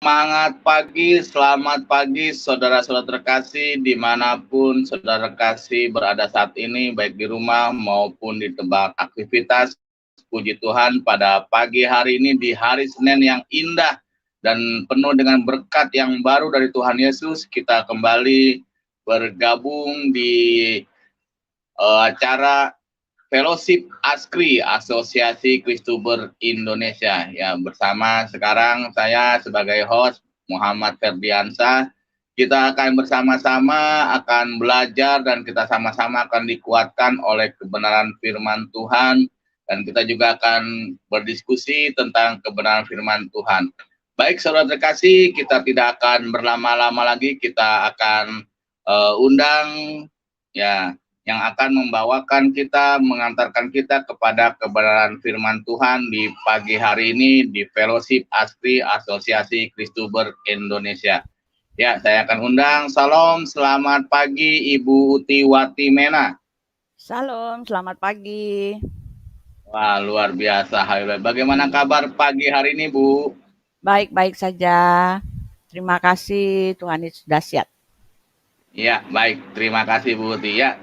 Selamat pagi saudara-saudara terkasih dimanapun saudara terkasih berada saat ini, baik di rumah maupun di tempat aktivitas. Puji Tuhan, pada pagi hari ini di hari Senin yang indah dan penuh dengan berkat yang baru dari Tuhan Yesus, kita kembali bergabung di acara Fellowship ASKRI, Asosiasi Kristuber Indonesia. Ya, bersama sekarang saya sebagai host Muhammad Ferdiansyah. Kita akan bersama-sama akan belajar dan kita sama-sama akan dikuatkan oleh kebenaran firman Tuhan, dan kita juga akan berdiskusi tentang kebenaran firman Tuhan. Baik saudara terkasih, kita tidak akan berlama-lama lagi, kita akan undang ya yang akan membawakan kita, mengantarkan kita kepada kebenaran firman Tuhan di pagi hari ini di Fellowship ASKRI, Asosiasi Kristuber Indonesia. Ya, saya akan undang. Salam, selamat pagi Ibu Utiwati Mena. Salam, selamat pagi. Wah, luar biasa. Bagaimana kabar pagi hari ini, Bu? Baik-baik saja. Terima kasih, Tuhan Yesus dahsyat. Ya, baik. Terima kasih, Bu Uti. Ya,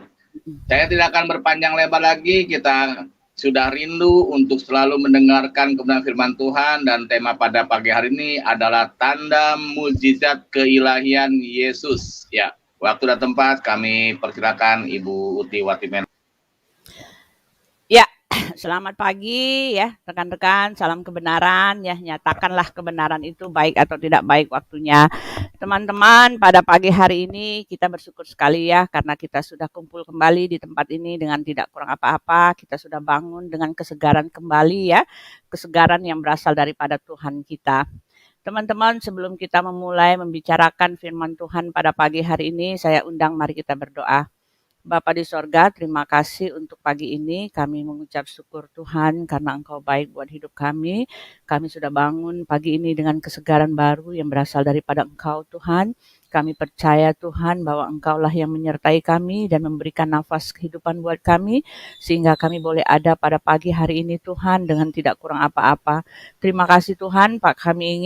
saya tidak akan berpanjang lebar lagi, kita sudah rindu untuk selalu mendengarkan kebenaran firman Tuhan, dan tema pada pagi hari ini adalah tanda mujizat keilahian Yesus. Ya, waktu dan tempat kami persilakan Ibu Uti Watimen. Ya, selamat pagi ya rekan-rekan, salam kebenaran ya, nyatakanlah kebenaran itu baik atau tidak baik waktunya. Teman-teman, pada pagi hari ini kita bersyukur sekali ya karena kita sudah kumpul kembali di tempat ini dengan tidak kurang apa-apa, kita sudah bangun dengan kesegaran kembali ya, kesegaran yang berasal daripada Tuhan kita. Teman-teman, sebelum kita memulai membicarakan firman Tuhan pada pagi hari ini, saya undang mari kita berdoa. Bapa di sorga, terima kasih untuk pagi ini. Kami mengucap syukur Tuhan karena Engkau baik buat hidup kami. Kami sudah bangun pagi ini dengan kesegaran baru yang berasal daripada Engkau Tuhan. Kami percaya Tuhan bahwa Engkaulah yang menyertai kami dan memberikan nafas kehidupan buat kami, sehingga kami boleh ada pada pagi hari ini Tuhan dengan tidak kurang apa-apa. Terima kasih Tuhan, Pak, kami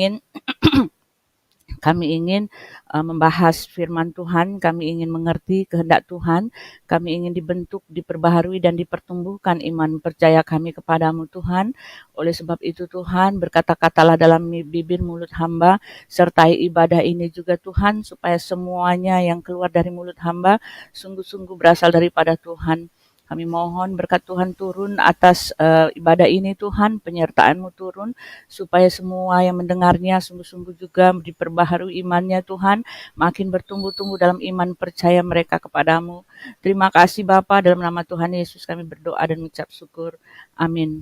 ingin membahas firman Tuhan, kami ingin mengerti kehendak Tuhan, kami ingin dibentuk, diperbaharui dan dipertumbuhkan iman percaya kami kepadamu Tuhan. Oleh sebab itu Tuhan, berkata-katalah dalam bibir mulut hamba, sertai ibadah ini juga Tuhan, supaya semuanya yang keluar dari mulut hamba sungguh-sungguh berasal daripada Tuhan. Kami mohon berkat Tuhan turun atas ibadah ini Tuhan, penyertaan-Mu turun, supaya semua yang mendengarnya sungguh-sungguh juga diperbaharui imannya Tuhan, makin bertumbuh-tumbuh dalam iman percaya mereka kepadamu. Terima kasih Bapa, dalam nama Tuhan Yesus kami berdoa dan mengucap syukur. Amin.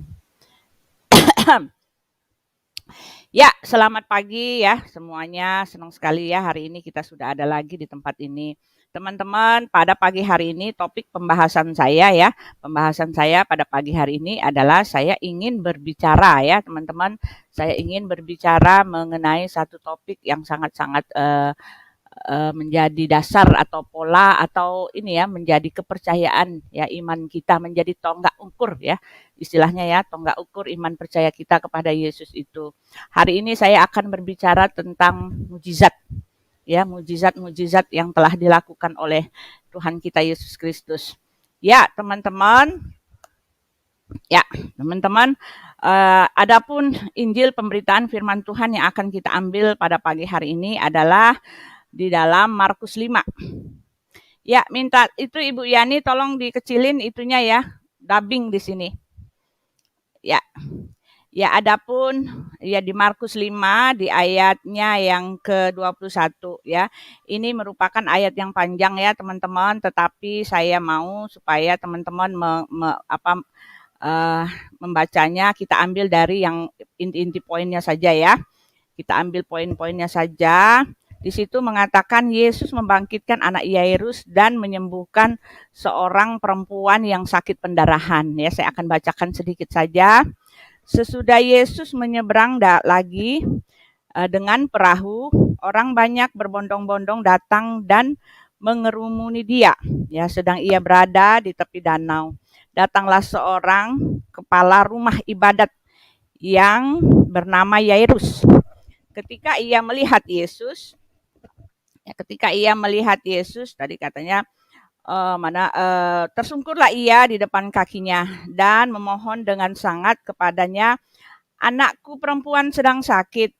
Ya, selamat pagi ya semuanya. Senang sekali ya hari ini kita sudah ada lagi di tempat ini. Teman-teman, pada pagi hari ini topik pembahasan saya ya. Pembahasan saya pada pagi hari ini adalah saya ingin berbicara ya, teman-teman. Saya ingin berbicara mengenai satu topik yang sangat-sangat menjadi dasar atau pola atau ini ya, menjadi kepercayaan ya, iman kita menjadi tonggak ukur ya, istilahnya ya, tonggak ukur iman percaya kita kepada Yesus itu. Hari ini saya akan berbicara tentang mujizat ya, mujizat-mujizat yang telah dilakukan oleh Tuhan kita Yesus Kristus. Ya, teman-teman. Ya, teman-teman, adapun Injil pemberitaan firman Tuhan yang akan kita ambil pada pagi hari ini adalah di dalam Markus 5. Ya, minta itu Ibu Yani tolong dikecilin itunya ya, dubbing di sini. Ya. Ya, adapun ya di Markus 5 di ayatnya yang ke-21 ya. Ini merupakan ayat yang panjang ya, teman-teman, tetapi saya mau supaya teman-teman membacanya kita ambil dari yang inti-inti poinnya saja ya. Kita ambil poin-poinnya saja. Di situ mengatakan Yesus membangkitkan anak Yairus dan menyembuhkan seorang perempuan yang sakit pendarahan. Ya, saya akan bacakan sedikit saja. Sesudah Yesus menyeberang lagi dengan perahu, orang banyak berbondong-bondong datang dan mengerumuni dia. Ya, sedang ia berada di tepi danau. Datanglah seorang kepala rumah ibadat yang bernama Yairus. ketika ia melihat Yesus, ketika ia melihat Yesus tadi katanya tersungkurlah ia di depan kakinya dan memohon dengan sangat kepadanya, anakku perempuan sedang sakit,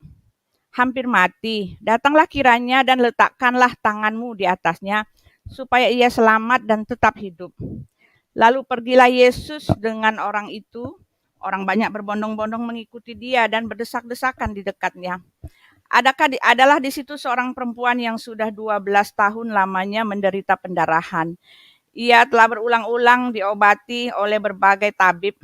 hampir mati. Datanglah kiranya dan letakkanlah tanganmu di atasnya, supaya ia selamat dan tetap hidup. Lalu pergilah Yesus dengan orang itu. Orang banyak berbondong-bondong mengikuti dia dan berdesak-desakan di dekatnya. Adalah di situ seorang perempuan yang sudah 12 tahun lamanya menderita pendarahan. Ia telah berulang-ulang diobati oleh berbagai tabib,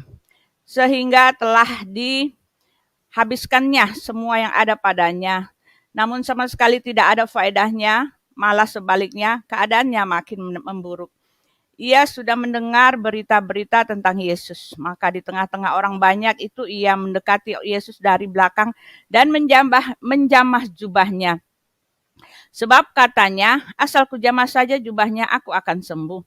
sehingga telah dihabiskannya semua yang ada padanya. Namun sama sekali tidak ada faedahnya, malah sebaliknya keadaannya makin memburuk. Ia sudah mendengar berita-berita tentang Yesus. Maka di tengah-tengah orang banyak itu ia mendekati Yesus dari belakang dan menjamah jubahnya. Sebab katanya, asal kujamah saja jubahnya aku akan sembuh.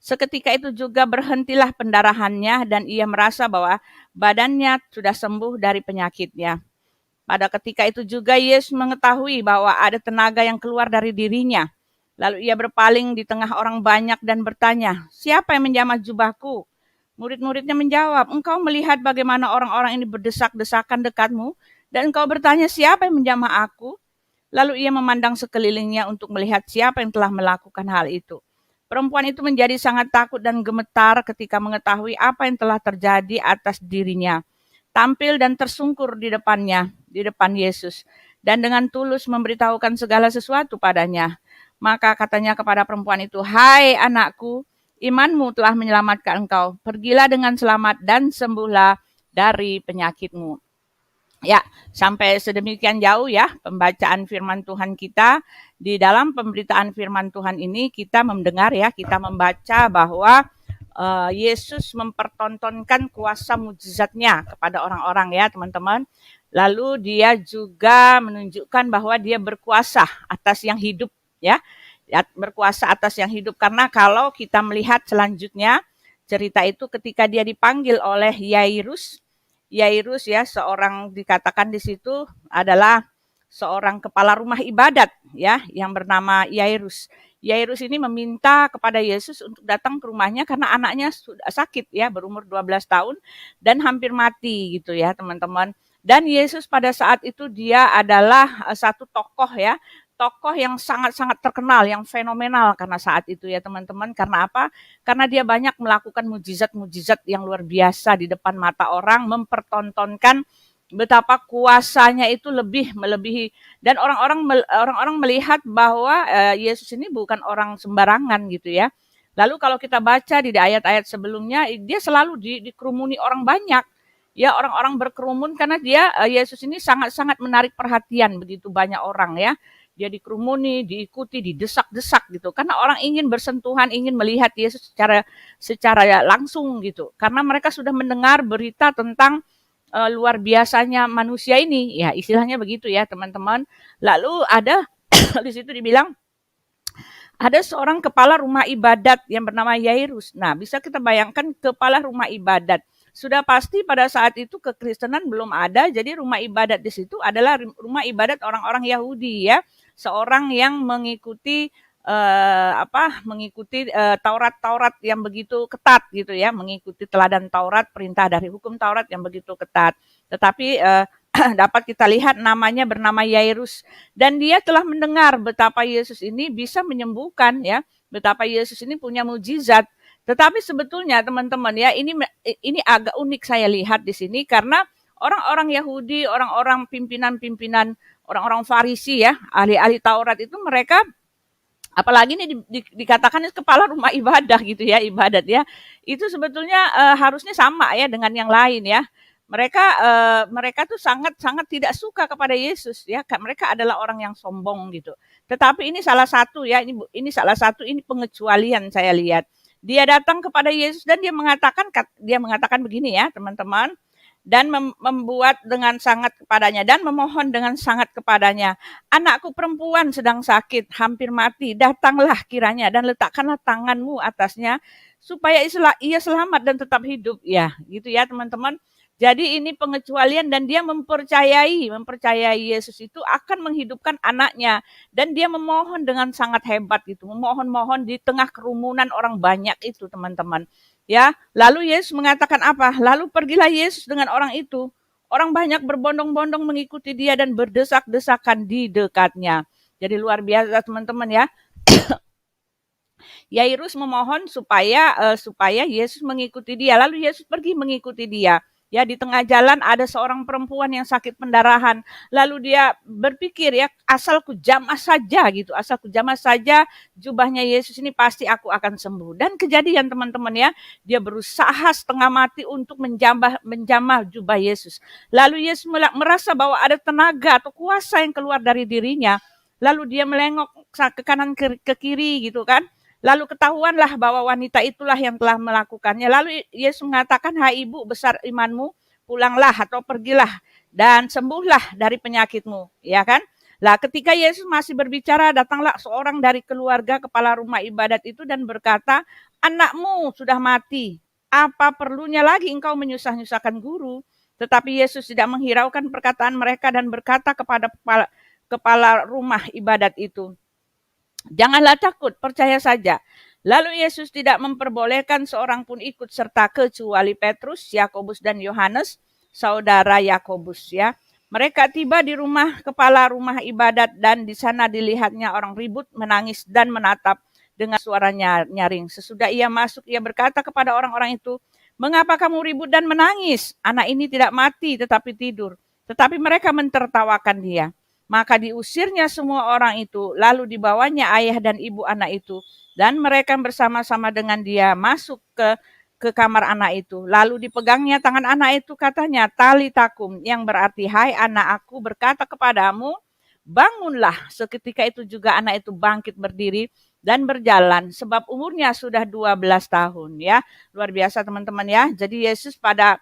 Seketika itu juga berhentilah pendarahannya dan ia merasa bahwa badannya sudah sembuh dari penyakitnya. Pada ketika itu juga Yesus mengetahui bahwa ada tenaga yang keluar dari dirinya. Lalu ia berpaling di tengah orang banyak dan bertanya, siapa yang menjamah jubahku? Murid-muridnya menjawab, engkau melihat bagaimana orang-orang ini berdesak-desakan dekatmu, dan engkau bertanya, siapa yang menjamah aku? Lalu ia memandang sekelilingnya untuk melihat siapa yang telah melakukan hal itu. Perempuan itu menjadi sangat takut dan gemetar ketika mengetahui apa yang telah terjadi atas dirinya. Tampil dan tersungkur di depannya, di depan Yesus. Dan dengan tulus memberitahukan segala sesuatu padanya. Maka katanya kepada perempuan itu, hai anakku, imanmu telah menyelamatkan engkau. Pergilah dengan selamat dan sembuhlah dari penyakitmu. Ya, sampai sedemikian jauh ya pembacaan firman Tuhan kita. Di dalam pemberitaan firman Tuhan ini kita mendengar ya, kita membaca bahwa Yesus mempertontonkan kuasa mujizatnya kepada orang-orang ya teman-teman. Lalu dia juga menunjukkan bahwa dia berkuasa atas yang hidup ya, berkuasa atas yang hidup. Karena kalau kita melihat selanjutnya cerita itu ketika dia dipanggil oleh Yairus ya, seorang dikatakan di situ adalah seorang kepala rumah ibadat ya yang bernama Yairus. Yairus ini meminta kepada Yesus untuk datang ke rumahnya karena anaknya sudah sakit ya, berumur 12 tahun dan hampir mati gitu ya, teman-teman. Dan Yesus pada saat itu dia adalah satu tokoh ya, tokoh yang sangat-sangat terkenal, yang fenomenal karena saat itu ya teman-teman. Karena apa? Karena dia banyak melakukan mujizat-mujizat yang luar biasa di depan mata orang, mempertontonkan betapa kuasanya itu lebih melebihi, dan orang-orang melihat bahwa Yesus ini bukan orang sembarangan gitu ya. Lalu kalau kita baca di ayat-ayat sebelumnya, dia selalu dikerumuni orang banyak. Ya, orang-orang berkerumun karena Yesus ini sangat-sangat menarik perhatian begitu banyak orang ya. Dia dikerumuni, diikuti, didesak-desak gitu. Karena orang ingin bersentuhan, ingin melihat Yesus secara langsung gitu. Karena mereka sudah mendengar berita tentang luar biasanya manusia ini. Ya, istilahnya begitu ya, teman-teman. Lalu ada di situ dibilang ada seorang kepala rumah ibadat yang bernama Yairus. Nah, bisa kita bayangkan kepala rumah ibadat. Sudah pasti pada saat itu kekristenan belum ada, jadi rumah ibadat di situ adalah rumah ibadat orang-orang Yahudi ya. Seorang yang mengikuti Taurat-Taurat yang begitu ketat gitu ya, mengikuti teladan Taurat, perintah dari hukum Taurat yang begitu ketat. Tetapi dapat kita lihat namanya bernama Yairus dan dia telah mendengar betapa Yesus ini bisa menyembuhkan ya, betapa Yesus ini punya mujizat. Tetapi sebetulnya teman-teman ya, ini agak unik saya lihat di sini karena orang-orang Yahudi, orang-orang pimpinan-pimpinan, orang-orang Farisi ya, ahli-ahli Taurat itu mereka apalagi ini dikatakan kepala rumah ibadah gitu ya, ibadat ya. Itu sebetulnya harusnya sama ya dengan yang lain ya. Mereka tuh sangat-sangat tidak suka kepada Yesus ya. Mereka adalah orang yang sombong gitu. Tetapi ini salah satu ya, ini salah satu, ini pengecualian saya lihat. Dia datang kepada Yesus dan dia mengatakan begini ya, teman-teman, dan membuat dengan sangat kepadanya dan memohon dengan sangat kepadanya, anakku perempuan sedang sakit, hampir mati, datanglah kiranya dan letakkanlah tanganmu atasnya supaya ia selamat dan tetap hidup ya, gitu ya teman-teman. Jadi ini pengecualian dan dia mempercayai Yesus itu akan menghidupkan anaknya dan dia memohon dengan sangat hebat gitu, memohon-mohon di tengah kerumunan orang banyak itu teman-teman. Ya, lalu Yesus mengatakan apa? Lalu pergilah Yesus dengan orang itu. Orang banyak berbondong-bondong mengikuti dia dan berdesak-desakan di dekatnya. Jadi luar biasa teman-teman ya. Yairus memohon supaya Yesus mengikuti dia. Lalu Yesus pergi mengikuti dia. Ya, di tengah jalan ada seorang perempuan yang sakit pendarahan. Lalu dia berpikir ya, asal ku jamah saja gitu, asal ku jamah saja jubahnya Yesus ini pasti aku akan sembuh. Dan kejadian teman-teman ya, dia berusaha setengah mati untuk menjamah jubah Yesus. Lalu Yesus merasa bahwa ada tenaga atau kuasa yang keluar dari dirinya. Lalu dia melengok ke kanan ke kiri gitu kan. Lalu ketahuanlah bahwa wanita itulah yang telah melakukannya. Lalu Yesus mengatakan, hai ibu besar imanmu, pulanglah atau pergilah dan sembuhlah dari penyakitmu. Ya kan? Lah ketika Yesus masih berbicara, datanglah seorang dari keluarga kepala rumah ibadat itu dan berkata, anakmu sudah mati. Apa perlunya lagi engkau menyusah-nyusahkan guru? Tetapi Yesus tidak menghiraukan perkataan mereka dan berkata kepada kepala rumah ibadat itu, janganlah takut, percaya saja. Lalu Yesus tidak memperbolehkan seorang pun ikut serta kecuali Petrus, Yakobus dan Yohanes, saudara Yakobus ya. Mereka tiba di rumah kepala rumah ibadat dan di sana dilihatnya orang ribut, menangis dan menatap dengan suaranya nyaring. Sesudah ia masuk, ia berkata kepada orang-orang itu, mengapa kamu ribut dan menangis? Anak ini tidak mati tetapi tidur. Tetapi mereka mentertawakan dia. Maka diusirnya semua orang itu, lalu dibawanya ayah dan ibu anak itu, dan mereka bersama-sama dengan dia masuk ke kamar anak itu. Lalu dipegangnya tangan anak itu, katanya, tali takum, yang berarti, hai anak, aku berkata kepadamu, bangunlah. Seketika itu juga anak itu bangkit berdiri dan berjalan, sebab umurnya sudah 12 tahun ya. Luar biasa teman-teman ya. Jadi Yesus pada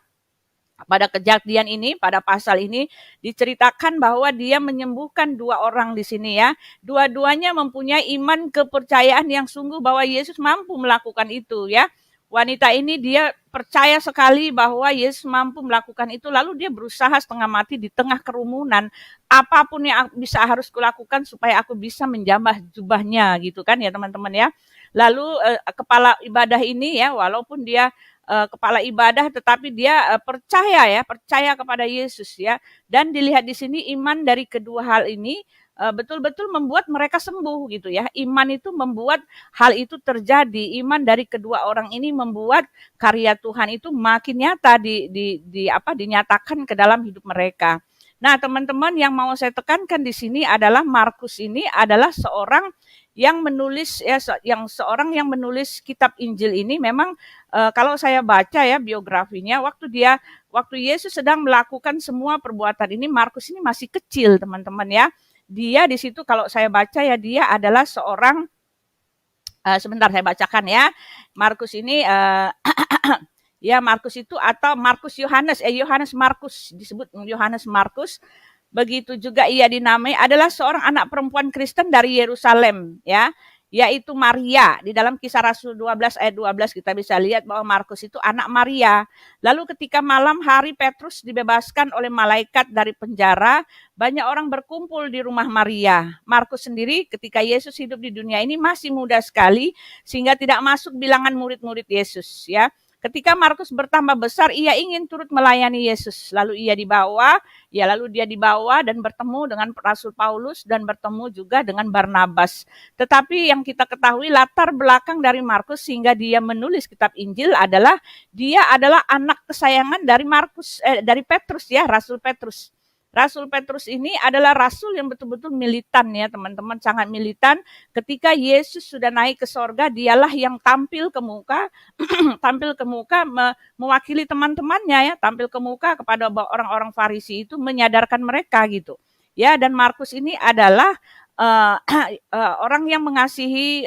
kejadian ini, pada pasal ini diceritakan bahwa dia menyembuhkan dua orang di sini ya. Dua-duanya mempunyai iman kepercayaan yang sungguh bahwa Yesus mampu melakukan itu ya. Wanita ini dia percaya sekali bahwa Yesus mampu melakukan itu, lalu dia berusaha setengah mati di tengah kerumunan. Apapun yang bisa harus kulakukan supaya aku bisa menjamah jubahnya gitu kan ya teman-teman ya. Lalu kepala ibadah ini ya, walaupun dia kepala ibadah tetapi dia percaya kepada Yesus ya. Dan dilihat di sini iman dari kedua hal ini betul-betul membuat mereka sembuh gitu ya. Iman itu membuat hal itu terjadi. Iman dari kedua orang ini membuat karya Tuhan itu makin nyata dinyatakan ke dalam hidup mereka. Nah, teman-teman yang mau saya tekankan di sini adalah Markus ini adalah seorang yang menulis seorang yang menulis kitab Injil ini memang kalau saya baca ya biografinya waktu Yesus sedang melakukan semua perbuatan ini, Markus ini masih kecil teman-teman ya. Dia di situ kalau saya baca ya dia adalah seorang sebentar saya bacakan ya. Markus ini ya Markus itu atau Yohanes Markus disebut Yohanes Markus. Begitu juga ia dinamai adalah seorang anak perempuan Kristen dari Yerusalem ya, yaitu Maria. Di dalam Kisah Rasul 12 ayat 12 kita bisa lihat bahwa Markus itu anak Maria. Lalu ketika malam hari Petrus dibebaskan oleh malaikat dari penjara, banyak orang berkumpul di rumah Maria. Markus sendiri ketika Yesus hidup di dunia ini masih muda sekali sehingga tidak masuk bilangan murid-murid Yesus ya. Ketika Markus bertambah besar, ia ingin turut melayani Yesus. Lalu dia dibawa dan bertemu dengan Rasul Paulus dan bertemu juga dengan Barnabas. Tetapi yang kita ketahui latar belakang dari Markus sehingga dia menulis kitab Injil adalah dia adalah anak kesayangan dari Petrus ya, Rasul Petrus. Rasul Petrus ini adalah rasul yang betul-betul militan ya teman-teman, sangat militan. Ketika Yesus sudah naik ke sorga, dialah yang tampil ke muka mewakili teman-temannya ya, tampil ke muka kepada orang-orang Farisi itu menyadarkan mereka gitu. Ya, dan Markus ini adalah orang yang mengasihi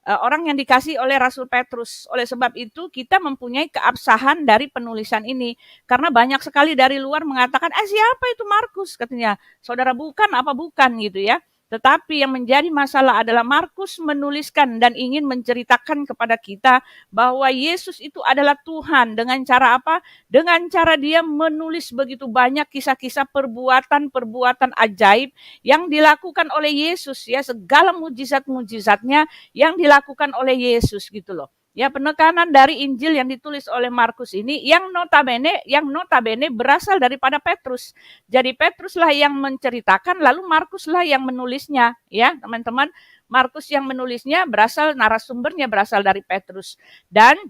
orang yang dikasih oleh Rasul Petrus. Oleh sebab itu kita mempunyai keabsahan dari penulisan ini. Karena banyak sekali dari luar mengatakan, siapa itu Markus? Katanya, saudara bukan, apa bukan gitu ya. Tetapi yang menjadi masalah adalah Markus menuliskan dan ingin menceritakan kepada kita bahwa Yesus itu adalah Tuhan. Dengan cara apa? Dengan cara dia menulis begitu banyak kisah-kisah perbuatan-perbuatan ajaib yang dilakukan oleh Yesus, ya, segala mujizat-mujizatnya yang dilakukan oleh Yesus gitu loh. Ya, penekanan dari Injil yang ditulis oleh Markus ini yang notabene berasal daripada Petrus. Jadi Petruslah yang menceritakan, lalu Markuslah yang menulisnya, ya, teman-teman. Markus yang menulisnya narasumbernya berasal dari Petrus. Dan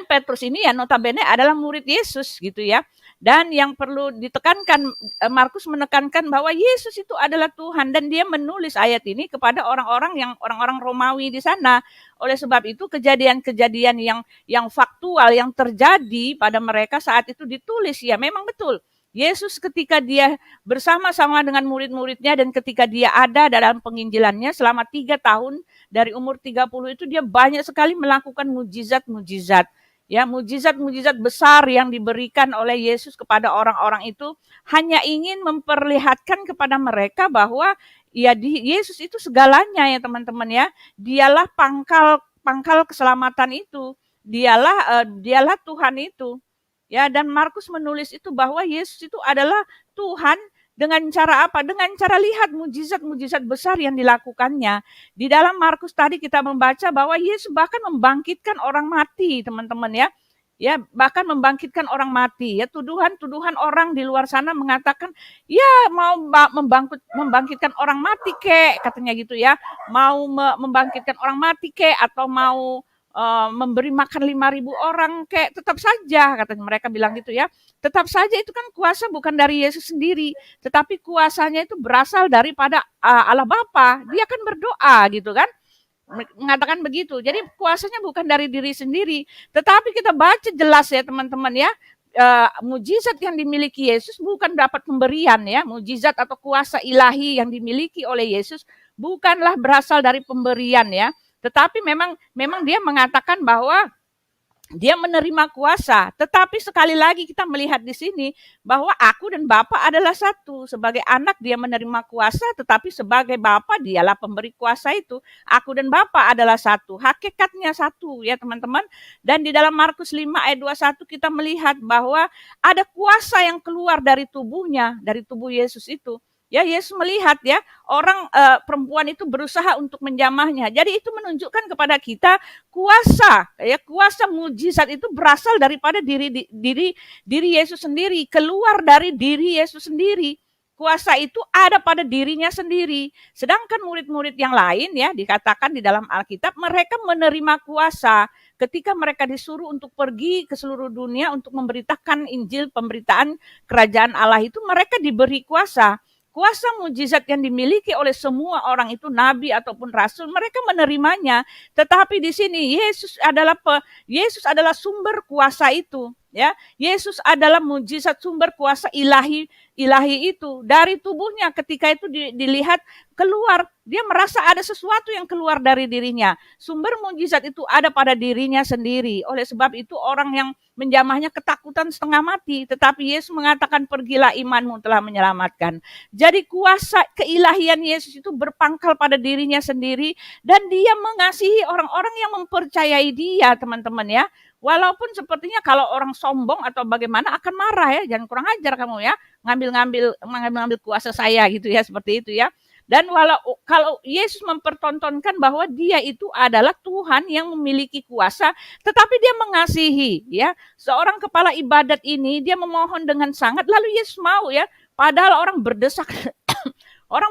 Petrus ini ya notabene adalah murid Yesus gitu ya. Dan yang perlu ditekankan, Markus menekankan bahwa Yesus itu adalah Tuhan dan dia menulis ayat ini kepada orang-orang Romawi di sana. Oleh sebab itu kejadian-kejadian yang faktual yang terjadi pada mereka saat itu ditulis, ya memang betul. Yesus ketika dia bersama-sama dengan murid-muridnya dan ketika dia ada dalam penginjilannya selama 3 tahun, dari umur 30 itu dia banyak sekali melakukan mujizat-mujizat. Ya, mujizat-mujizat besar yang diberikan oleh Yesus kepada orang-orang itu hanya ingin memperlihatkan kepada mereka bahwa ya Yesus itu segalanya ya teman-teman ya. Dialah pangkal keselamatan itu. Dialah Tuhan itu. Ya, dan Markus menulis itu bahwa Yesus itu adalah Tuhan dengan cara apa? Dengan cara lihat mujizat-mujizat besar yang dilakukannya. Di dalam Markus tadi kita membaca bahwa Yesus bahkan membangkitkan orang mati, teman-teman ya. Ya, bahkan membangkitkan orang mati. Ya, tuduhan-tuduhan orang di luar sana mengatakan, "Ya, mau membangkitkan orang mati kek," katanya gitu ya. Mau membangkitkan orang mati kek atau mau memberi makan 5.000 orang kayak tetap saja katanya mereka bilang gitu ya. Tetap saja itu kan kuasa bukan dari Yesus sendiri, tetapi kuasanya itu berasal daripada Allah Bapa. Dia kan berdoa gitu kan. Mengatakan begitu. Jadi kuasanya bukan dari diri sendiri, tetapi kita baca jelas ya teman-teman ya. Mujizat yang dimiliki Yesus bukan dapat pemberian ya. Mujizat atau kuasa ilahi yang dimiliki oleh Yesus bukanlah berasal dari pemberian ya. Tetapi memang dia mengatakan bahwa dia menerima kuasa. Tetapi sekali lagi kita melihat di sini bahwa aku dan Bapa adalah satu. Sebagai anak dia menerima kuasa, tetapi sebagai Bapa dialah pemberi kuasa itu. Aku dan Bapa adalah satu. Hakikatnya satu ya teman-teman. Dan di dalam Markus 5 ayat 21 kita melihat bahwa ada kuasa yang keluar dari tubuhnya, dari tubuh Yesus itu. Ya, Yesus melihat ya orang perempuan itu berusaha untuk menjamahnya. Jadi itu menunjukkan kepada kita kuasa mujizat itu berasal daripada diri Yesus sendiri, keluar dari diri Yesus sendiri. Kuasa itu ada pada dirinya sendiri. Sedangkan murid-murid yang lain ya dikatakan di dalam Alkitab mereka menerima kuasa ketika mereka disuruh untuk pergi ke seluruh dunia untuk memberitakan Injil, pemberitaan kerajaan Allah itu mereka diberi kuasa. Kuasa mujizat yang dimiliki oleh semua orang itu nabi ataupun rasul mereka menerimanya, tetapi di sini Yesus adalah sumber kuasa itu ya. Yesus adalah mujizat sumber kuasa ilahi itu dari tubuhnya. Ketika itu dilihat keluar, dia merasa ada sesuatu yang keluar dari dirinya. Sumber mujizat itu ada pada dirinya sendiri. Oleh sebab itu orang yang menjamahnya ketakutan setengah mati, tetapi Yesus mengatakan pergilah, imanmu telah menyelamatkan. Jadi kuasa keilahian Yesus itu berpangkal pada dirinya sendiri dan dia mengasihi orang-orang yang mempercayai dia, teman-teman ya. Walaupun sepertinya kalau orang sombong atau bagaimana akan marah ya, jangan kurang ajar kamu ya, ngambil kuasa saya gitu ya, seperti itu ya. Dan kalau Yesus mempertontonkan bahwa dia itu adalah Tuhan yang memiliki kuasa, tetapi dia mengasihi ya. Seorang kepala ibadat ini dia memohon dengan sangat, lalu Yesus mau ya, padahal orang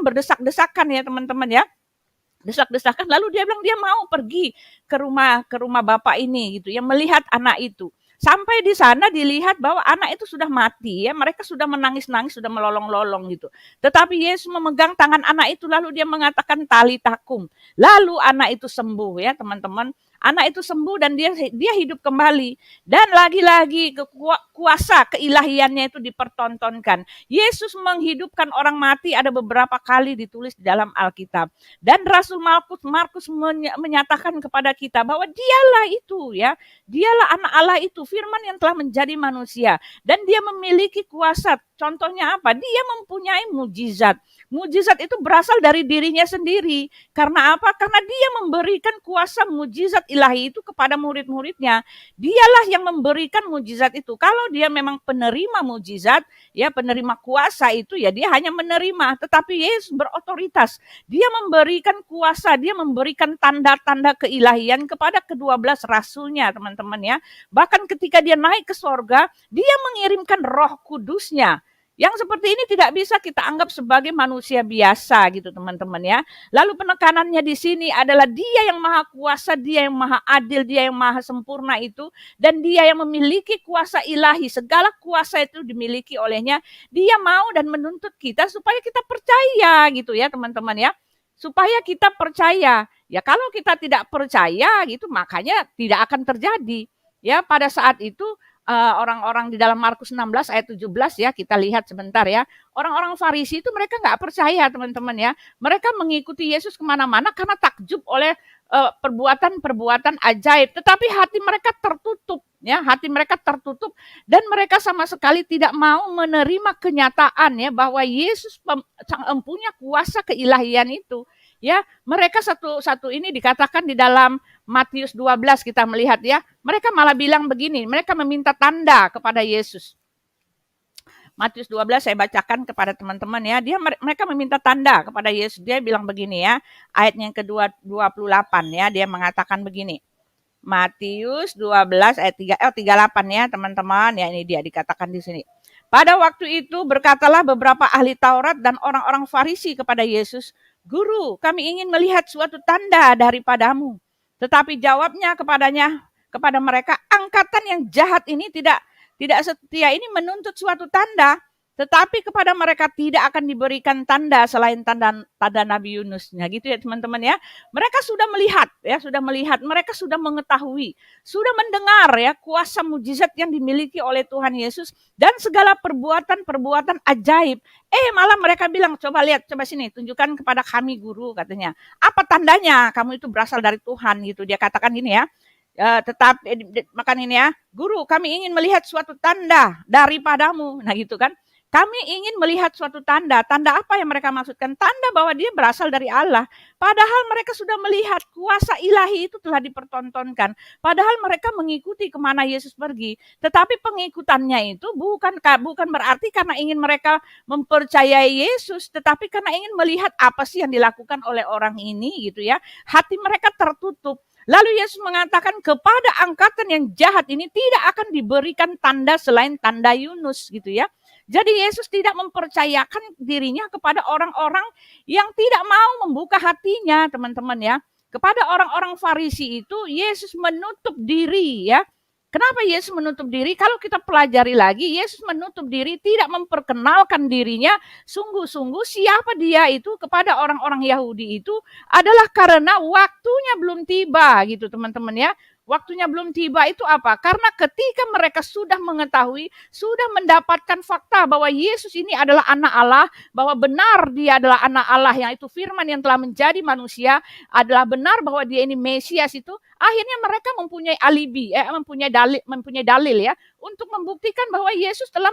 berdesak-desakan ya teman-teman ya. Desak-desakan, lalu dia bilang dia mau pergi ke rumah bapak ini gitu ya, melihat anak itu. Sampai di sana dilihat bahwa anak itu sudah mati ya, mereka sudah menangis-nangis, sudah melolong-lolong gitu. Tetapi Yesus memegang tangan anak itu lalu dia mengatakan talitakum. Lalu anak itu sembuh ya teman-teman. Anak itu sembuh dan dia hidup kembali. Dan lagi-lagi kuasa keilahiannya itu dipertontonkan. Yesus menghidupkan orang mati ada beberapa kali ditulis di dalam Alkitab. Dan Rasul Markus menyatakan kepada kita bahwa dialah itu ya. Dialah anak Allah itu, firman yang telah menjadi manusia. Dan dia memiliki kuasa. Contohnya apa? Dia mempunyai mujizat. Mujizat itu berasal dari dirinya sendiri. Karena apa? Karena dia memberikan kuasa mujizat ilahi itu kepada murid-muridnya. Dialah yang memberikan mujizat itu. Kalau dia memang penerima mujizat, ya penerima kuasa itu ya dia hanya menerima. Tetapi Yesus berotoritas. Dia memberikan kuasa, dia memberikan tanda-tanda keilahian kepada ke-12 rasulnya, teman-teman ya. Bahkan ketika dia naik ke sorga, dia mengirimkan Roh Kudusnya. Yang seperti ini tidak bisa kita anggap sebagai manusia biasa gitu teman-teman ya. Lalu penekanannya di sini adalah dia yang maha kuasa, dia yang maha adil, dia yang maha sempurna itu. Dan dia yang memiliki kuasa ilahi, segala kuasa itu dimiliki olehnya. Dia mau dan menuntut kita supaya kita percaya gitu ya teman-teman ya. Supaya kita percaya. Ya kalau kita tidak percaya gitu makanya tidak akan terjadi. Ya pada saat itu orang-orang di dalam Markus 16 ayat 17 ya, kita lihat sebentar ya. Orang-orang Farisi itu mereka nggak percaya teman-teman ya. Mereka mengikuti Yesus kemana-mana karena takjub oleh perbuatan-perbuatan ajaib. Tetapi hati mereka tertutup ya, hati mereka tertutup dan mereka sama sekali tidak mau menerima kenyataan ya bahwa Yesus punya kuasa keilahian itu. Ya, mereka satu ini dikatakan di dalam Matius 12 kita melihat ya, mereka malah bilang begini, mereka meminta tanda kepada Yesus. Matius 12 saya bacakan kepada teman-teman ya, mereka meminta tanda kepada Yesus. Dia bilang begini ya, ayat yang ke-28 ya, dia mengatakan begini. Matius 12 ayat 38 ya, teman-teman. Ya ini dia dikatakan di sini. Pada waktu itu berkatalah beberapa ahli Taurat dan orang-orang Farisi kepada Yesus, "Guru, kami ingin melihat suatu tanda daripadamu." Tetapi jawabnya kepada mereka, angkatan yang jahat ini tidak setia ini menuntut suatu tanda, tetapi kepada mereka tidak akan diberikan tanda selain tanda Nabi Yunus. Nah gitu ya teman-teman ya. Mereka sudah melihat, mereka sudah mengetahui, sudah mendengar ya kuasa mujizat yang dimiliki oleh Tuhan Yesus dan segala perbuatan-perbuatan ajaib. Malah mereka bilang, coba sini, tunjukkan kepada kami guru katanya. Apa tandanya kamu itu berasal dari Tuhan gitu. Dia katakan gini ya. Makan ini ya, guru kami ingin melihat suatu tanda daripadamu. Nah gitu kan, kami ingin melihat suatu tanda apa yang mereka maksudkan? Tanda bahwa dia berasal dari Allah, padahal mereka sudah melihat kuasa ilahi itu telah dipertontonkan, padahal mereka mengikuti kemana Yesus pergi, tetapi pengikutannya itu bukan berarti karena ingin mereka mempercayai Yesus, tetapi karena ingin melihat apa sih yang dilakukan oleh orang ini gitu ya, hati mereka tertutup. Lalu Yesus mengatakan kepada angkatan yang jahat ini tidak akan diberikan tanda selain tanda Yunus gitu ya. Jadi Yesus tidak mempercayakan dirinya kepada orang-orang yang tidak mau membuka hatinya teman-teman ya. Kepada orang-orang Farisi itu Yesus menutup diri ya. Kenapa Yesus menutup diri? Kalau kita pelajari lagi, Yesus menutup diri, tidak memperkenalkan dirinya sungguh-sungguh siapa dia itu kepada orang-orang Yahudi itu adalah karena waktunya belum tiba gitu teman-teman ya. Waktunya belum tiba itu apa? Karena ketika mereka sudah mengetahui, sudah mendapatkan fakta bahwa Yesus ini adalah anak Allah, bahwa benar dia adalah anak Allah yang itu firman yang telah menjadi manusia, adalah benar bahwa dia ini Mesias itu, akhirnya mereka mempunyai alibi, mempunyai dalil ya, untuk membuktikan bahwa Yesus telah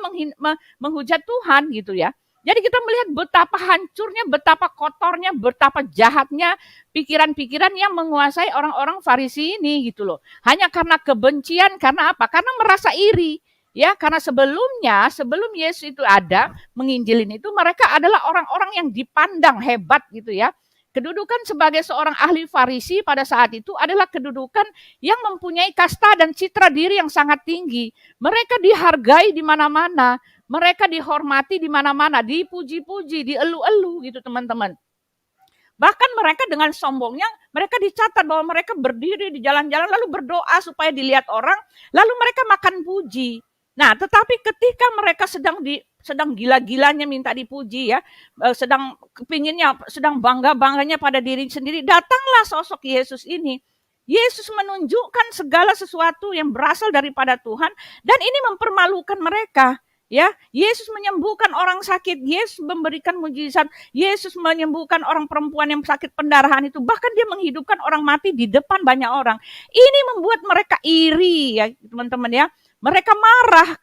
menghujat Tuhan gitu ya. Jadi kita melihat betapa hancurnya, betapa kotornya, betapa jahatnya pikiran-pikiran yang menguasai orang-orang Farisi ini gitu loh. Hanya karena kebencian, karena apa? Karena merasa iri. Ya, karena sebelum Yesus itu ada menginjilin itu, mereka adalah orang-orang yang dipandang hebat gitu ya. Kedudukan sebagai seorang ahli Farisi pada saat itu adalah kedudukan yang mempunyai kasta dan citra diri yang sangat tinggi. Mereka dihargai di mana-mana, mereka dihormati di mana-mana, dipuji-puji, dielu-elu gitu teman-teman. Bahkan mereka dengan sombongnya, mereka dicatat bahwa mereka berdiri di jalan-jalan lalu berdoa supaya dilihat orang, lalu mereka makan puji. Nah, tetapi ketika mereka sedang gila-gilanya minta dipuji ya, sedang bangga-bangganya pada diri sendiri, datanglah sosok Yesus ini. Yesus menunjukkan segala sesuatu yang berasal daripada Tuhan dan ini mempermalukan mereka. Ya, Yesus menyembuhkan orang sakit, Yesus memberikan mujizat, Yesus menyembuhkan orang perempuan yang sakit pendarahan itu, bahkan dia menghidupkan orang mati di depan banyak orang. Ini membuat mereka iri ya, teman-teman ya. Mereka marah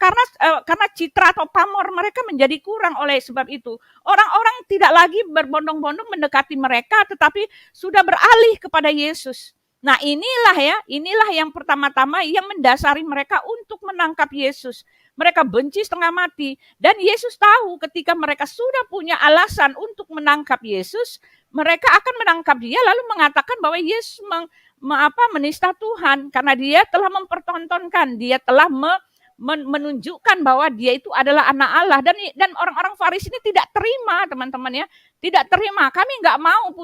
karena citra atau pamor mereka menjadi kurang oleh sebab itu. Orang-orang tidak lagi berbondong-bondong mendekati mereka, tetapi sudah beralih kepada Yesus. Nah, inilah yang pertama-tama yang mendasari mereka untuk menangkap Yesus. Mereka benci setengah mati dan Yesus tahu ketika mereka sudah punya alasan untuk menangkap Yesus, mereka akan menangkap dia lalu mengatakan bahwa Yesus menista Tuhan karena dia telah mempertontonkan, dia telah menunjukkan bahwa dia itu adalah anak Allah dan orang-orang Farisi ini tidak terima, teman-teman ya. Tidak terima. Kami nggak mau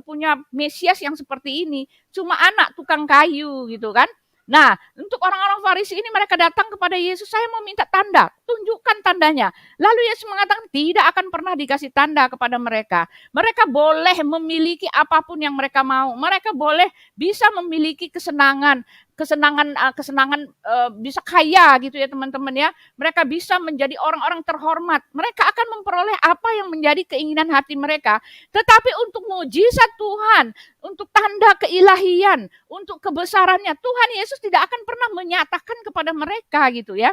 punya Mesias yang seperti ini, cuma anak tukang kayu gitu kan. Nah, untuk orang-orang Farisi ini mereka datang kepada Yesus, saya mau minta tanda, tunjukkan tandanya. Lalu Yesus mengatakan tidak akan pernah dikasih tanda kepada mereka. Mereka boleh memiliki apapun yang mereka mau. Mereka boleh bisa memiliki kesenangan bisa kaya gitu ya teman-teman ya. Mereka bisa menjadi orang-orang terhormat. Mereka akan memperoleh apa yang menjadi keinginan hati mereka. Tetapi untuk mujizat Tuhan, untuk tanda keilahian, untuk kebesarannya, Tuhan Yesus tidak akan pernah menyatakan kepada mereka gitu ya.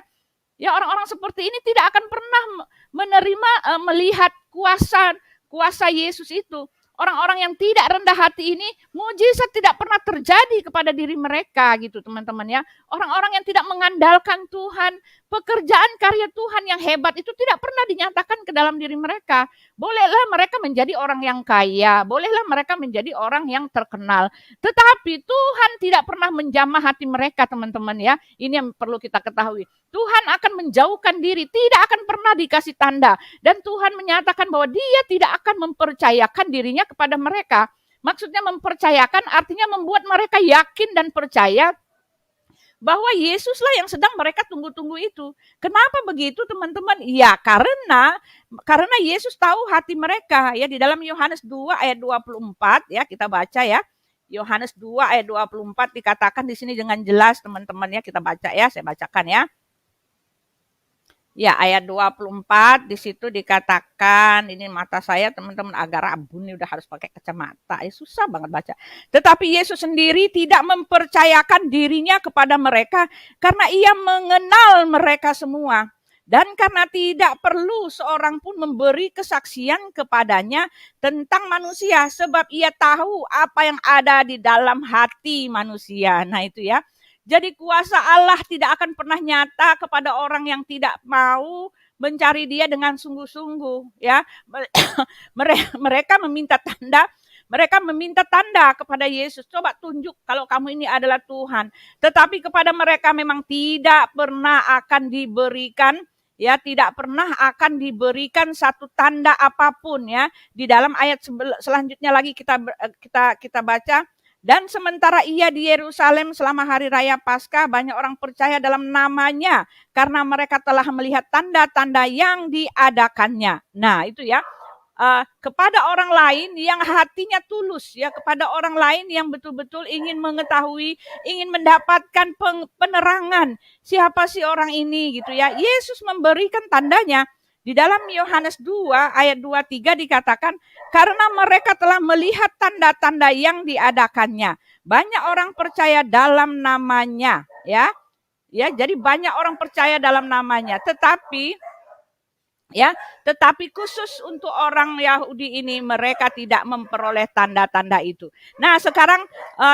Ya orang-orang seperti ini tidak akan pernah menerima melihat kuasa Yesus itu. Orang-orang yang tidak rendah hati ini, mujizat tidak pernah terjadi kepada diri mereka gitu teman-teman ya. Orang-orang yang tidak mengandalkan Tuhan, pekerjaan karya Tuhan yang hebat itu tidak pernah dinyatakan ke dalam diri mereka. Bolehlah mereka menjadi orang yang kaya, bolehlah mereka menjadi orang yang terkenal. Tetapi Tuhan tidak pernah menjamah hati mereka teman-teman ya. Ini yang perlu kita ketahui. Tuhan akan menjauhkan diri, tidak akan pernah dikasih tanda. Dan Tuhan menyatakan bahwa dia tidak akan mempercayakan dirinya kepada mereka. Maksudnya mempercayakan artinya membuat mereka yakin dan percaya bahwa Yesuslah yang sedang mereka tunggu-tunggu itu. Kenapa begitu teman-teman? Ya karena Yesus tahu hati mereka. Ya di dalam Yohanes 2 ayat 24 ya kita baca ya. Yohanes 2 ayat 24 dikatakan di sini dengan jelas teman-teman ya, kita baca ya, saya bacakan ya. Ya, ayat 24 di situ dikatakan, ini mata saya teman-teman agak rabun nih udah harus pakai kacamata. Susah banget baca. Tetapi Yesus sendiri tidak mempercayakan dirinya kepada mereka karena ia mengenal mereka semua. Dan karena tidak perlu seorang pun memberi kesaksian kepadanya tentang manusia sebab ia tahu apa yang ada di dalam hati manusia. Nah, itu ya. Jadi kuasa Allah tidak akan pernah nyata kepada orang yang tidak mau mencari dia dengan sungguh-sungguh ya. Mereka meminta tanda kepada Yesus. Coba tunjuk kalau kamu ini adalah Tuhan. Tetapi kepada mereka memang tidak pernah akan diberikan ya, tidak pernah akan diberikan satu tanda apapun ya. Di dalam ayat selanjutnya lagi kita baca. Dan sementara ia di Yerusalem selama hari raya Paskah, banyak orang percaya dalam namanya karena mereka telah melihat tanda-tanda yang diadakannya. Nah, itu ya. Kepada orang lain yang hatinya tulus ya, kepada orang lain yang betul-betul ingin mengetahui, ingin mendapatkan penerangan siapa sih orang ini gitu ya. Yesus memberikan tandanya. Di dalam Yohanes 2 ayat 23 dikatakan karena mereka telah melihat tanda-tanda yang diadakannya. Banyak orang percaya dalam namanya ya. Ya, jadi banyak orang percaya dalam namanya. Tetapi khusus untuk orang Yahudi ini mereka tidak memperoleh tanda-tanda itu. Nah, sekarang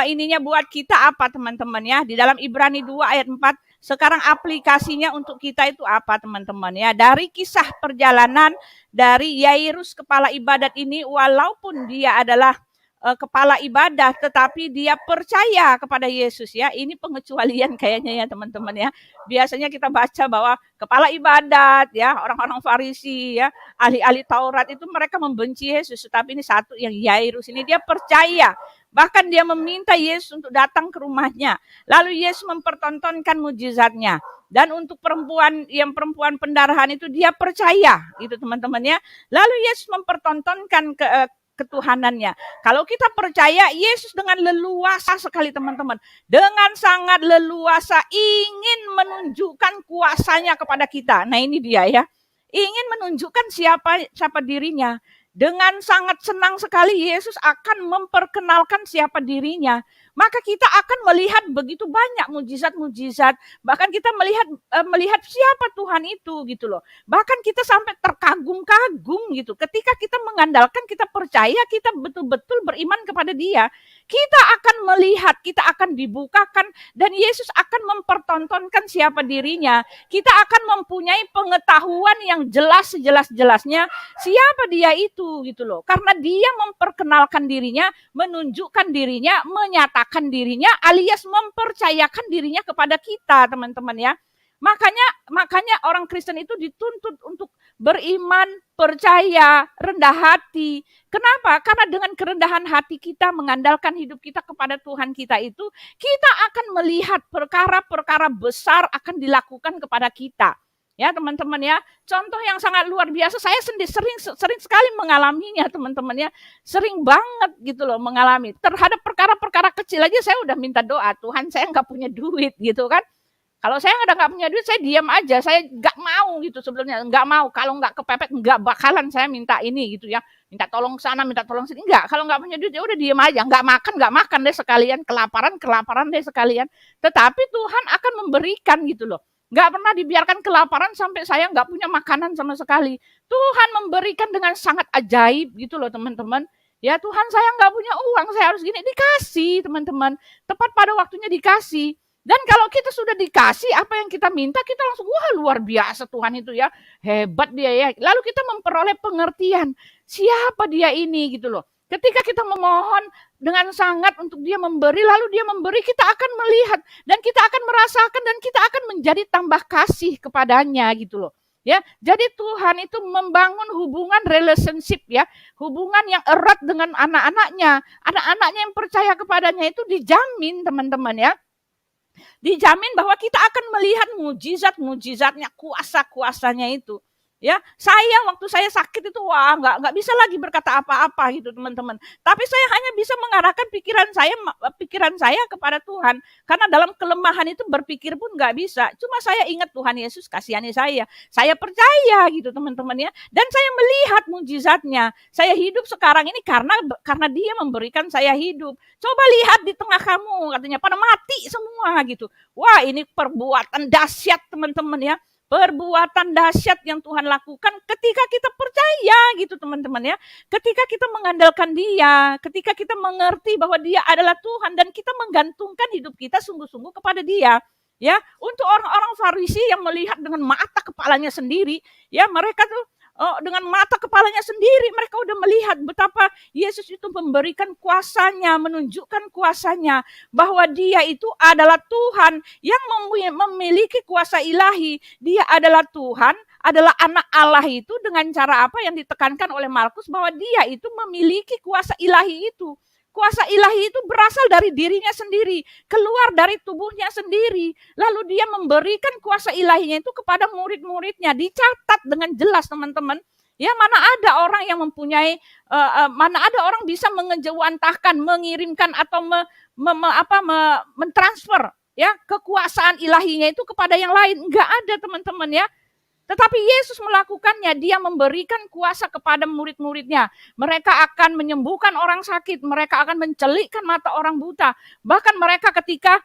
ininya buat kita apa teman-teman ya? Di dalam Ibrani 2 ayat 4 sekarang aplikasinya untuk kita itu apa teman-teman ya? Dari kisah perjalanan dari Yairus kepala ibadat ini walaupun dia adalah kepala ibadah tetapi dia percaya kepada Yesus ya. Ini pengecualian kayaknya ya teman-teman ya. Biasanya kita baca bahwa kepala ibadat ya, orang-orang Farisi ya, ahli-ahli Taurat itu mereka membenci Yesus, tetapi ini satu yang Yairus ini dia percaya. Bahkan dia meminta Yesus untuk datang ke rumahnya. Lalu Yesus mempertontonkan mujizatnya. Dan untuk perempuan pendarahan itu dia percaya gitu teman-teman ya. Lalu Yesus mempertontonkan ketuhanannya. Kalau kita percaya Yesus dengan leluasa sekali teman-teman, dengan sangat leluasa ingin menunjukkan kuasanya kepada kita. Nah ini dia ya, ingin menunjukkan siapa dirinya. Dengan sangat senang sekali Yesus akan memperkenalkan siapa dirinya. Maka kita akan melihat begitu banyak mujizat-mujizat, bahkan kita melihat siapa Tuhan itu gitu loh. Bahkan kita sampai terkagum-kagum gitu. Ketika kita mengandalkan, kita percaya, kita betul-betul beriman kepada Dia, kita akan melihat, kita akan dibukakan, dan Yesus akan mempertontonkan siapa dirinya. Kita akan mempunyai pengetahuan yang jelas sejelas-jelasnya siapa Dia itu gitu loh. Karena Dia memperkenalkan dirinya, menunjukkan dirinya, menyatakan dirinya, alias mempercayakan dirinya kepada kita, teman-teman ya. Makanya orang Kristen itu dituntut untuk beriman, percaya, rendah hati. Kenapa? Karena dengan kerendahan hati kita mengandalkan hidup kita kepada Tuhan kita itu, kita akan melihat perkara-perkara besar akan dilakukan kepada kita. Ya teman-teman ya, contoh yang sangat luar biasa, saya sering sekali mengalaminya teman-teman ya, sering banget gitu loh mengalami. Terhadap perkara-perkara kecil aja saya udah minta doa, Tuhan saya nggak punya duit gitu kan. Kalau saya udah nggak punya duit, saya diam aja, saya nggak mau gitu sebelumnya, nggak mau. Kalau nggak kepepet, nggak bakalan saya minta ini gitu ya, minta tolong sana, minta tolong sini, nggak. Kalau nggak punya duit ya udah diam aja, nggak makan deh sekalian, kelaparan deh sekalian. Tetapi Tuhan akan memberikan gitu loh. Nggak pernah dibiarkan kelaparan sampai saya nggak punya makanan sama sekali. Tuhan memberikan dengan sangat ajaib gitu loh teman-teman. Ya Tuhan saya nggak punya uang, saya harus gini, dikasih teman-teman. Tepat pada waktunya dikasih. Dan kalau kita sudah dikasih apa yang kita minta, kita langsung, wah luar biasa Tuhan itu ya, hebat dia ya. Lalu kita memperoleh pengertian, siapa dia ini gitu loh. Ketika kita memohon dengan sangat untuk dia memberi, lalu dia memberi, kita akan melihat dan kita akan merasakan dan kita akan menjadi tambah kasih kepadanya gitu loh. Ya, jadi Tuhan itu membangun hubungan relationship ya, hubungan yang erat dengan anak-anaknya. Anak-anaknya yang percaya kepadanya itu dijamin teman-teman ya. Dijamin bahwa kita akan melihat mujizat-mujizatnya, kuasa-kuasanya itu. Ya, saya waktu saya sakit itu wah nggak bisa lagi berkata apa-apa gitu teman-teman. Tapi saya hanya bisa mengarahkan pikiran saya kepada Tuhan. Karena dalam kelemahan itu berpikir pun nggak bisa. Cuma saya ingat Tuhan Yesus kasihani saya. Saya percaya gitu teman-teman ya. Dan saya melihat mujizatnya. Saya hidup sekarang ini karena Dia memberikan saya hidup. Coba lihat di tengah kamu katanya pada mati semua gitu. Wah ini perbuatan dahsyat teman-teman ya. Perbuatan dahsyat yang Tuhan lakukan ketika kita percaya gitu teman-teman ya. Ketika kita mengandalkan Dia, ketika kita mengerti bahwa Dia adalah Tuhan dan kita menggantungkan hidup kita sungguh-sungguh kepada Dia. Ya, untuk orang-orang Farisi yang melihat dengan mata kepalanya sendiri, ya mereka tuh dengan mata kepalanya sendiri mereka udah melihat betapa Yesus itu memberikan kuasanya, menunjukkan kuasanya bahwa Dia itu adalah Tuhan yang memiliki kuasa ilahi. Dia adalah Tuhan, adalah anak Allah itu dengan cara apa yang ditekankan oleh Markus bahwa Dia itu memiliki kuasa ilahi itu. Kuasa ilahi itu berasal dari dirinya sendiri, keluar dari tubuhnya sendiri. Lalu Dia memberikan kuasa ilahinya itu kepada murid-muridnya. Dicatat dengan jelas teman-teman. Ya, mana ada orang yang mempunyai, mana ada orang bisa mengejawantahkan, mengirimkan atau mentransfer ya kekuasaan ilahinya itu kepada yang lain. Enggak ada teman-teman ya. Tetapi Yesus melakukannya, Dia memberikan kuasa kepada murid-muridnya. Mereka akan menyembuhkan orang sakit, mereka akan mencelikkan mata orang buta. Bahkan mereka ketika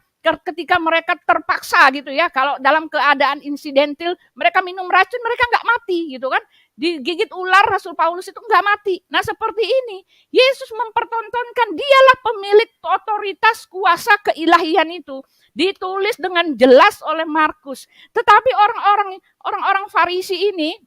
mereka terpaksa gitu ya, kalau dalam keadaan insidental, mereka minum racun, mereka nggak mati gitu kan. Digigit ular, Rasul Paulus itu nggak mati. Nah seperti ini, Yesus mempertontonkan Dialah pemilik otoritas kuasa keilahian itu. Ditulis dengan jelas oleh Markus. Tetapi orang-orang Farisi ini,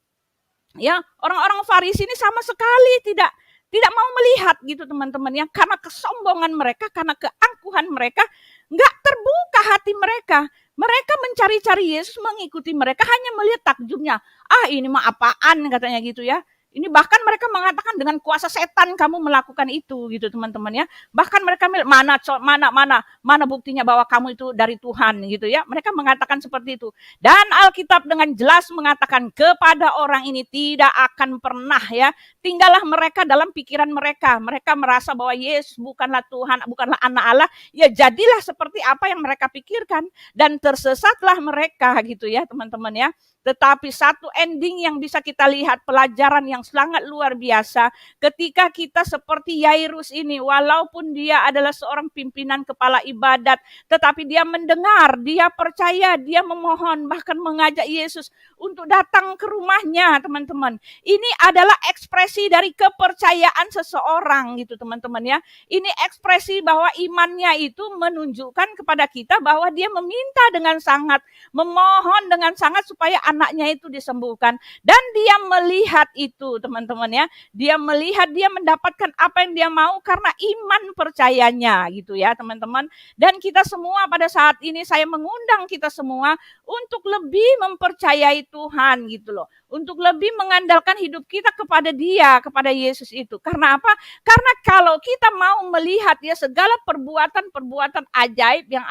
ya orang-orang Farisi ini sama sekali tidak mau melihat gitu teman-teman ya, karena kesombongan mereka, karena keangkuhan mereka, nggak terbuka hati mereka. Mereka mencari-cari Yesus, mengikuti mereka hanya melihat takjubnya. Ah ini mah apaan katanya gitu ya. Ini bahkan mereka mengatakan dengan kuasa setan kamu melakukan itu gitu teman-teman ya. Bahkan mereka mana buktinya bahwa kamu itu dari Tuhan gitu ya. Mereka mengatakan seperti itu. Dan Alkitab dengan jelas mengatakan kepada orang ini tidak akan pernah ya. Tinggallah mereka dalam pikiran mereka. Mereka merasa bahwa Yesus bukanlah Tuhan, bukanlah anak Allah. Ya jadilah seperti apa yang mereka pikirkan. Dan tersesatlah mereka gitu ya teman-teman ya. Tetapi satu ending yang bisa kita lihat, pelajaran yang sangat luar biasa ketika kita seperti Yairus ini, walaupun dia adalah seorang pimpinan kepala ibadat, tetapi dia mendengar, dia percaya, dia memohon, bahkan mengajak Yesus untuk datang ke rumahnya, teman-teman. Ini adalah ekspresi dari kepercayaan seseorang gitu, teman-teman ya. Ini ekspresi bahwa imannya itu menunjukkan kepada kita bahwa dia meminta dengan sangat, memohon dengan sangat supaya anaknya itu disembuhkan. Dan dia melihat itu teman-teman ya. Dia melihat, dia mendapatkan apa yang dia mau karena iman percayanya gitu ya teman-teman. Dan kita semua pada saat ini saya mengundang kita semua untuk lebih mempercayai Tuhan gitu loh. Untuk lebih mengandalkan hidup kita kepada dia, kepada Yesus itu. Karena apa? Karena kalau kita mau melihat ya segala perbuatan-perbuatan ajaib yang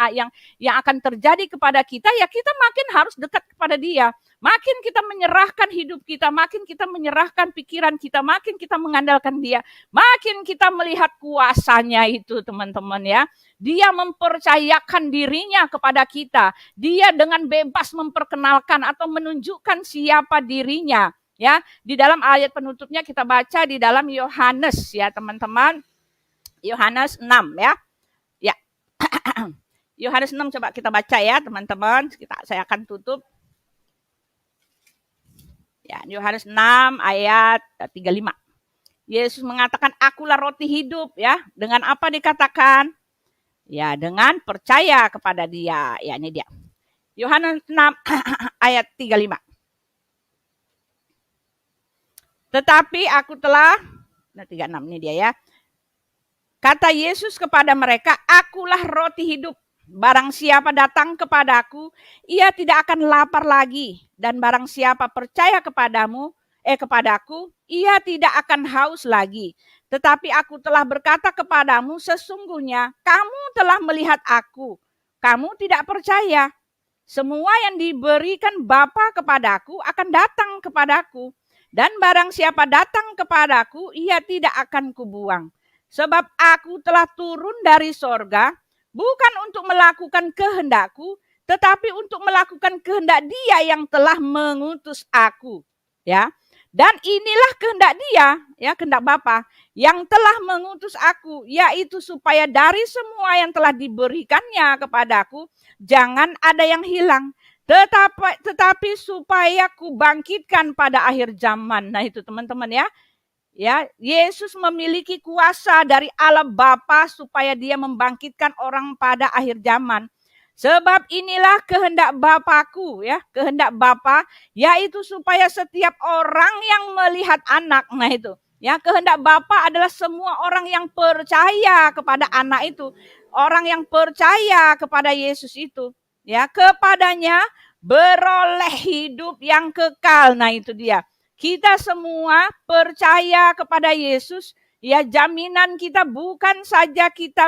akan terjadi kepada kita, ya kita makin harus dekat kepada dia. Makin kita menyerahkan hidup kita, makin kita menyerahkan pikiran kita, makin kita mengandalkan dia, makin kita melihat kuasanya itu teman-teman ya. Dia mempercayakan dirinya kepada kita. Dia dengan bebas memperkenalkan atau menunjukkan siapa dirinya. Ya, di dalam ayat penutupnya kita baca di dalam Yohanes ya teman-teman. Yohanes 6 ya. Ya. Yohanes 6 coba kita baca ya teman-teman. Saya akan tutup. Ya, Yohanes 6 ayat 35. Yesus mengatakan akulah roti hidup ya. Dengan apa dikatakan? Ya, dengan percaya kepada dia. Ya, ini dia. Yohanes 6 ayat 35. Tetapi aku telah 36 ini dia ya. Kata Yesus kepada mereka, akulah roti hidup. Barang siapa datang kepadaku, ia tidak akan lapar lagi. Dan barang siapa percaya kepadaku, ia tidak akan haus lagi. Tetapi aku telah berkata kepadamu, sesungguhnya kamu telah melihat aku. Kamu tidak percaya. Semua yang diberikan Bapa kepadaku akan datang kepadaku. Dan barang siapa datang kepadaku, ia tidak akan kubuang. Sebab aku telah turun dari sorga, bukan untuk melakukan kehendakku, tetapi untuk melakukan kehendak dia yang telah mengutus aku. Ya. Dan inilah kehendak dia, ya kehendak Bapa yang telah mengutus aku, yaitu supaya dari semua yang telah diberikannya kepadaku, jangan ada yang hilang, tetapi supaya kubangkitkan pada akhir zaman. Nah itu teman-teman ya. Ya, Yesus memiliki kuasa dari Allah Bapa supaya dia membangkitkan orang pada akhir zaman. Sebab inilah kehendak Bapakku ya, kehendak Bapa yaitu supaya setiap orang yang melihat anak. Nah itu, ya kehendak Bapa adalah semua orang yang percaya kepada anak itu, orang yang percaya kepada Yesus itu, ya kepadanya beroleh hidup yang kekal. Nah itu dia. Kita semua percaya kepada Yesus, ya jaminan kita bukan saja kita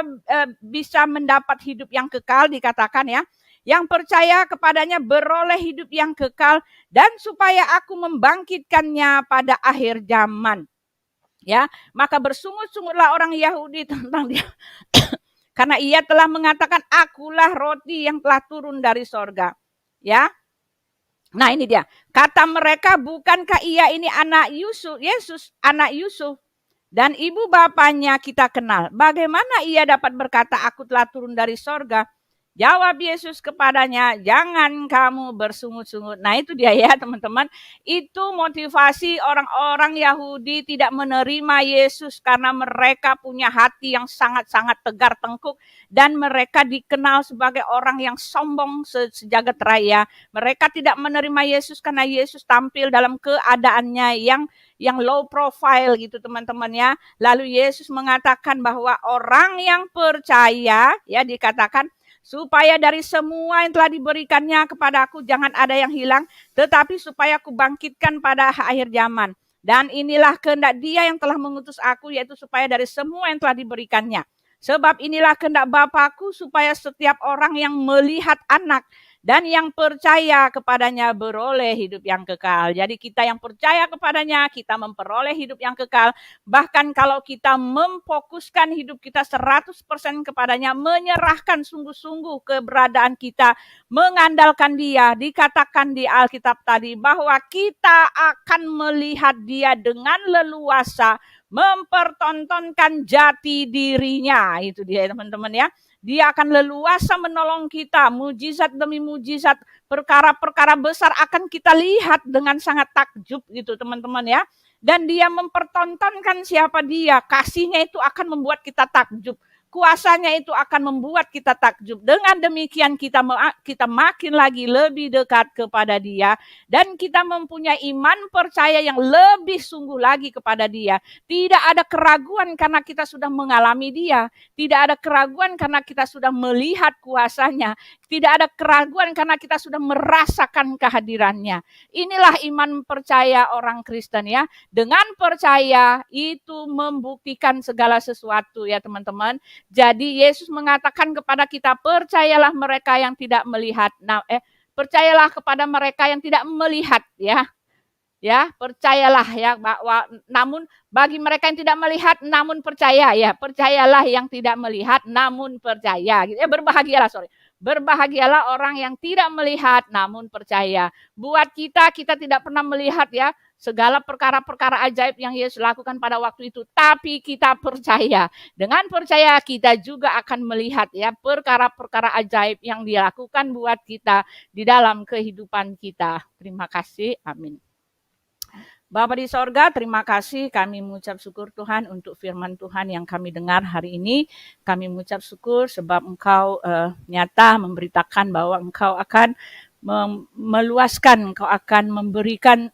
bisa mendapat hidup yang kekal dikatakan ya. Yang percaya kepadanya beroleh hidup yang kekal dan supaya aku membangkitkannya pada akhir zaman. Ya, maka bersungut-sungutlah orang Yahudi tentang dia. Karena ia telah mengatakan akulah roti yang telah turun dari sorga. Ya. Nah ini dia, kata mereka bukankah ia ini anak Yesus, anak Yusuf, dan ibu bapaknya kita kenal. Bagaimana ia dapat berkata aku telah turun dari sorga? Jawab Yesus kepadanya, jangan kamu bersungut-sungut. Nah itu dia ya teman-teman, itu motivasi orang-orang Yahudi tidak menerima Yesus karena mereka punya hati yang sangat-sangat tegar tengkuk dan mereka dikenal sebagai orang yang sombong sejagat raya. Mereka tidak menerima Yesus karena Yesus tampil dalam keadaannya yang low profile gitu teman-teman ya. Lalu Yesus mengatakan bahwa orang yang percaya ya dikatakan supaya dari semua yang telah diberikannya kepada aku jangan ada yang hilang, tetapi supaya aku bangkitkan pada akhir zaman. Dan inilah kehendak Dia yang telah mengutus aku, yaitu supaya dari semua yang telah diberikannya. Sebab inilah kehendak Bapakku, supaya setiap orang yang melihat anak dan yang percaya kepadanya beroleh hidup yang kekal. Jadi kita yang percaya kepadanya, kita memperoleh hidup yang kekal. Bahkan kalau kita memfokuskan hidup kita 100% kepadanya, menyerahkan sungguh-sungguh keberadaan kita, mengandalkan Dia, dikatakan di Alkitab tadi bahwa kita akan melihat Dia dengan leluasa, mempertontonkan jati dirinya. Itu dia teman-teman ya. Dia akan leluasa menolong kita, mujizat demi mujizat, perkara-perkara besar akan kita lihat dengan sangat takjub gitu teman-teman ya. Dan Dia mempertontonkan siapa Dia, kasihnya itu akan membuat kita takjub. Kuasanya itu akan membuat kita takjub. Dengan demikian kita makin lagi lebih dekat kepada Dia. Dan kita mempunyai iman percaya yang lebih sungguh lagi kepada Dia. Tidak ada keraguan karena kita sudah mengalami Dia. Tidak ada keraguan karena kita sudah melihat kuasanya. Tidak ada keraguan karena kita sudah merasakan kehadirannya. Inilah iman percaya orang Kristen ya. Dengan percaya itu membuktikan segala sesuatu ya teman-teman. Jadi Yesus mengatakan kepada kita, percayalah mereka yang tidak melihat. Percayalah kepada mereka yang tidak melihat ya. Ya, percayalah ya bahwa namun bagi mereka yang tidak melihat namun percaya ya. Percayalah yang tidak melihat namun percaya. Berbahagialah orang yang tidak melihat namun percaya. Buat kita tidak pernah melihat ya segala perkara-perkara ajaib yang Yesus lakukan pada waktu itu, tapi kita percaya. Dengan percaya kita juga akan melihat ya perkara-perkara ajaib yang Dia lakukan buat kita di dalam kehidupan kita. Terima kasih. Amin. Bapa di sorga, terima kasih. Kami mengucap syukur Tuhan untuk firman Tuhan yang kami dengar hari ini. Kami mengucap syukur sebab Engkau nyata memberitakan bahwa Engkau akan meluaskan, Engkau akan memberikan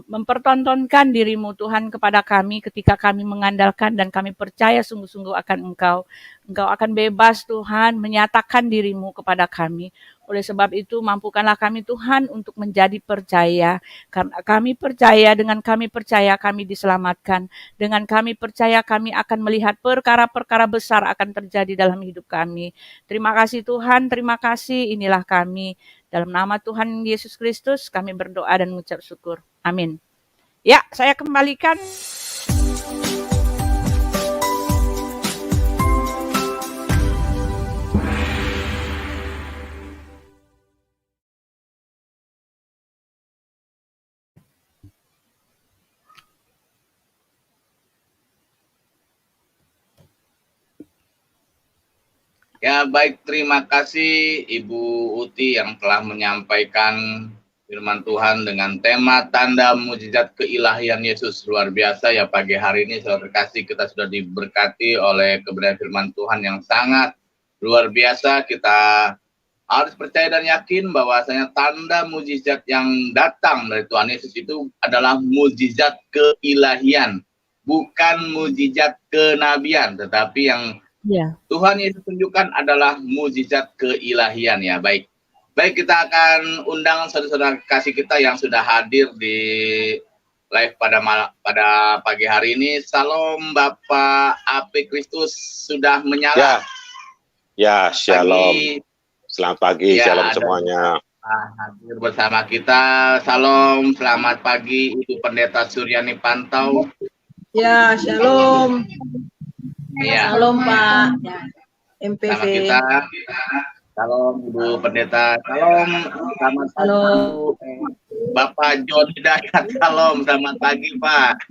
mempertontonkan dirimu Tuhan kepada kami ketika kami mengandalkan dan kami percaya sungguh-sungguh akan Engkau. Engkau akan bebas Tuhan menyatakan dirimu kepada kami. Oleh sebab itu mampukanlah kami Tuhan untuk menjadi percaya. Karena kami percaya, dengan kami percaya kami diselamatkan. Dengan kami percaya kami akan melihat perkara-perkara besar akan terjadi dalam hidup kami. Terima kasih Tuhan, terima kasih. Inilah kami. Dalam nama Tuhan Yesus Kristus kami berdoa dan mengucap syukur. Amin. Ya, saya kembalikan. Ya, baik, terima kasih Ibu Uti yang telah menyampaikan firman Tuhan dengan tema tanda mujizat keilahian Yesus. Luar biasa ya, pagi hari ini saudara terkasih kita sudah diberkati oleh kebenaran firman Tuhan yang sangat luar biasa. Kita harus percaya dan yakin bahwasanya tanda mujizat yang datang dari Tuhan Yesus itu adalah mujizat keilahian, bukan mujizat kenabian, tetapi yang Tuhan Yesus tunjukkan adalah mujizat keilahian ya. Baik, kita akan undang saudara-saudara kasih kita yang sudah hadir di live pada pagi hari ini. Salam Bapak Api Kristus sudah menyala. Ya, shalom. Selamat pagi, ya, shalom semuanya. Hadir bersama kita. Salam, selamat pagi Ibu Pendeta Suryani Pantau. Ya, shalom. Ya. Shalom Pak. MPV. Sama kita. Salam Ibu Pendeta. Salam. Selamat pagi Bapak John Hidayat. Salam. Selamat pagi Pak.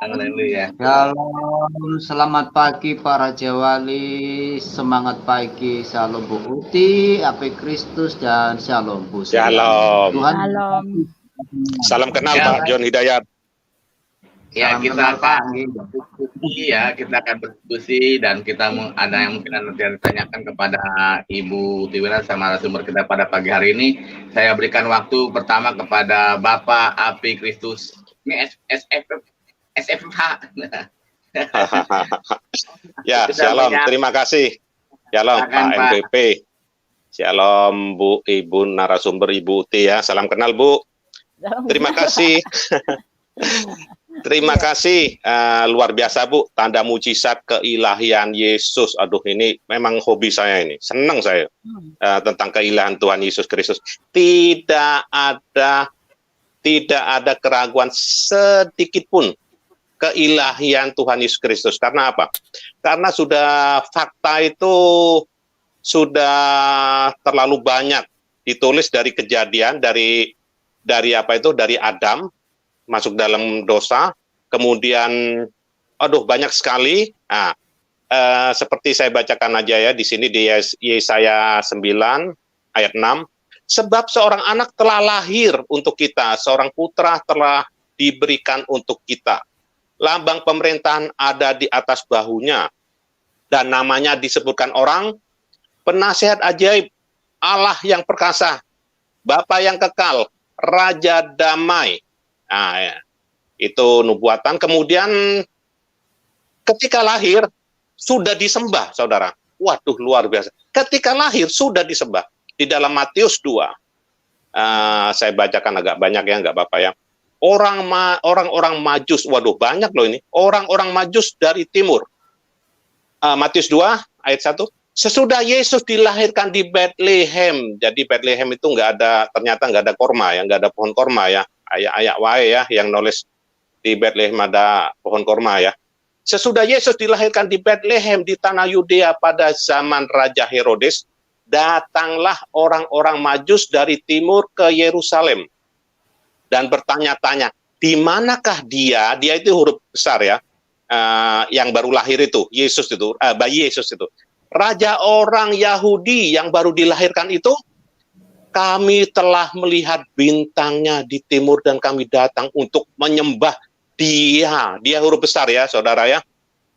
Haleluya. Shalom. Selamat pagi para Jawali. Semangat pagi. Shalom Bu Uti, Api Kristus dan shalom Bu. Shalom. Tuhan. Shalom. Salam kenal ya, Pak John Hidayat. Ya, kita akan berdiskusi ya, kita akan berdiskusi dan kita ada yang mungkin nanti ditanyakan kepada Ibu Tiwira sama narasumber kita pada pagi hari ini. Saya berikan waktu pertama kepada Bapak Api Kristus. Ini SFH. Ya, shalom. Terima kasih. Shalom Pak MVP. Shalom Bu Ibu narasumber Ibu Uti ya. Salam kenal Bu. Terima kasih. Terima Iya. kasih, luar biasa Bu, tanda mujizat keilahian Yesus. Aduh, ini memang hobi saya ini, senang saya tentang keilahian Tuhan Yesus Kristus. Tidak ada keraguan sedikit pun keilahian Tuhan Yesus Kristus. Karena apa? Karena sudah fakta itu sudah terlalu banyak ditulis dari kejadian, dari Adam masuk dalam dosa, kemudian banyak sekali. Nah, seperti saya bacakan aja ya di sini di Yesaya 9 ayat 6, sebab seorang anak telah lahir untuk kita, seorang putra telah diberikan untuk kita. Lambang pemerintahan ada di atas bahunya, dan namanya disebutkan orang, penasihat ajaib, Allah yang perkasa, Bapa yang kekal, Raja damai. Nah, ya. Itu nubuatan. Kemudian ketika lahir sudah disembah, saudara. Waduh, luar biasa. Ketika lahir sudah disembah. Di dalam Matius 2, saya bacakan agak banyak ya, nggak apa-apa ya. Orang-orang Majus, waduh banyak loh ini. Orang-orang Majus dari timur. Matius 2 ayat 1. Sesudah Yesus dilahirkan di Bethlehem. Jadi Bethlehem itu ternyata nggak ada korma ya, nggak ada pohon korma ya. Ayak wae ya yang nulis di Bethlehem ada pohon korma ya. Sesudah Yesus dilahirkan di Bethlehem di tanah Yudea pada zaman Raja Herodes, datanglah orang-orang Majus dari timur ke Yerusalem dan bertanya-tanya, di manakah dia? Dia itu huruf besar ya, yang baru lahir itu, Yesus itu, bayi Yesus itu. Raja orang Yahudi yang baru dilahirkan itu, kami telah melihat bintangnya di timur dan kami datang untuk menyembah dia. Dia huruf besar ya, saudara ya.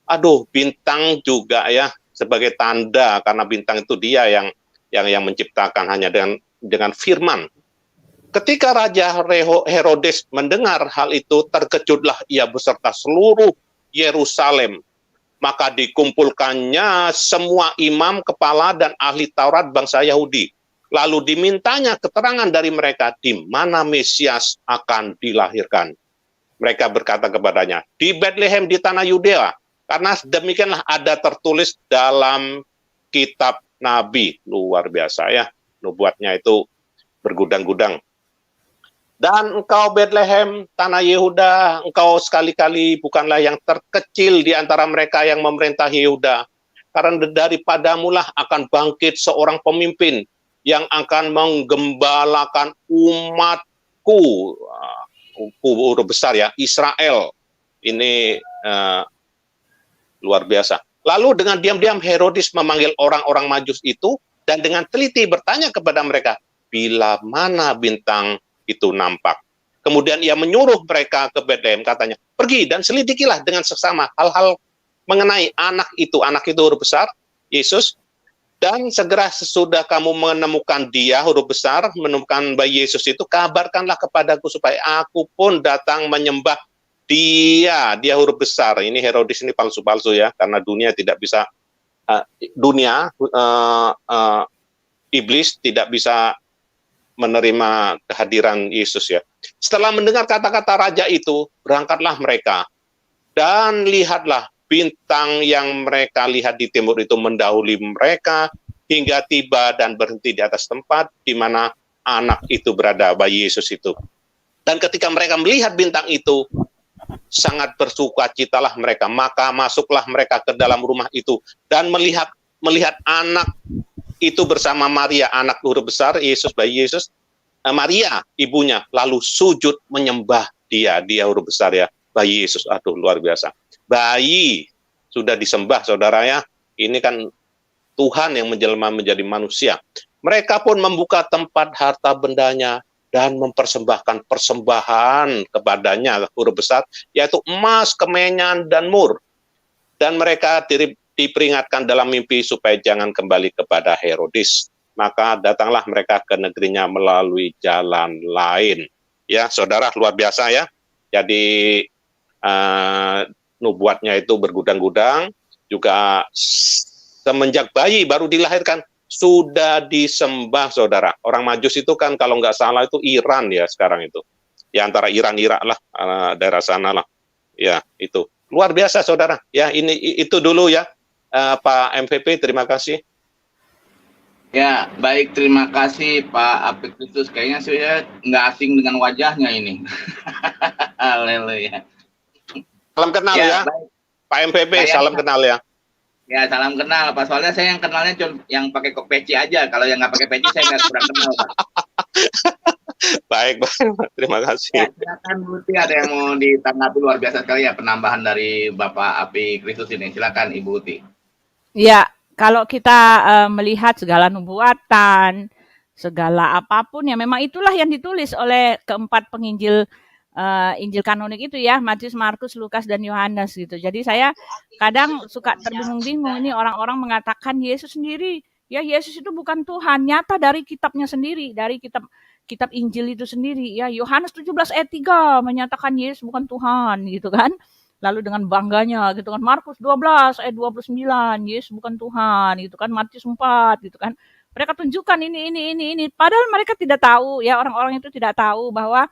Aduh, bintang juga ya sebagai tanda, karena bintang itu dia yang menciptakan hanya dengan firman. Ketika Raja Herodes mendengar hal itu, terkejutlah ia beserta seluruh Yerusalem. Maka dikumpulkannya semua imam, kepala, dan ahli Taurat bangsa Yahudi. Lalu dimintanya keterangan dari mereka di mana Mesias akan dilahirkan. Mereka berkata kepadanya, di Bethlehem di tanah Yudea, karena demikianlah ada tertulis dalam kitab Nabi. Luar biasa ya, nubuatnya itu bergudang-gudang. Dan engkau Bethlehem, tanah Yehuda, engkau sekali-kali bukanlah yang terkecil di antara mereka yang memerintahi Yehuda. Karena daripadamulah akan bangkit seorang pemimpin yang akan menggembalakan umatku, huruf besar ya, Israel. Ini luar biasa. Lalu dengan diam-diam Herodes memanggil orang-orang Majus itu dan dengan teliti bertanya kepada mereka, bila mana bintang itu nampak. Kemudian ia menyuruh mereka ke Bethlehem, katanya, pergi dan selidikilah dengan seksama hal-hal mengenai anak itu huruf besar, Yesus, dan segera sesudah kamu menemukan dia, huruf besar, menemukan bayi Yesus itu, kabarkanlah kepadaku supaya aku pun datang menyembah dia huruf besar. Ini Herodes ini palsu-palsu ya, karena dunia tidak bisa, iblis tidak bisa menerima kehadiran Yesus ya. Setelah mendengar kata-kata raja itu, berangkatlah mereka, dan lihatlah, bintang yang mereka lihat di timur itu mendahului mereka hingga tiba dan berhenti di atas tempat di mana anak itu berada, bayi Yesus itu. Dan ketika mereka melihat bintang itu, sangat bersukacitalah mereka. Maka masuklah mereka ke dalam rumah itu dan melihat anak itu bersama Maria, anak huruf besar Yesus, bayi Yesus, Maria ibunya, lalu sujud menyembah dia huruf besar ya, bayi Yesus. Aduh, luar biasa. Bayi sudah disembah, saudara ya. Ini kan Tuhan yang menjelma menjadi manusia. Mereka pun membuka tempat harta bendanya dan mempersembahkan persembahan kepadanya, huruf besar, yaitu emas, kemenyan, dan mur. Dan mereka diperingatkan dalam mimpi supaya jangan kembali kepada Herodes. Maka datanglah mereka ke negerinya melalui jalan lain. Ya, saudara, luar biasa ya. Jadi nubuatnya itu bergudang-gudang, juga semenjak bayi baru dilahirkan sudah disembah, saudara. Orang Majus itu kan kalau nggak salah itu Iran ya sekarang itu. di antara Iran, Irak lah, daerah sana lah. Ya, itu. Luar biasa, saudara. Ya, itu dulu ya, Pak MVP, terima kasih. Ya, baik, terima kasih Pak Apikritus. Kayaknya saya nggak asing dengan wajahnya ini. Haleluya. Salam kenal ya, baik. Pak MVP, salam kenal ya. Ya, salam kenal Pak. Soalnya saya yang kenalnya cuma yang pakai peci aja. Kalau yang nggak pakai peci saya nggak kurang kenal Pak. Baik, terima kasih. Ya, silakan Bu Uti, ada yang mau ditanggapi. Luar biasa sekali ya penambahan dari Bapak Apikritus ini. Silakan Ibu Uti. Ya, kalau kita melihat segala nubuatan, segala apapun ya memang itulah yang ditulis oleh keempat penginjil Injil kanonik itu ya, Matius, Markus, Lukas, dan Yohanes gitu. Jadi saya kadang suka terbingung-bingung, ini orang-orang mengatakan Yesus sendiri, ya Yesus itu bukan Tuhan, nyata dari kitabnya sendiri, dari kitab Injil itu sendiri ya. Yohanes 17 ayat 3 menyatakan Yesus bukan Tuhan gitu kan. Lalu dengan bangganya gitu kan, Markus 12 ayat 29, Yesus bukan Tuhan gitu kan, Matius 4 gitu kan. Mereka tunjukkan ini. Padahal mereka tidak tahu ya, orang-orang itu tidak tahu bahwa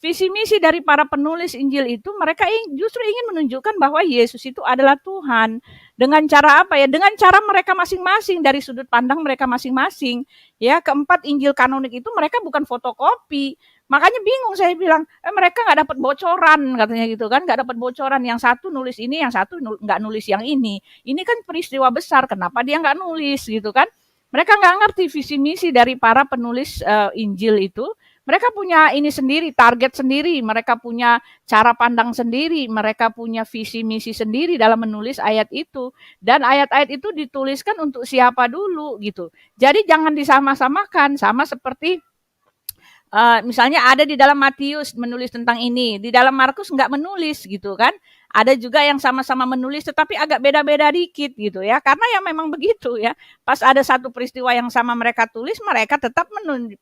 visi misi dari para penulis Injil itu mereka justru ingin menunjukkan bahwa Yesus itu adalah Tuhan. Dengan cara apa ya? Dengan cara mereka masing-masing, dari sudut pandang mereka masing-masing. Ya, keempat Injil kanonik itu mereka bukan fotokopi. Makanya bingung saya bilang, mereka nggak dapat bocoran katanya gitu kan, nggak dapat bocoran. Yang satu nulis ini, yang satu nggak nulis yang ini. Ini kan peristiwa besar, kenapa dia nggak nulis gitu kan? Mereka nggak ngerti visi misi dari para penulis Injil itu. Mereka punya ini sendiri, target sendiri, mereka punya cara pandang sendiri, mereka punya visi misi sendiri dalam menulis ayat itu. Dan ayat-ayat itu dituliskan untuk siapa dulu gitu. Jadi jangan disama-samakan, sama seperti misalnya ada di dalam Matius menulis tentang ini, di dalam Markus nggak menulis gitu kan. Ada juga yang sama-sama menulis tetapi agak beda-beda dikit gitu ya. Karena ya memang begitu ya. Pas ada satu peristiwa yang sama mereka tulis, mereka tetap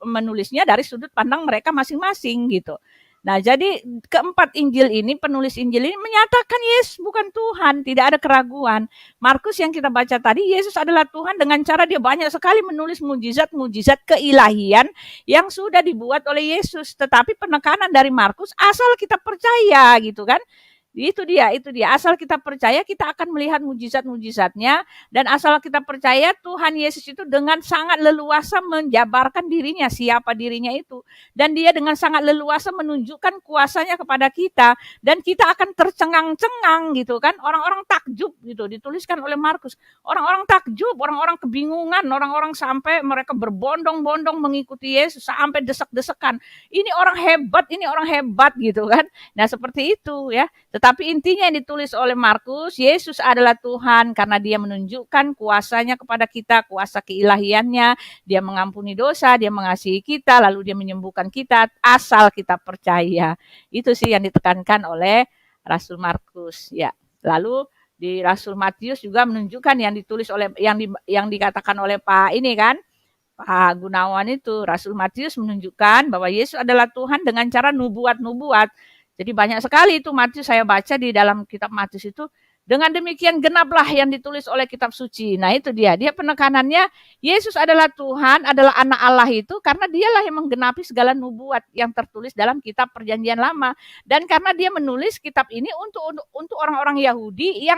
menulisnya dari sudut pandang mereka masing-masing gitu. Nah, jadi keempat Injil ini, penulis Injil ini menyatakan Yesus bukan Tuhan, tidak ada keraguan. Markus yang kita baca tadi, Yesus adalah Tuhan dengan cara dia banyak sekali menulis mujizat-mujizat keilahian yang sudah dibuat oleh Yesus. Tetapi penekanan dari Markus, asal kita percaya gitu kan. Itu dia. Asal kita percaya, kita akan melihat mujizat-mujizatnya. Dan asal kita percaya, Tuhan Yesus itu dengan sangat leluasa menjabarkan dirinya, siapa dirinya itu. Dan dia dengan sangat leluasa menunjukkan kuasanya kepada kita. Dan kita akan tercengang-cengang gitu kan. Orang-orang takjub gitu, dituliskan oleh Markus. Orang-orang takjub, orang-orang kebingungan, orang-orang sampai mereka berbondong-bondong mengikuti Yesus, sampai desek-desekan. Ini orang hebat gitu kan. Nah seperti itu ya. Tetapi intinya yang ditulis oleh Markus, Yesus adalah Tuhan karena dia menunjukkan kuasanya kepada kita, kuasa keilahiannya, dia mengampuni dosa, dia mengasihi kita, lalu dia menyembuhkan kita, asal kita percaya. Itu sih yang ditekankan oleh Rasul Markus ya. Lalu di Rasul Matius juga menunjukkan yang ditulis oleh yang dikatakan oleh Pak ini kan, Pak Gunawan itu, Rasul Matius menunjukkan bahwa Yesus adalah Tuhan dengan cara nubuat-nubuat. Jadi banyak sekali itu Matius saya baca di dalam kitab Matius itu. Dengan demikian genaplah yang ditulis oleh kitab suci. Nah itu dia penekanannya Yesus adalah Tuhan, adalah anak Allah itu karena dialah yang menggenapi segala nubuat yang tertulis dalam kitab perjanjian lama. Dan karena dia menulis kitab ini untuk orang-orang Yahudi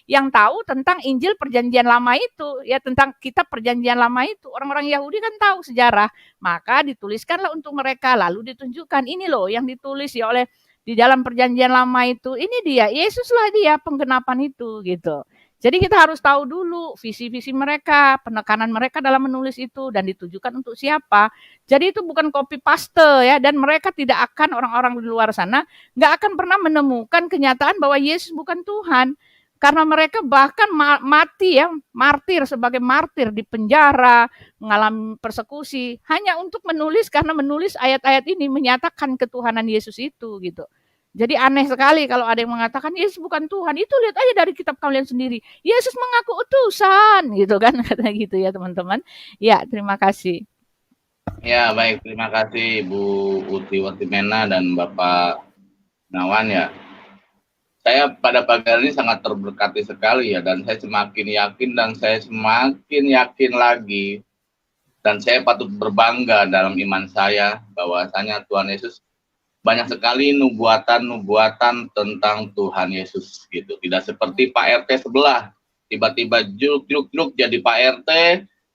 yang tahu tentang Injil perjanjian lama itu, ya tentang kitab perjanjian lama itu. Orang-orang Yahudi kan tahu sejarah, maka dituliskanlah untuk mereka, lalu ditunjukkan ini loh yang ditulis ya oleh di dalam perjanjian lama itu, ini dia, Yesuslah dia penggenapan itu gitu. Jadi kita harus tahu dulu visi-visi mereka, penekanan mereka dalam menulis itu dan ditujukan untuk siapa. Jadi itu bukan copy paste ya, dan mereka tidak akan, orang-orang di luar sana nggak akan pernah menemukan kenyataan bahwa Yesus bukan Tuhan. Karena mereka bahkan mati ya, martir sebagai martir di penjara, mengalami persekusi hanya untuk menulis, karena menulis ayat-ayat ini menyatakan ketuhanan Yesus itu gitu. Jadi aneh sekali kalau ada yang mengatakan Yesus bukan Tuhan. Itu lihat aja dari kitab kalian sendiri. Yesus mengaku utusan gitu kan, katanya gitu ya teman-teman. Ya, terima kasih. Ya, baik, terima kasih Bu Uti Watimena dan Bapak Nawan ya. Saya pada pagi hari ini sangat terberkati sekali ya, dan saya semakin yakin lagi, dan saya patut berbangga dalam iman saya bahwasanya Tuhan Yesus banyak sekali nubuatan-nubuatan tentang Tuhan Yesus gitu. Tidak seperti Pak RT sebelah, tiba-tiba juk jadi Pak RT,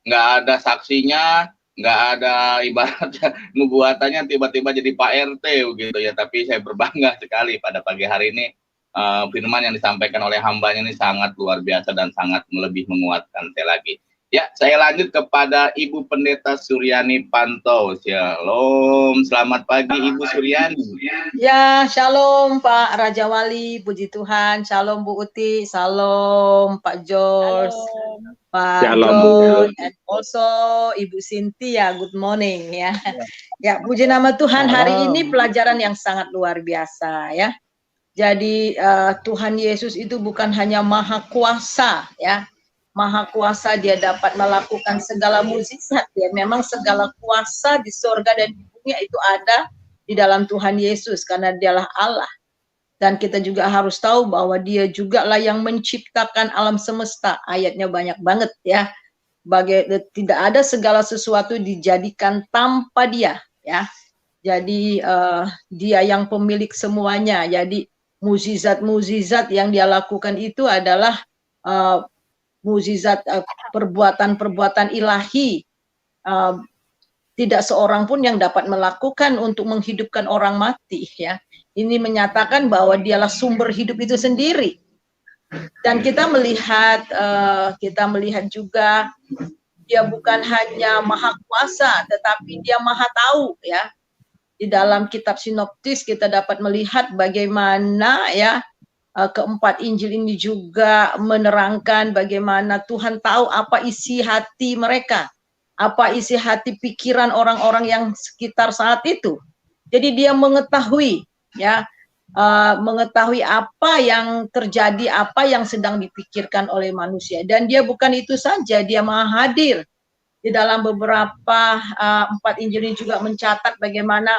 nggak ada saksinya, nggak ada ibaratnya nubuatannya tiba-tiba jadi Pak RT gitu ya. Tapi saya berbangga sekali pada pagi hari ini firman yang disampaikan oleh hambanya ini sangat luar biasa dan sangat lebih menguatkan saya lagi. Ya, saya lanjut kepada Ibu Pendeta Suryani Pantau. Shalom, selamat pagi Ibu Suryani. Ya, shalom Pak Raja Wali, puji Tuhan. Shalom Bu Uti, shalom Pak George, Pak Shalom, John, and also Ibu Cynthia. Good morning ya. Ya, puji nama Tuhan. Hari ini pelajaran yang sangat luar biasa ya. Jadi Tuhan Yesus itu bukan hanya maha kuasa ya. Maha kuasa, dia dapat melakukan segala mukjizat ya. Memang segala kuasa di surga dan di bumi itu ada di dalam Tuhan Yesus karena dialah Allah. Dan kita juga harus tahu bahwa dia juga lah yang menciptakan alam semesta. Ayatnya banyak banget ya. Tidak ada segala sesuatu dijadikan tanpa dia ya. Jadi dia yang pemilik semuanya. Jadi mukjizat-mukjizat yang dia lakukan itu adalah mukjizat perbuatan-perbuatan ilahi. Tidak seorang pun yang dapat melakukan untuk menghidupkan orang mati ya. Ini menyatakan bahwa dialah sumber hidup itu sendiri. Dan kita melihat juga dia bukan hanya maha kuasa, tetapi dia maha tahu ya. Di dalam kitab sinoptis kita dapat melihat bagaimana ya keempat Injil ini juga menerangkan bagaimana Tuhan tahu apa isi hati mereka, apa isi hati pikiran orang-orang yang sekitar saat itu. Jadi dia mengetahui ya, mengetahui apa yang terjadi, apa yang sedang dipikirkan oleh manusia. Dan dia bukan itu saja, dia maha hadir. Di dalam beberapa empat Injil ini juga mencatat bagaimana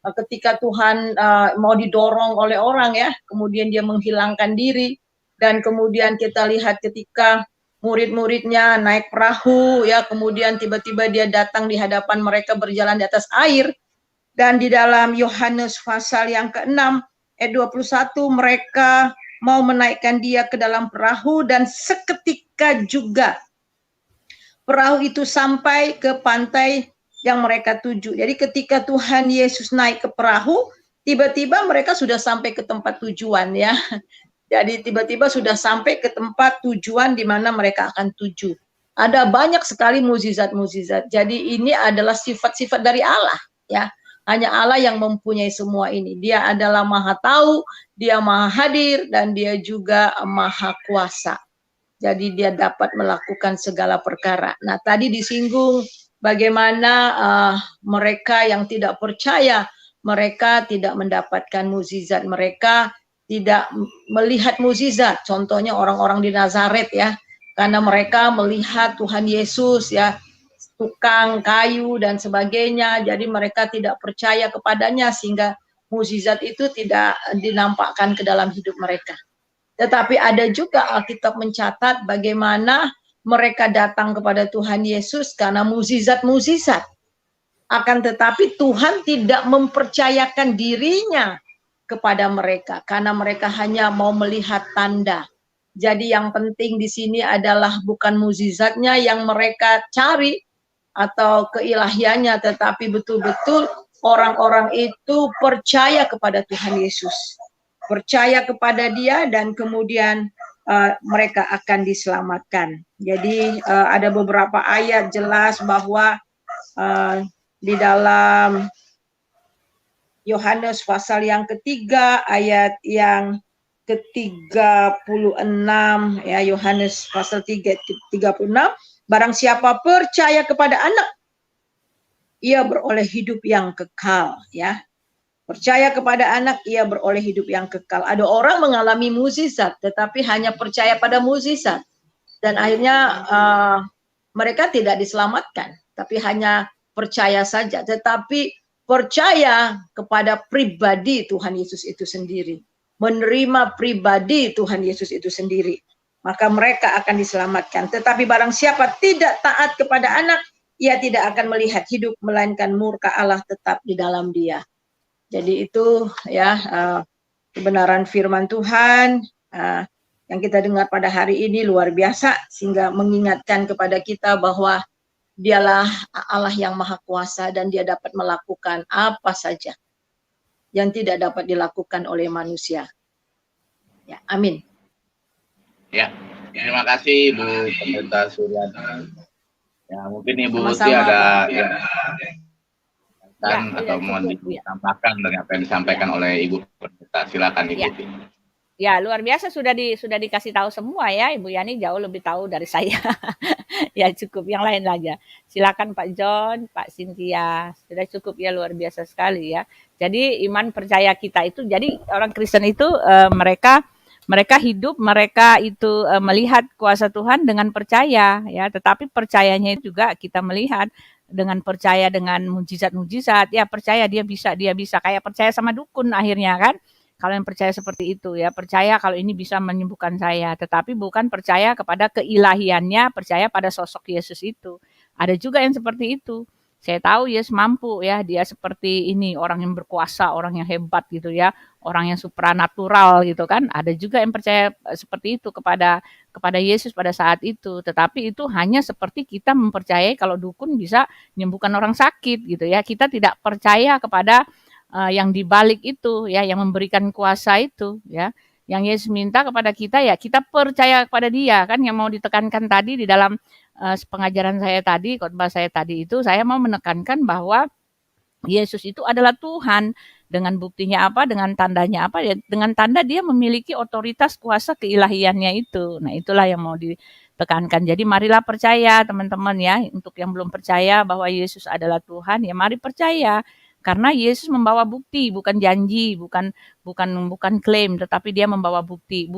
ketika Tuhan mau didorong oleh orang ya, kemudian dia menghilangkan diri, dan kemudian kita lihat ketika murid-muridnya naik perahu ya, kemudian tiba-tiba dia datang di hadapan mereka berjalan di atas air. Dan di dalam Yohanes pasal yang ke-6 ayat 21 mereka mau menaikkan dia ke dalam perahu, dan seketika juga perahu itu sampai ke pantai yang mereka tuju. Jadi ketika Tuhan Yesus naik ke perahu, tiba-tiba mereka sudah sampai ke tempat tujuan ya. Jadi tiba-tiba sudah sampai ke tempat tujuan di mana mereka akan tuju. Ada banyak sekali mukjizat-mukjizat. Jadi ini adalah sifat-sifat dari Allah ya. Hanya Allah yang mempunyai semua ini. Dia adalah maha tahu, dia maha hadir, dan dia juga maha kuasa. Jadi dia dapat melakukan segala perkara. Nah, tadi disinggung bagaimana mereka yang tidak percaya, mereka tidak mendapatkan mukjizat, mereka tidak melihat mukjizat. Contohnya orang-orang di Nazaret ya, karena mereka melihat Tuhan Yesus ya, tukang kayu dan sebagainya, jadi mereka tidak percaya kepadanya sehingga mukjizat itu tidak dinampakkan ke dalam hidup mereka. Tetapi ada juga Alkitab mencatat bagaimana mereka datang kepada Tuhan Yesus karena mukjizat-mukjizat. Akan tetapi Tuhan tidak mempercayakan dirinya kepada mereka karena mereka hanya mau melihat tanda. Jadi yang penting di sini adalah bukan mukjizatnya yang mereka cari atau keilahiannya, tetapi betul-betul orang-orang itu percaya kepada Tuhan Yesus. Percaya kepada dia, dan kemudian mereka akan diselamatkan. Jadi ada beberapa ayat jelas bahwa di dalam Yohanes pasal yang ketiga ayat yang ke-36 ya, Yohanes pasal 3:36, barang siapa percaya kepada anak, ia beroleh hidup yang kekal ya. Percaya kepada anak, ia beroleh hidup yang kekal. Ada orang mengalami mukjizat, tetapi hanya percaya pada mukjizat. Dan akhirnya mereka tidak diselamatkan, tapi hanya percaya saja. Tetapi percaya kepada pribadi Tuhan Yesus itu sendiri. Menerima pribadi Tuhan Yesus itu sendiri. Maka mereka akan diselamatkan. Tetapi barang siapa tidak taat kepada anak, ia tidak akan melihat hidup, melainkan murka Allah tetap di dalam dia. Jadi itu ya kebenaran firman Tuhan yang kita dengar pada hari ini luar biasa, sehingga mengingatkan kepada kita bahwa Dialah Allah yang Maha Kuasa dan Dia dapat melakukan apa saja yang tidak dapat dilakukan oleh manusia. Ya, amin. Ya, terima kasih Ibu Pendeta Suryani. Ya, mungkin Ibu Uti Sama-sama, ada Pak. yang atau mau cukup, ya. ditambahkan dengan apa yang disampaikan oleh Ibu Pendeta. Silakan Ibu Uti. Ya, luar biasa, sudah dikasih tahu semua ya. Ibu Yani jauh lebih tahu dari saya. Ya, cukup, yang lain aja. Silakan Pak John, Pak Cynthia. Sudah cukup ya, luar biasa sekali ya. Jadi iman percaya kita itu, jadi orang Kristen itu mereka hidup, mereka itu melihat kuasa Tuhan dengan percaya ya. Tetapi percayanya itu juga kita melihat dengan percaya dengan mujizat-mujizat. Ya, percaya dia bisa kayak percaya sama dukun akhirnya kan. Kalau yang percaya seperti itu ya, percaya kalau ini bisa menyembuhkan saya, tetapi bukan percaya kepada keilahiannya, percaya pada sosok Yesus itu. Ada juga yang seperti itu. Saya tahu Yesus mampu ya, dia seperti ini, orang yang berkuasa, orang yang hebat gitu ya, orang yang supranatural gitu kan. Ada juga yang percaya seperti itu kepada Yesus pada saat itu, tetapi itu hanya seperti kita mempercayai kalau dukun bisa menyembuhkan orang sakit gitu ya. Kita tidak percaya kepada yang dibalik itu ya, yang memberikan kuasa itu ya, yang Yesus minta kepada kita ya kita percaya kepada Dia kan, yang mau ditekankan tadi di dalam pengajaran saya tadi, khotbah saya tadi itu saya mau menekankan bahwa Yesus itu adalah Tuhan. Dengan buktinya apa? Dengan tandanya apa? Ya, dengan tanda Dia memiliki otoritas kuasa keilahiannya itu. Nah, itulah yang mau ditekankan. Jadi marilah percaya teman-teman ya. Untuk yang belum percaya bahwa Yesus adalah Tuhan, ya mari percaya. Karena Yesus membawa bukti, bukan janji, bukan klaim, tetapi Dia membawa bukti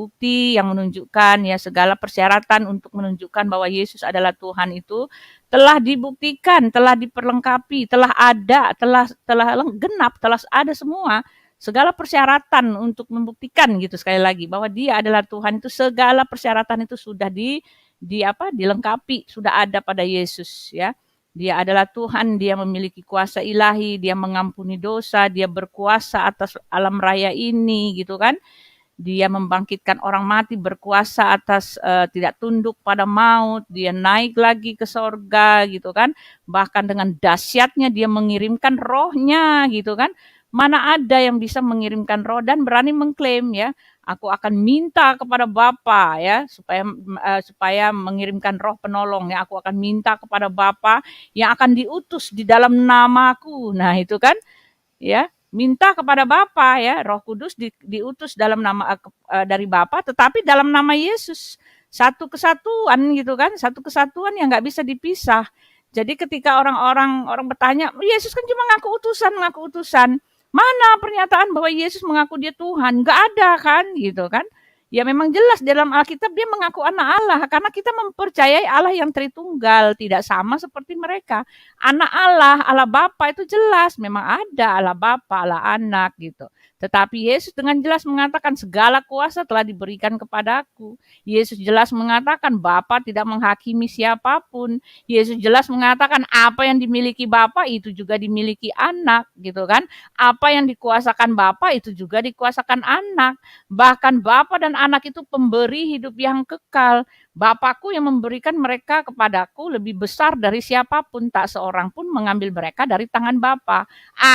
yang menunjukkan ya segala persyaratan untuk menunjukkan bahwa Yesus adalah Tuhan itu telah dibuktikan, telah diperlengkapi, telah ada, telah genap, telah ada semua. Segala persyaratan untuk membuktikan gitu, sekali lagi bahwa Dia adalah Tuhan itu, segala persyaratan itu sudah dilengkapi, sudah ada pada Yesus ya. Dia adalah Tuhan, Dia memiliki kuasa ilahi, Dia mengampuni dosa, Dia berkuasa atas alam raya ini gitu kan. Dia membangkitkan orang mati, berkuasa atas tidak tunduk pada maut, Dia naik lagi ke sorga gitu kan. Bahkan dengan dahsyatnya Dia mengirimkan rohnya gitu kan. Mana ada yang bisa mengirimkan roh dan berani mengklaim ya, aku akan minta kepada Bapa ya supaya mengirimkan roh penolong ya, aku akan minta kepada Bapa yang akan diutus di dalam namaku. Nah, itu kan ya, minta kepada Bapa ya, Roh Kudus diutus dalam nama dari Bapa, tetapi dalam nama Yesus. Satu kesatuan gitu kan, satu kesatuan yang nggak bisa dipisah. Jadi ketika orang bertanya, Yesus kan cuma ngaku utusan. Mana pernyataan bahwa Yesus mengaku Dia Tuhan? Nggak ada kan, gitu kan? Ya memang jelas dalam Alkitab Dia mengaku anak Allah, karena kita mempercayai Allah yang Tritunggal, tidak sama seperti mereka. Anak Allah, Allah Bapa itu jelas, memang ada Allah Bapa, Allah Anak gitu. Tetapi Yesus dengan jelas mengatakan segala kuasa telah diberikan kepadaku. Yesus jelas mengatakan Bapa tidak menghakimi siapapun. Yesus jelas mengatakan apa yang dimiliki Bapa itu juga dimiliki anak gitu kan. Apa yang dikuasakan Bapa itu juga dikuasakan anak. Bahkan Bapa dan anak itu pemberi hidup yang kekal. Bapakku yang memberikan mereka kepadaku lebih besar dari siapapun, tak seorang pun mengambil mereka dari tangan Bapa.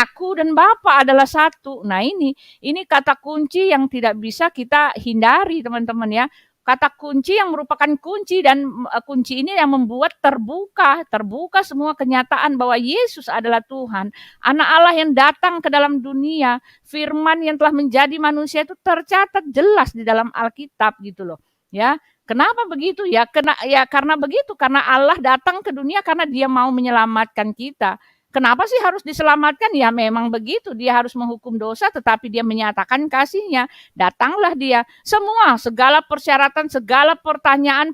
Aku dan Bapa adalah satu. Nah, ini kata kunci yang tidak bisa kita hindari, teman-teman ya. Kata kunci yang merupakan kunci, dan kunci ini yang membuat terbuka semua kenyataan bahwa Yesus adalah Tuhan, anak Allah yang datang ke dalam dunia, firman yang telah menjadi manusia itu tercatat jelas di dalam Alkitab gitu loh. Ya, kenapa begitu ya? Karena begitu, karena Allah datang ke dunia karena Dia mau menyelamatkan kita. Kenapa sih harus diselamatkan? Ya memang begitu, Dia harus menghukum dosa, tetapi Dia menyatakan kasih-Nya. Datanglah Dia. Semua, segala persyaratan, segala pertanyaan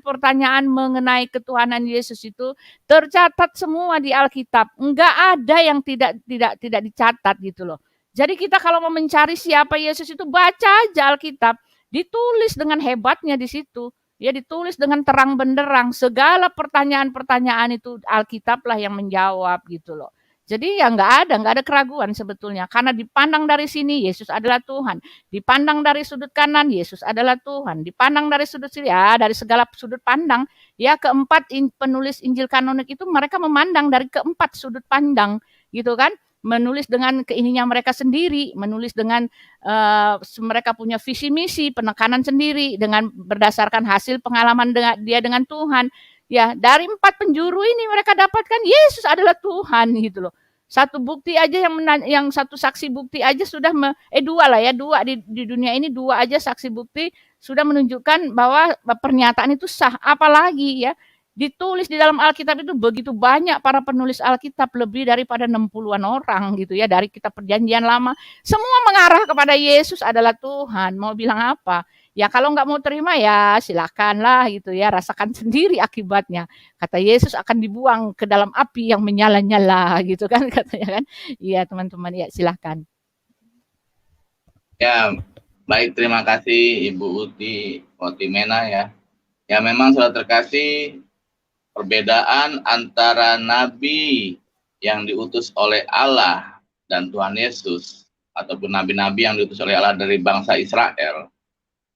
mengenai ketuhanan Yesus itu tercatat semua di Alkitab. Enggak ada yang tidak dicatat gitu loh. Jadi kita kalau mau mencari siapa Yesus itu, baca aja Alkitab. Ditulis dengan hebatnya di situ. Ya, ditulis dengan terang benderang. Segala pertanyaan-pertanyaan itu Alkitablah yang menjawab gitu loh. Jadi ya nggak ada keraguan sebetulnya. Karena dipandang dari sini Yesus adalah Tuhan, dipandang dari sudut kanan Yesus adalah Tuhan, dipandang dari sudut sini ya dari segala sudut pandang. Ya keempat penulis Injil kanonik itu mereka memandang dari keempat sudut pandang, gitu kan? Menulis dengan keinginan mereka sendiri, menulis dengan mereka punya visi misi, penekanan sendiri dengan berdasarkan hasil pengalaman dia dengan Tuhan. Ya, dari 4 penjuru ini mereka dapatkan Yesus adalah Tuhan gitu loh. Satu bukti aja yang satu saksi bukti aja sudah dua lah ya, dua di dunia ini, dua aja saksi bukti sudah menunjukkan bahwa pernyataan itu sah. Apalagi ya, ditulis di dalam Alkitab itu begitu banyak para penulis Alkitab, lebih daripada 60-an orang gitu ya, dari kitab Perjanjian Lama. Semua mengarah kepada Yesus adalah Tuhan. Mau bilang apa? Ya kalau nggak mau terima ya silakanlah gitu ya, rasakan sendiri akibatnya. Kata Yesus akan dibuang ke dalam api yang menyala-nyala gitu kan katanya kan. Iya teman-teman, ya silakan. Ya, baik, terima kasih Ibu Uti Otimena ya. Ya memang saudara terkasih, perbedaan antara nabi yang diutus oleh Allah dan Tuhan Yesus, ataupun nabi-nabi yang diutus oleh Allah dari bangsa Israel.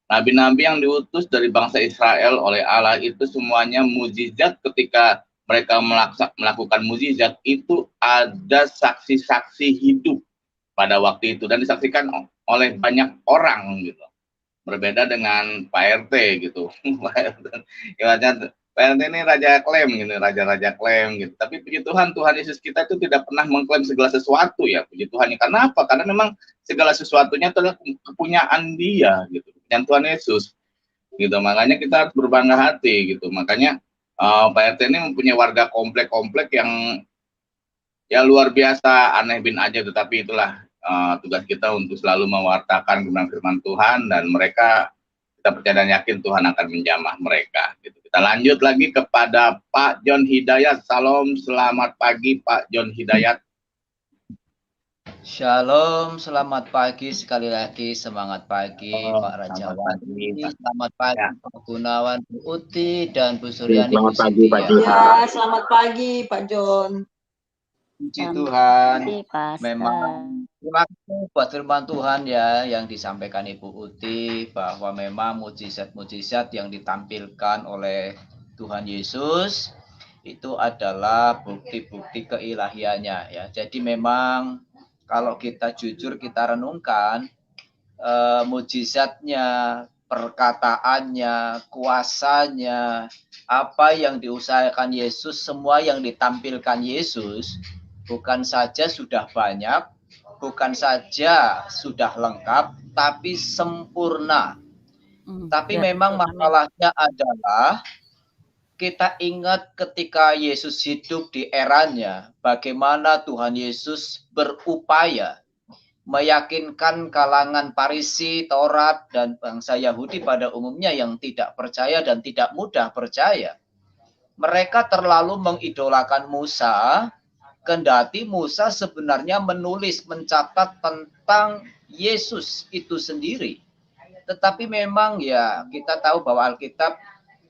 Nabi-nabi yang diutus dari bangsa Israel oleh Allah itu semuanya mukjizat. Ketika mereka melakukan mukjizat itu ada saksi-saksi hidup pada waktu itu dan disaksikan oleh banyak orang gitu. Berbeda dengan Pak RT gitu. Pak RT ini raja klaim gitu, raja-raja klaim gitu. Tapi puji Tuhan, Tuhan Yesus kita itu tidak pernah mengklaim segala sesuatu ya, puji Tuhan. Karena apa? Karena memang segala sesuatunya adalah kepunyaan Dia gitu, kepunyaan Tuhan Yesus gitu. Makanya kita harus berbangga hati gitu. Makanya Pak RT ini mempunyai warga komplek-komplek yang ya luar biasa, aneh bin aja, tetapi itulah tugas kita untuk selalu mewartakan kebenaran firman Tuhan, dan mereka kita percaya dan yakin Tuhan akan menjamah mereka gitu. Kita lanjut lagi kepada Pak John Hidayat. Salam, selamat pagi Pak John Hidayat. Shalom, selamat pagi sekali lagi, semangat pagi Pak Raja Wali, selamat pagi ya. Pak Gunawan, Bu Uti, dan Bu Suryani. Selamat pagi Pak John. Ya, selamat pagi Pak John. Puji Tuhan, memang terima kasih buat firman Tuhan ya yang disampaikan Ibu Uti, bahwa memang mujizat-mujizat yang ditampilkan oleh Tuhan Yesus itu adalah bukti-bukti keilahiannya ya. Jadi memang kalau kita jujur kita renungkan mujizatnya, perkataannya, kuasanya, apa yang diusahakan Yesus, semua yang ditampilkan Yesus bukan saja sudah banyak, bukan saja sudah lengkap, tapi sempurna. Tapi memang masalahnya adalah kita ingat ketika Yesus hidup di eranya, bagaimana Tuhan Yesus berupaya meyakinkan kalangan Farisi, Taurat, dan bangsa Yahudi pada umumnya yang tidak percaya dan tidak mudah percaya. Mereka terlalu mengidolakan Musa, kendati Musa sebenarnya menulis, mencatat tentang Yesus itu sendiri. Tetapi memang ya kita tahu bahwa Alkitab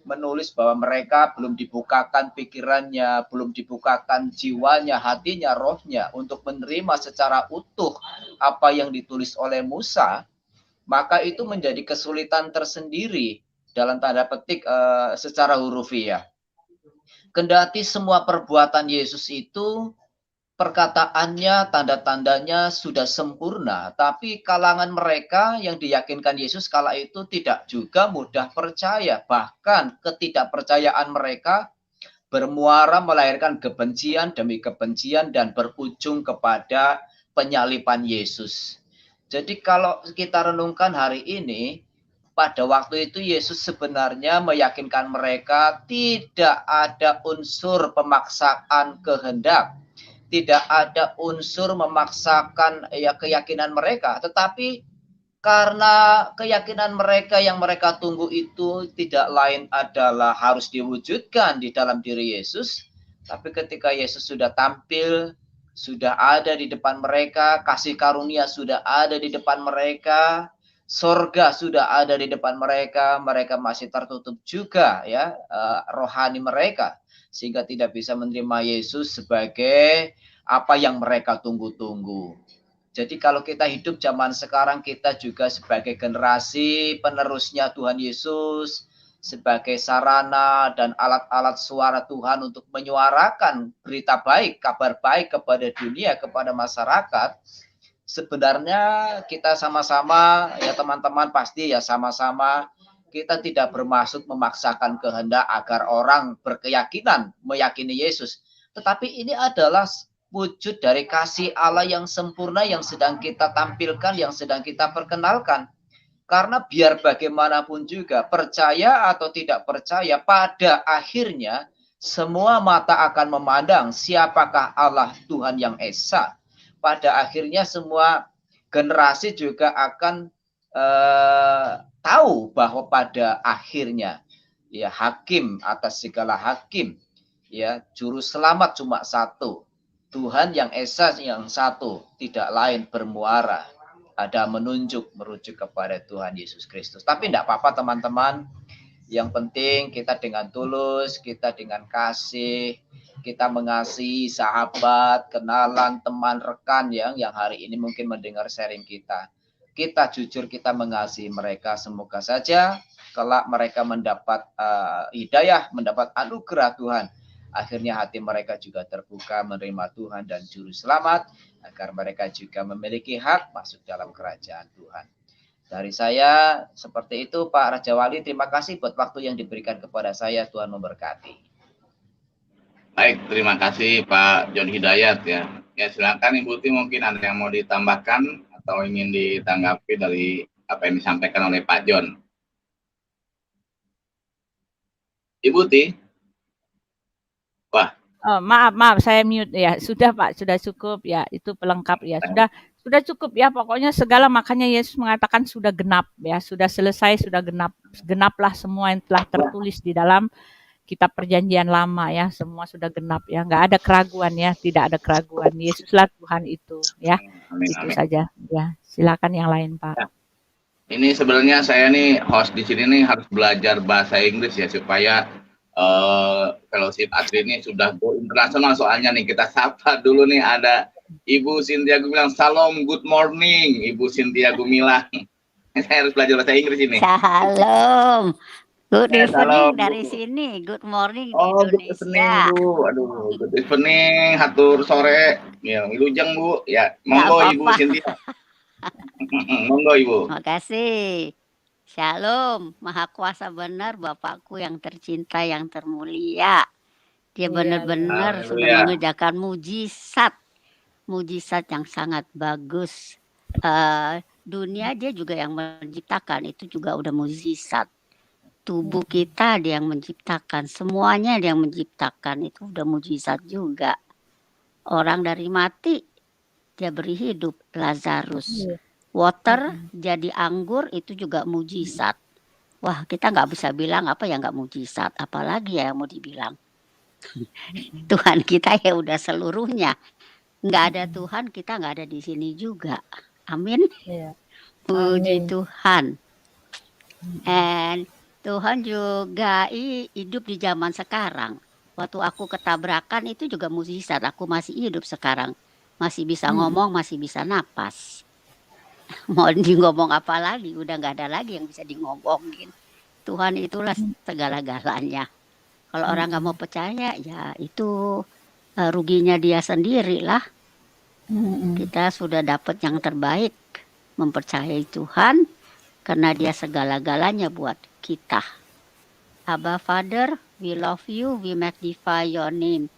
menulis bahwa mereka belum dibukakan pikirannya, belum dibukakan jiwanya, hatinya, rohnya untuk menerima secara utuh apa yang ditulis oleh Musa, maka itu menjadi kesulitan tersendiri dalam tanda petik secara hurufiah. Kendati semua perbuatan Yesus itu perkataannya, tanda-tandanya sudah sempurna, tapi kalangan mereka yang diyakinkan Yesus kala itu tidak juga mudah percaya. Bahkan ketidakpercayaan mereka bermuara melahirkan kebencian demi kebencian dan berujung kepada penyaliban Yesus. Jadi kalau kita renungkan hari ini, pada waktu itu Yesus sebenarnya meyakinkan mereka tidak ada unsur pemaksaan kehendak. Tidak ada unsur memaksakan ya keyakinan mereka, tetapi karena keyakinan mereka yang mereka tunggu itu tidak lain adalah harus diwujudkan di dalam diri Yesus. Tapi ketika Yesus sudah tampil, sudah ada di depan mereka, kasih karunia sudah ada di depan mereka, sorga sudah ada di depan mereka, mereka masih tertutup juga ya rohani mereka, sehingga tidak bisa menerima Yesus sebagai apa yang mereka tunggu-tunggu. Jadi kalau kita hidup zaman sekarang, kita juga sebagai generasi penerusnya Tuhan Yesus, sebagai sarana dan alat-alat suara Tuhan untuk menyuarakan berita baik, kabar baik kepada dunia, kepada masyarakat. Sebenarnya kita sama-sama, ya teman-teman pasti ya sama-sama, kita tidak bermaksud memaksakan kehendak agar orang berkeyakinan meyakini Yesus. Tetapi ini adalah wujud dari kasih Allah yang sempurna yang sedang kita tampilkan, yang sedang kita perkenalkan. Karena biar bagaimanapun juga, percaya atau tidak percaya, pada akhirnya semua mata akan memandang siapakah Allah Tuhan yang Esa. Pada akhirnya semua generasi juga akan tahu bahwa pada akhirnya ya hakim atas segala hakim, ya juru selamat cuma satu. Tuhan yang Esa yang satu, tidak lain bermuara. Ada merujuk kepada Tuhan Yesus Kristus. Tapi tidak apa-apa teman-teman. Yang penting kita dengan tulus, kita dengan kasih, kita mengasihi sahabat, kenalan, teman, rekan yang hari ini mungkin mendengar sharing kita. Kita jujur, kita mengasihi mereka. Semoga saja kelak mereka mendapat hidayah, mendapat anugerah Tuhan. Akhirnya hati mereka juga terbuka menerima Tuhan dan Juru Selamat, agar mereka juga memiliki hak masuk dalam kerajaan Tuhan. Dari saya seperti itu Pak Raja Wali, terima kasih buat waktu yang diberikan kepada saya. Tuhan memberkati. Baik, terima kasih Pak John Hidayat ya. Ya silakan Ibu Ti, mungkin ada yang mau ditambahkan atau ingin ditanggapi dari apa yang disampaikan oleh Pak John. Ibu Ti. Wah. Oh, maaf, saya mute ya. Sudah Pak, sudah cukup ya. Itu pelengkap ya. Sudah cukup ya. Pokoknya segala, makanya Yesus mengatakan sudah genap ya. Sudah selesai, sudah genap. Genaplah semua yang telah tertulis di dalam kitab perjanjian lama ya. Semua sudah genap ya. Nggak ada keraguan ya. Tidak ada keraguan. Yesuslah Tuhan itu ya. Amin, itu amin. saja ya. Silakan yang lain Pak. Ya. Ini sebenarnya saya nih host di sini nih harus belajar bahasa Inggris ya supaya fellowship asli ini sudah go internasional. Soalnya nih kita sapa dulu nih, ada Ibu Cynthia Gumilang. Salam, good morning Ibu Cynthia Gumilang. Saya harus belajar bahasa Inggris ini. Salam, good evening salam, dari Bu. sini, good morning Oh, good Indonesia. evening Bu. Aduh, good evening, hatur sore. Ya, wilujeng Bu. Ya, monggo Ibu Cynthia. Monggo Ibu. Makasih. Shalom, Maha Kuasa benar Bapakku yang tercinta, yang termulia. Dia benar-benar sudah mengerjakan mujizat yang sangat bagus. Dunia dia juga yang menciptakan, itu juga udah mujizat. Tubuh kita dia yang menciptakan, semuanya dia yang menciptakan, itu udah mujizat juga. Orang dari mati dia beri hidup, Lazarus. Water jadi anggur, itu juga mujizat. Wah, kita nggak bisa bilang apa yang nggak mujizat, apalagi ya yang mau dibilang. Tuhan kita ya udah seluruhnya. Nggak ada Tuhan, kita nggak ada di sini juga. Amin. Puji Tuhan. And Tuhan juga hidup di zaman sekarang. Waktu aku ketabrakan itu juga mujizat. Aku masih hidup sekarang. Masih bisa ngomong, masih bisa napas. Mau ngomong apa lagi? Udah nggak ada lagi yang bisa ngomongin. Tuhan itulah segala-galanya. Kalau orang nggak mau percaya, ya itu ruginya dia sendiri lah. Kita sudah dapat yang terbaik, mempercayai Tuhan, karena dia segala-galanya buat kita. Abba Father, we love you, we magnify your name.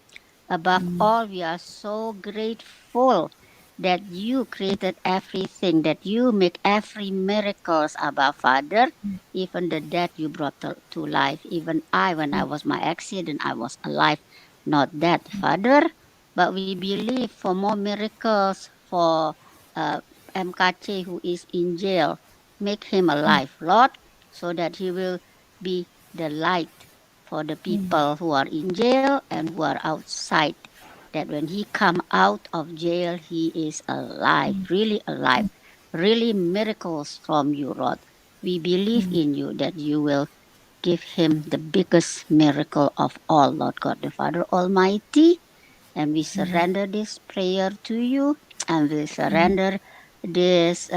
Above all, we are so grateful that you created everything, that you make every miracles, Abba Father. Even the dead you brought to life. Even I, when I was my accident, I was alive. Not dead, Father, but we believe for more miracles for MKC who is in jail. Make him alive, Lord, so that he will be the light for the people who are in jail and who are outside. That when he come out of jail, he is alive, really miracles from you, Lord. We believe in you that you will give him the biggest miracle of all, Lord God the Father Almighty. and we surrender this prayer to you, and we surrender this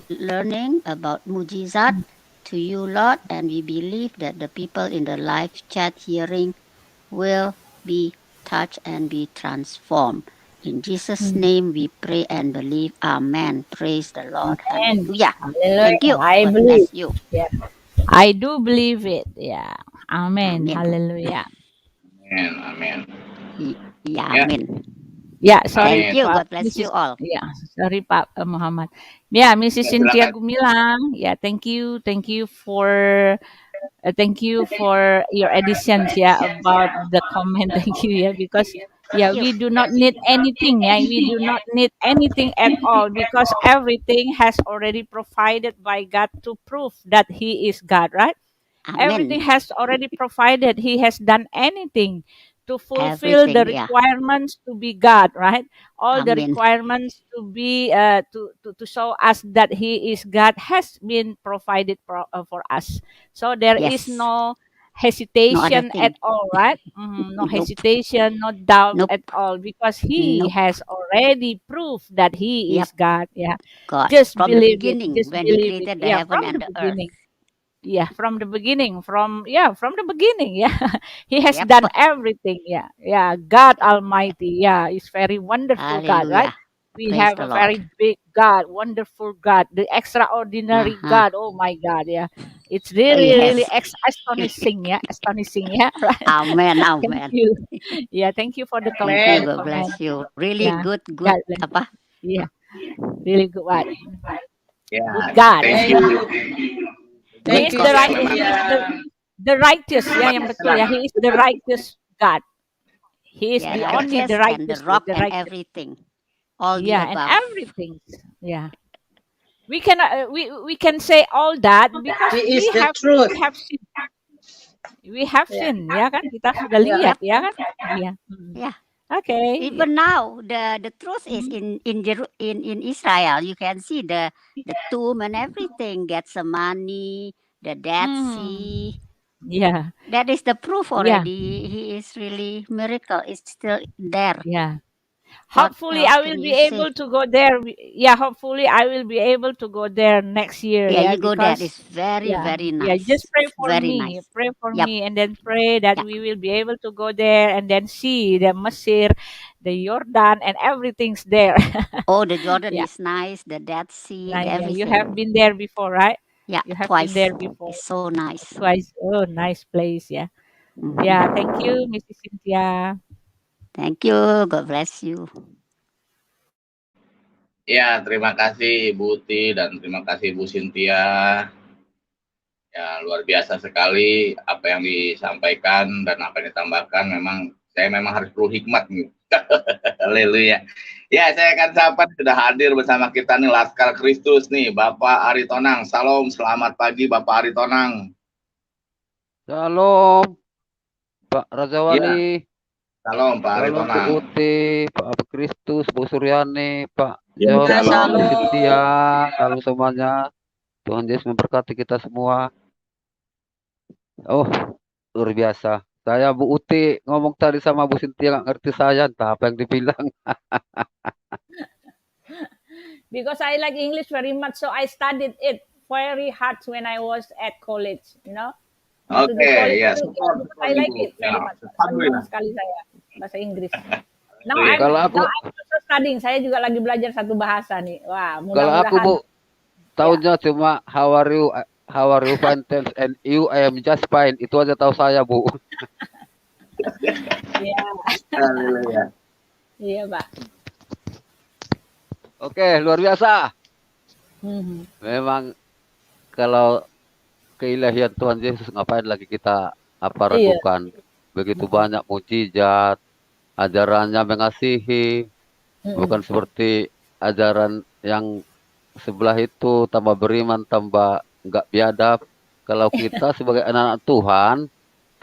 learning about mujizat to you, Lord, and we believe that the people in the live chat hearing will be touched and be transformed. In Jesus' name we pray and believe. Amen. Praise the Lord. And Hallelujah. Thank hallelujah. you. I God believe. bless you. Yeah. I do believe it. Yeah. Amen. Amen. Hallelujah. Amin, amin. Yeah, Ya, amen. Ya, sorry Thank amin. you. Pak God bless you Mrs. all. Ya, sorry Pak Muhammad. Ya, Mrs. Ya, Cynthia silakan. Gumilang. Ya, thank you for your additions ya about the comment. Thank you ya, because yeah, Thank you. we do not need anything. Yeah, we do not need anything at all because everything has already provided by God to prove that He is God, right? Everything Amen. has already provided. He has done anything to fulfill the Everything. Yeah. requirements to be God, right? All the Amen. requirements to be to show us that He is God has been provided for us. So there is Yes. no No other hesitation at thing. all, right? No Nope. hesitation, no doubt Nope. at all, because He Nope. has already proved that He Yep. is God. Yeah, God. just From the believe it. beginning, Just when He believe it. created the Yeah, heaven from and the the earth. beginning. Yeah, from the beginning, from the beginning. Yeah, He has Yep. done everything. Yeah, yeah. God Almighty. Yeah, is very wonderful God, right? Hallelujah. We Praise have the a Lord. very big God, wonderful God, the extraordinary Uh-huh. God. Oh my God. Yeah, it's really, really Yes. astonishing. Yeah, astonishing. Yeah, right. Amen. Thank Amen. you. Yeah, thank you for Thank you. the God comment. bless you. Really Yeah, good God bless. apa? Yeah, really good God. Ya, Good God. thank Thank you. you. He Good Thank is you, the God ya, right. memang. He is Cynthia. the righteous. Ya, yang betul ya. Silakan. He is the righteous God. He is Yeah, the Ya, only the righteous and the righteous, rock the and righteous. everything. All the Yeah, and above. everything. Yeah, we can we can say all that because He is the truth. we have seen, we have Yeah. seen, ya kan? Kita sudah Yeah. lihat, Yep. ya kan? Iya. Yeah. Okay. Even now, the truth is in Israel. You can see the tomb and everything. Gethsemane, the Dead Sea. Yeah. That is the proof Yeah. already. He is really miracle. It's still there. Yeah. What Hopefully, else I can will be you say? able to go there. Yeah, hopefully, I will be able to go there next year. Yeah, Yeah, you go there. because It's very, very yeah, nice. just pray It's for very me. nice. Pray for Yep. me, and then pray that Yep. we will be able to go there and then see the Mesir, the Jordan, and everything's there. Oh, the Jordan Yeah. is nice. The Dead Sea, Yeah, you everything. have been there before, right? Yeah, You have been twice. there before. It's so nice. Twice. Oh, nice place. Yeah. Mhm. Yeah. Thank you, Mrs. Cynthia. Thank you. God bless you. Ya, terima kasih Ibu Uti dan terima kasih Ibu Cynthia. Ya, luar biasa sekali apa yang disampaikan dan apa yang ditambahkan. Saya memang harus perlu hikmat nih. Haleluya. Ya, saya akan sapa sudah hadir bersama kita nih Laskar Kristus nih, Bapak Aritonang. Salam, selamat pagi Bapak Aritonang. Shalom, Pak Raja Ya, Wali. salam Pak Shalom Bu Aritonang. Uti, Pak Abu Kristus, Bu Suryani, Pak Ya, Jos, Bu shalom. Cynthia, shalom semuanya. Tuhan Yesus memberkati kita semua. Oh, luar biasa. Saya Bu Uti ngomong tadi sama Bu Cynthia nggak ngerti saya, entah apa yang dibilang. Because I like English very much, so I studied it very hard when I was at college. You know. Waktu di Oke, college ya, itu, support I like Ibu. it very much. Senang Alhamdulillah. sekali saya bahasa Inggris. Now Haleluya. Kalau aku, I'm also studying. Saya juga lagi belajar satu bahasa nih. Wah, kalau aku mudah-mudahan. Bu, tahunya cuma how are you fine, thanks, and you, I am just fine. Itu aja tahu saya Bu. Iya, Haleluya. iya Pak. Oke, luar biasa. Mhm. Memang kalau keilahian Tuhan Yesus ngapain lagi kita Iya. ragukan? Begitu banyak mujizat, ajarannya mengasihi, bukan seperti ajaran yang sebelah itu tambah beriman, tambah nggak biadab. Kalau kita sebagai anak-anak Tuhan,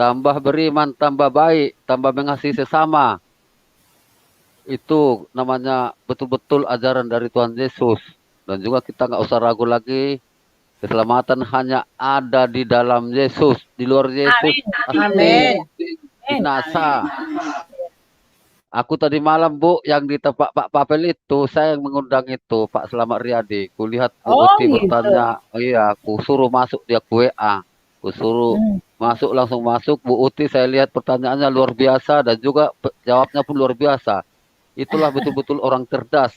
tambah beriman, tambah baik, tambah mengasihi sesama. Itu namanya betul-betul ajaran dari Tuhan Yesus. Dan juga kita nggak usah ragu lagi. Keselamatan hanya ada di dalam Yesus, di luar Yesus. Amin. binasa. Aku tadi malam, Bu, yang di tempat Pak Papel itu, saya yang mengundang itu, Pak Selamat Riyadi. Kulihat Bu Oh Uti gitu. bertanya, iya, aku suruh masuk dia ke WA. Aku suruh masuk, langsung masuk. Bu Uti saya lihat pertanyaannya luar biasa dan juga jawabnya pun luar biasa. Itulah betul-betul orang cerdas.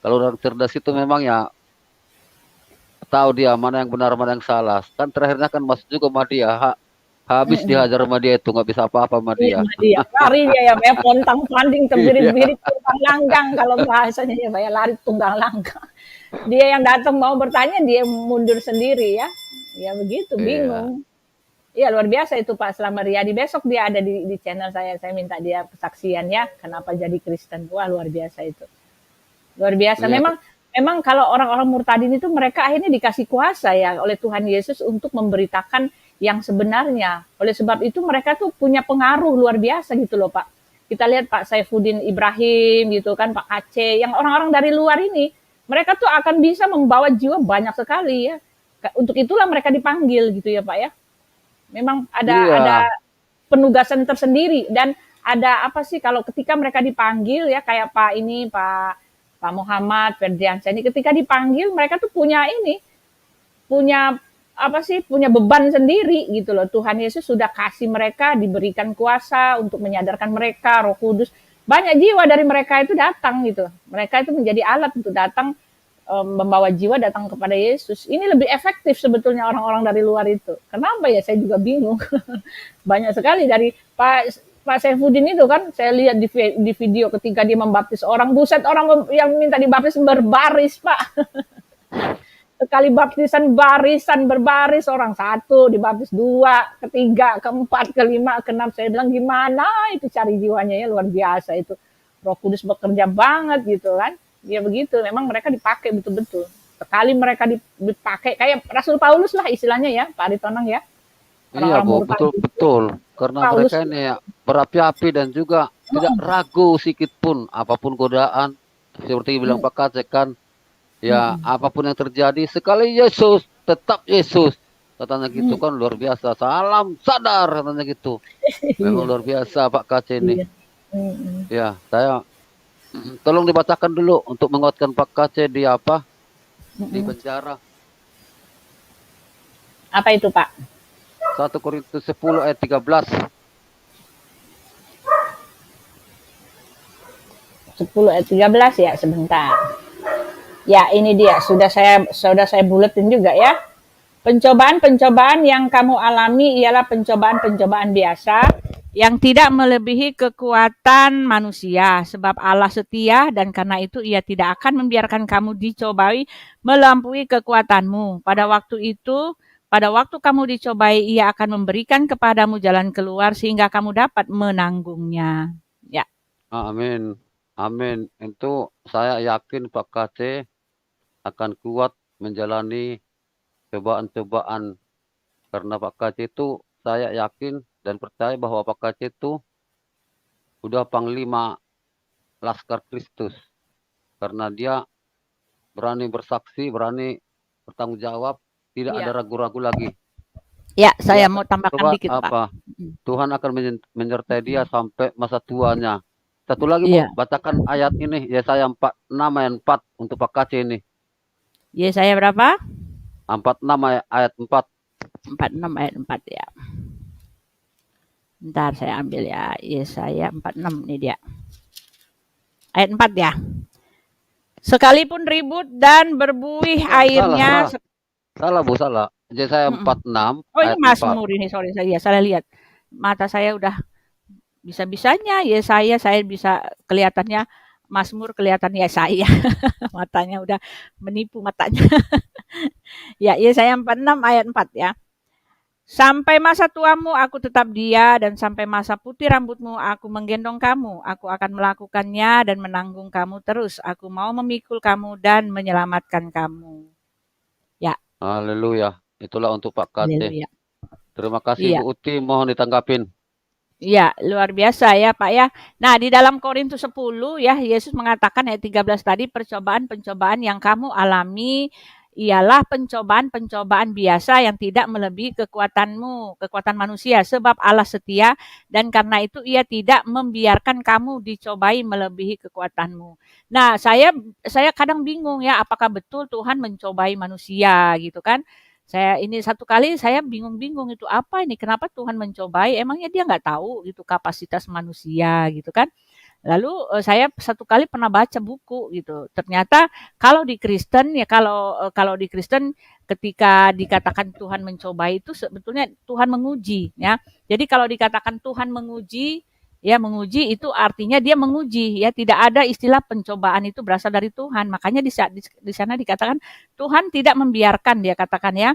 Kalau orang cerdas itu memang ya tahu dia mana yang benar, mana yang salah. Kan terakhirnya kan masuk juga sama dia. Habis dihajar sama dia itu, nggak bisa apa-apa sama Iya, dia. sama dia. Lari dia ya, Pak, pontang-panting, Iya. terbirit-birit, tunggang langgang kalau bahasanya ya, Pak, ya, lari tunggang langgang. Dia yang datang mau bertanya, dia mundur sendiri ya. Ya begitu, Iya. bingung. Iya, luar biasa itu Pak Selamat Riyadi. Besok dia ada di channel saya. Saya minta dia kesaksiannya kenapa jadi Kristen. Wah, luar biasa itu. Luar biasa. Iya. Memang kalau orang-orang murtadin itu mereka akhirnya dikasih kuasa ya oleh Tuhan Yesus untuk memberitakan yang sebenarnya. Oleh sebab itu mereka tuh punya pengaruh luar biasa gitu loh Pak. Kita lihat Pak Saifuddin Ibrahim gitu kan, Pak Aceh, yang orang-orang dari luar ini, mereka tuh akan bisa membawa jiwa banyak sekali ya. Untuk itulah mereka dipanggil gitu ya Pak ya. Memang ada Iya. penugasan tersendiri dan ada apa sih kalau ketika mereka dipanggil ya kayak Pak Muhammad Ferdiansyah ini ketika dipanggil mereka tuh punya punya beban sendiri gitu loh. Tuhan Yesus sudah kasih mereka, diberikan kuasa untuk menyadarkan mereka, Roh Kudus. Banyak jiwa dari mereka itu datang gitu. Mereka itu menjadi alat untuk datang membawa jiwa datang kepada Yesus. Ini lebih efektif sebetulnya orang-orang dari luar itu. Kenapa ya? Saya juga bingung. Banyak sekali dari Pak Saifuddin itu kan, saya lihat di video ketika dia membaptis orang, buset orang yang minta dibaptis berbaris Pak. Sekali baptisan barisan berbaris orang satu dibaptis dua, ketiga, keempat, kelima, keenam. Saya bilang gimana itu cari jiwanya ya luar biasa itu. Roh Kudus bekerja banget gitu kan. Ya begitu, memang mereka dipakai betul-betul. Sekali mereka dipakai kayak Rasul Paulus lah istilahnya ya, Pak Aritonang ya. Iya, Bu, betul. Karena Paulus mereka ini ya berapi-api dan juga tidak ragu sedikit pun apapun godaan. Seperti bilang Pak Kacek kan, ya apapun yang terjadi, sekali Yesus, tetap Yesus. Katanya gitu kan luar biasa. Salam sadar katanya gitu. Memang luar biasa Pak Kacek ini. Ya, saya tolong dibacakan dulu untuk menguatkan Pak Kacek di apa? Di penjara. Apa itu Pak? 1 Korintus 10 ayat 13. 10 ayat 13 ya, sebentar. Ya, ini dia. Sudah saya buletin juga ya. Pencobaan-pencobaan yang kamu alami ialah pencobaan-pencobaan biasa yang tidak melebihi kekuatan manusia, sebab Allah setia dan karena itu Ia tidak akan membiarkan kamu dicobai melampaui kekuatanmu. Pada waktu kamu dicobai, Ia akan memberikan kepadamu jalan keluar sehingga kamu dapat menanggungnya. Ya. Amin. Amin. Itu saya yakin Pak KC akan kuat menjalani cobaan-cobaan. Karena Pak KC itu saya yakin dan percaya bahwa Pak KC itu udah Panglima Laskar Kristus. Karena dia berani bersaksi, berani bertanggung jawab, tidak ada ragu-ragu lagi. Ya, saya mau tambahkan dikit apa? Pak. Tuhan akan menyertai dia sampai masa tuanya. Satu lagi Bu, bacakan ayat ini, Yesaya 46 ayat 4 untuk Pak KC ini. Yesaya berapa? 46 ayat 4. 46 ayat 4 ya. Bentar saya ambil ya. Yesaya 46 ini dia. Ayat 4 ya. Sekalipun ribut dan berbuih airnya. Salah Bu, salah. Yesaya 46 Oh ini Mazmur ini, sorry saya salah lihat. Mata saya udah bisa-bisanya Yesaya saya bisa kelihatannya Mazmur kelihatan Yesaya. Matanya udah menipu matanya. Ya, Yesaya 46 ayat 4 ya. Sampai masa tuamu aku tetap dia dan sampai masa putih rambutmu aku menggendong kamu. Aku akan melakukannya dan menanggung kamu terus. Aku mau memikul kamu dan menyelamatkan kamu. Ya. Haleluya. Itulah untuk Pak KC. Terima kasih Bu Uti, mohon ditanggapin. Iya, luar biasa ya Pak ya. Nah, di dalam Korintus 10 ya, Yesus mengatakan ayat 13 tadi, percobaan-pencobaan yang kamu alami ialah pencobaan-pencobaan biasa yang tidak melebihi kekuatanmu, kekuatan manusia, sebab Allah setia dan karena itu Ia tidak membiarkan kamu dicobai melebihi kekuatanmu. Nah, saya kadang bingung ya, apakah betul Tuhan mencobai manusia gitu kan? Satu kali saya bingung-bingung itu apa ini, kenapa Tuhan mencobai? Emangnya Dia nggak tahu gitu kapasitas manusia gitu kan? Lalu saya satu kali pernah baca buku gitu. Ternyata kalau di Kristen ya kalau di Kristen ketika dikatakan Tuhan mencobai itu sebetulnya Tuhan menguji ya. Jadi kalau dikatakan Tuhan menguji ya menguji itu artinya dia menguji ya, tidak ada istilah pencobaan itu berasal dari Tuhan. Makanya di sana dikatakan Tuhan tidak membiarkan, dia katakan ya,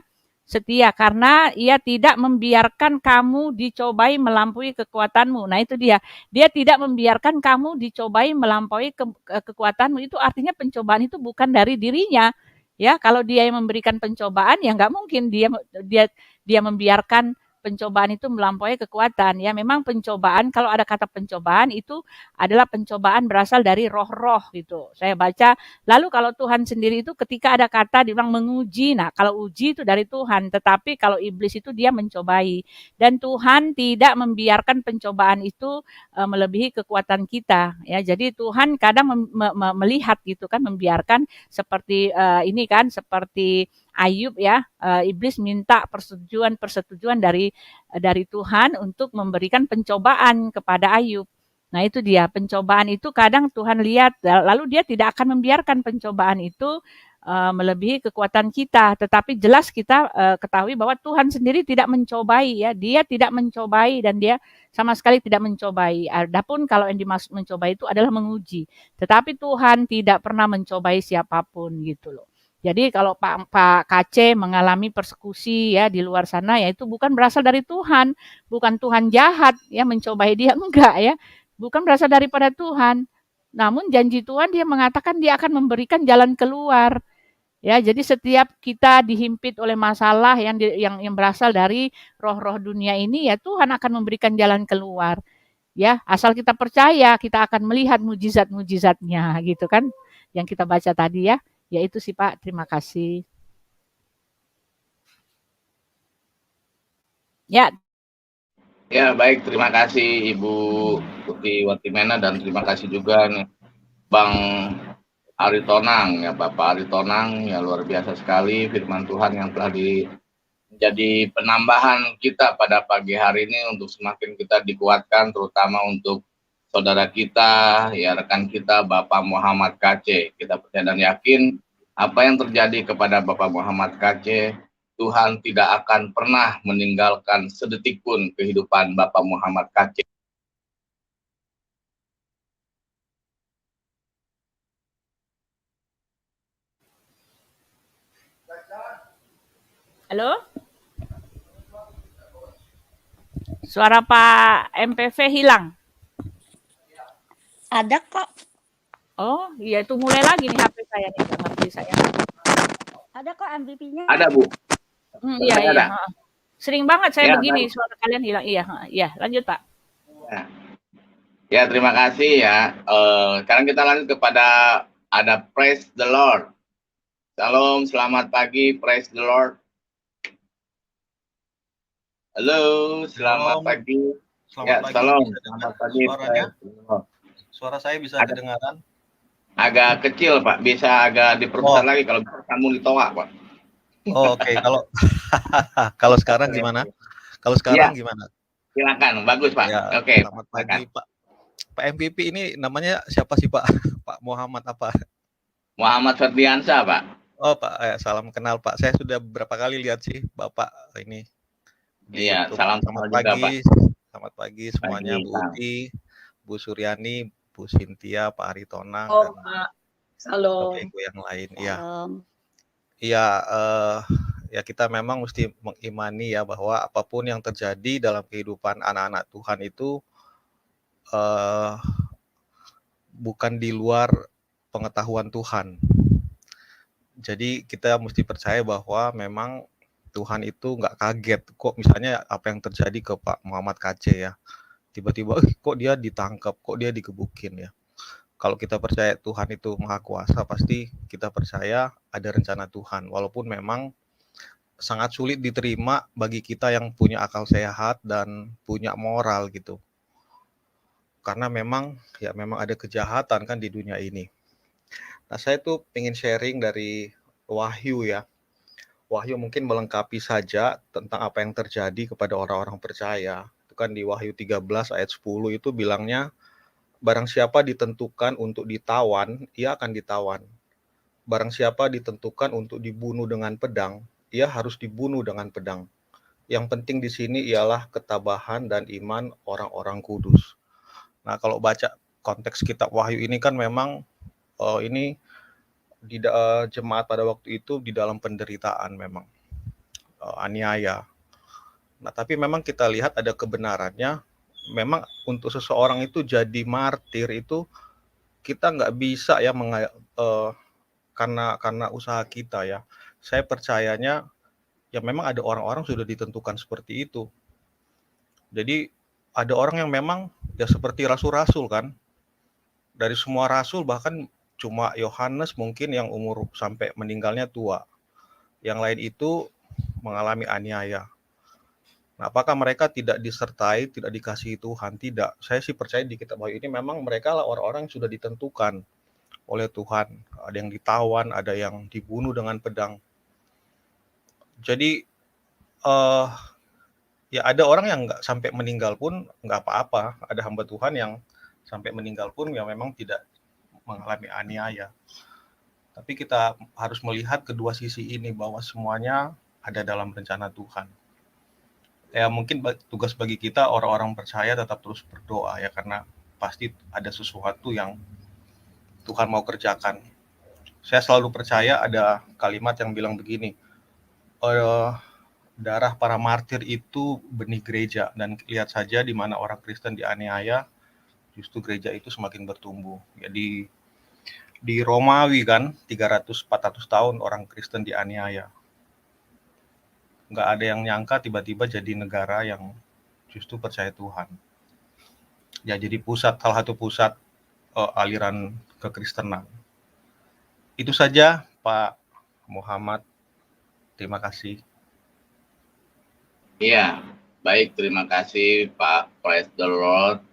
setia karena Ia tidak membiarkan kamu dicobai melampaui kekuatanmu. Nah, itu dia. Dia tidak membiarkan kamu dicobai melampaui kekuatanmu. Itu artinya pencobaan itu bukan dari dirinya. Ya, kalau dia yang memberikan pencobaan ya nggak mungkin dia membiarkan pencobaan itu melampaui kekuatan. Ya, memang pencobaan, kalau ada kata pencobaan itu adalah pencobaan berasal dari roh-roh gitu. Saya baca. Lalu kalau Tuhan sendiri itu ketika ada kata dibilang menguji. Nah, kalau uji itu dari Tuhan, tetapi kalau iblis itu dia mencobai. Dan Tuhan tidak membiarkan pencobaan itu melebihi kekuatan kita ya. Jadi Tuhan kadang melihat gitu kan, membiarkan seperti ini kan, seperti Ayub ya, iblis minta persetujuan dari Tuhan untuk memberikan pencobaan kepada Ayub. Nah, itu dia, pencobaan itu kadang Tuhan lihat, lalu Dia tidak akan membiarkan pencobaan itu melebihi kekuatan kita, tetapi jelas kita ketahui bahwa Tuhan sendiri tidak mencobai ya, Dia tidak mencobai dan Dia sama sekali tidak mencobai. Adapun kalau yang dimaksud mencobai itu adalah menguji, tetapi Tuhan tidak pernah mencobai siapapun gitu loh. Jadi kalau Pak KC mengalami persekusi ya di luar sana ya, itu bukan berasal dari Tuhan, bukan Tuhan jahat ya mencobai dia, enggak ya, bukan berasal daripada Tuhan. Namun janji Tuhan, Dia mengatakan Dia akan memberikan jalan keluar. Ya, jadi setiap kita dihimpit oleh masalah yang berasal dari roh-roh dunia ini, ya Tuhan akan memberikan jalan keluar. Ya, asal kita percaya, kita akan melihat mujizat-mujizatnya gitu kan, yang kita baca tadi ya. Ya itu sih Pak, terima kasih. Ya. Ya, baik, terima kasih Ibu Tuti Watimena dan terima kasih juga nih Bang Aritonang ya, Bapak Aritonang ya, luar biasa sekali firman Tuhan yang telah menjadi penambahan kita pada pagi hari ini untuk semakin kita dikuatkan, terutama untuk saudara kita ya, rekan kita Bapak Muhammad KC. Kita percaya dan yakin apa yang terjadi kepada Bapak Muhammad KC, Tuhan tidak akan pernah meninggalkan sedetik pun kehidupan Bapak Muhammad KC. Halo? Suara Pak MPV hilang. Ada kok. Oh, iya itu mulai lagi nih HP saya nih, HP saya. Ada kok MVP-nya. Ada, Bu. Iya, iya. Ada. Sering banget saya Ya, begini, baik. suara kalian hilang. Iya, lanjut Pak. Ya, terima kasih ya. Sekarang kita lanjut kepada ada Praise the Lord. Shalom, selamat pagi, Praise the Lord. Halo, selamat pagi. Selamat pagi. Shalom, selamat pagi. Suaranya? Suara saya bisa kedengaran? Agak kecil, Pak. Bisa agak diperbesar lagi kalau bisa kamu ditolak, Pak. Oh, oke. Kalau sekarang gimana? Kalau sekarang gimana? Silakan, bagus Pak. Ya, oke. Selamat pagi Pak. Pak MVP ini namanya siapa sih Pak? Pak Muhammad apa? Muhammad Ferdiansyah Pak. Oh Pak, salam kenal Pak. Saya sudah beberapa kali lihat sih Bapak ini. Iya, salam selamat juga, pagi. Pak. Selamat pagi semuanya, Bu Uti, Bu Suryani, Bu Sintia, Pak Aritonang, dan Pak. Salam. Ibu yang lain. Iya, ya kita memang mesti mengimani ya bahwa apapun yang terjadi dalam kehidupan anak-anak Tuhan itu bukan di luar pengetahuan Tuhan. Jadi kita mesti percaya bahwa memang Tuhan itu nggak kaget kok misalnya apa yang terjadi ke Pak Muhammad KC ya. Tiba-tiba kok dia ditangkap, kok dia digebukin ya. Kalau kita percaya Tuhan itu Maha Kuasa, pasti kita percaya ada rencana Tuhan. Walaupun memang sangat sulit diterima bagi kita yang punya akal sehat dan punya moral gitu. Karena memang ada kejahatan kan di dunia ini. Nah, saya tuh pengen sharing dari Wahyu ya. Wahyu mungkin melengkapi saja tentang apa yang terjadi kepada orang-orang percaya. Itu kan di Wahyu 13 ayat 10 itu bilangnya, barang siapa ditentukan untuk ditawan, ia akan ditawan. Barang siapa ditentukan untuk dibunuh dengan pedang, ia harus dibunuh dengan pedang. Yang penting di sini ialah ketabahan dan iman orang-orang kudus. Nah, kalau baca konteks kitab Wahyu ini kan memang ini di jemaat pada waktu itu di dalam penderitaan memang aniaya. Nah, tapi memang kita lihat ada kebenarannya. Memang untuk seseorang itu jadi martir itu kita nggak bisa ya karena usaha kita ya. Saya percayanya ya memang ada orang-orang sudah ditentukan seperti itu. Jadi ada orang yang memang ya seperti rasul-rasul kan. Dari semua rasul bahkan cuma Yohanes mungkin yang umur sampai meninggalnya tua. Yang lain itu mengalami aniaya. Nah, apakah mereka tidak disertai, tidak dikasihi Tuhan? Tidak. Saya sih percaya di kitab Wahyu ini memang mereka lah orang-orang yang sudah ditentukan oleh Tuhan. Ada yang ditawan, ada yang dibunuh dengan pedang. Jadi ya ada orang yang nggak sampai meninggal pun nggak apa-apa. Ada hamba Tuhan yang sampai meninggal pun ya memang tidak mengalami aniaya. Tapi kita harus melihat kedua sisi ini bahwa semuanya ada dalam rencana Tuhan. Ya mungkin tugas bagi kita orang-orang percaya tetap terus berdoa ya, karena pasti ada sesuatu yang Tuhan mau kerjakan. Saya selalu percaya ada kalimat yang bilang begini, darah para martir itu benih gereja, dan lihat saja di mana orang Kristen dianiaya, justru gereja itu semakin bertumbuh. Jadi di Romawi kan 300-400 tahun orang Kristen dianiaya. Nggak ada yang nyangka tiba-tiba jadi negara yang justru percaya Tuhan. Ya jadi salah satu pusat aliran kekristenan. Itu saja Pak Muhammad. Terima kasih. Iya, baik, terima kasih Pak. Praise the Lord.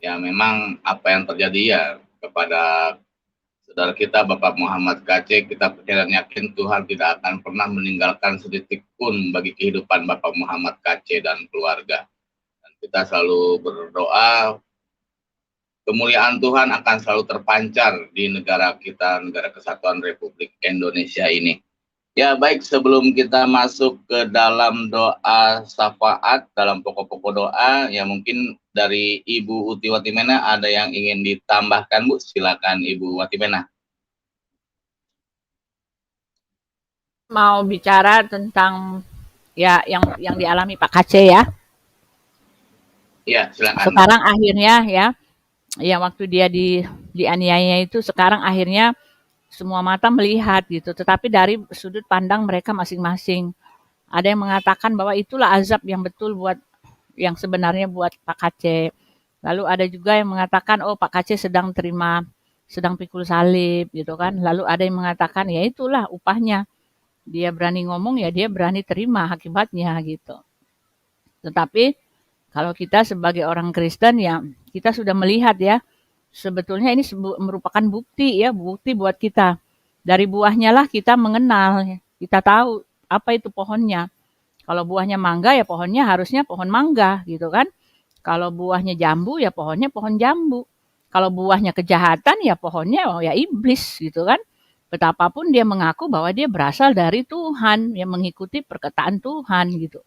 Ya memang apa yang terjadi ya kepada saudara kita Bapak Muhammad KC, kita percaya dan yakin Tuhan tidak akan pernah meninggalkan sedetik pun bagi kehidupan Bapak Muhammad KC dan keluarga. Dan kita selalu berdoa kemuliaan Tuhan akan selalu terpancar di negara kita, Negara Kesatuan Republik Indonesia ini. Ya baik, sebelum kita masuk ke dalam doa syafaat, dalam pokok-pokok doa, ya mungkin dari Ibu Uti Watimena ada yang ingin ditambahkan, Bu. Silakan Ibu Watimena. Mau bicara tentang ya yang dialami Pak KC ya. Iya, silakan. Sekarang akhirnya ya waktu dia dianiaya itu, sekarang akhirnya semua mata melihat gitu, tetapi dari sudut pandang mereka masing-masing. Ada yang mengatakan bahwa itulah azab yang betul buat yang sebenarnya buat Pak KC. Lalu ada juga yang mengatakan oh Pak KC sedang pikul salib gitu kan. Lalu ada yang mengatakan ya itulah upahnya. Dia berani ngomong ya dia berani terima akibatnya gitu. Tetapi kalau kita sebagai orang Kristen ya kita sudah melihat ya, sebetulnya ini merupakan bukti buat kita. Dari buahnya lah kita mengenal, kita tahu apa itu pohonnya. Kalau buahnya mangga ya pohonnya harusnya pohon mangga gitu kan. Kalau buahnya jambu ya pohonnya pohon jambu. Kalau buahnya kejahatan ya pohonnya ya iblis gitu kan. Betapapun dia mengaku bahwa dia berasal dari Tuhan, yang mengikuti perkataan Tuhan gitu.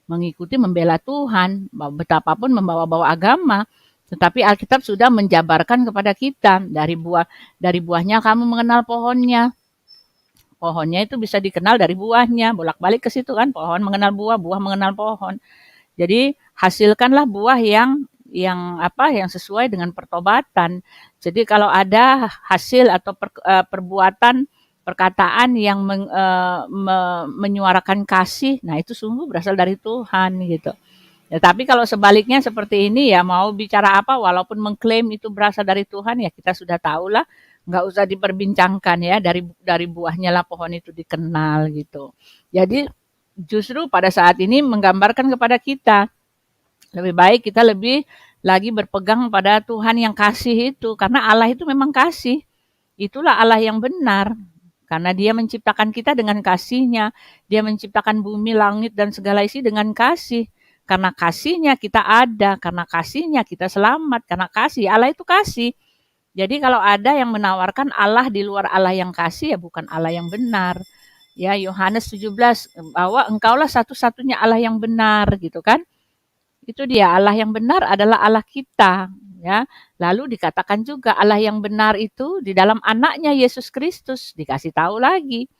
Mengikuti membela Tuhan, betapapun membawa-bawa agama. Tetapi Alkitab sudah menjabarkan kepada kita dari buahnya kamu mengenal pohonnya. Pohonnya itu bisa dikenal dari buahnya, bolak-balik ke situ kan, pohon mengenal buah, buah mengenal pohon. Jadi hasilkanlah buah yang sesuai dengan pertobatan. Jadi kalau ada hasil atau perbuatan perkataan yang menyuarakan kasih, nah itu sungguh berasal dari Tuhan gitu. Ya, tapi kalau sebaliknya seperti ini ya mau bicara apa walaupun mengklaim itu berasal dari Tuhan ya kita sudah tahu lah, nggak usah diperbincangkan ya dari buahnya lah pohon itu dikenal gitu. Jadi justru pada saat ini menggambarkan kepada kita lebih baik kita lebih lagi berpegang pada Tuhan yang kasih itu karena Allah itu memang kasih. Itulah Allah yang benar. Karena dia menciptakan kita dengan kasih-Nya. Dia menciptakan bumi, langit, dan segala isi dengan kasih. Karena kasih-Nya kita ada. Karena kasih-Nya kita selamat. Karena kasih. Allah itu kasih. Jadi kalau ada yang menawarkan Allah di luar Allah yang kasih, ya bukan Allah yang benar. Ya, Yohanes 17, bahwa engkaulah satu-satunya Allah yang benar, gitu kan. Itu dia, Allah yang benar adalah Allah kita. Ya, lalu dikatakan juga Allah yang benar itu di dalam anaknya Yesus Kristus, dikasih tahu lagi.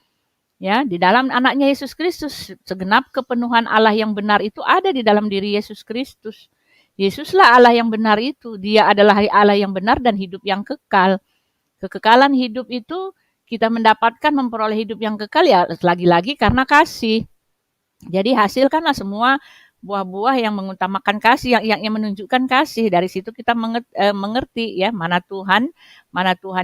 Ya, di dalam anaknya Yesus Kristus, segenap kepenuhan Allah yang benar itu ada di dalam diri Yesus Kristus. Yesuslah Allah yang benar itu, dia adalah Allah yang benar dan hidup yang kekal. Kekekalan hidup itu kita mendapatkan memperoleh hidup yang kekal ya lagi-lagi karena kasih. Jadi hasilkanlah semua buah-buah yang mengutamakan kasih, yang menunjukkan kasih. Dari situ kita mengerti ya mana Tuhan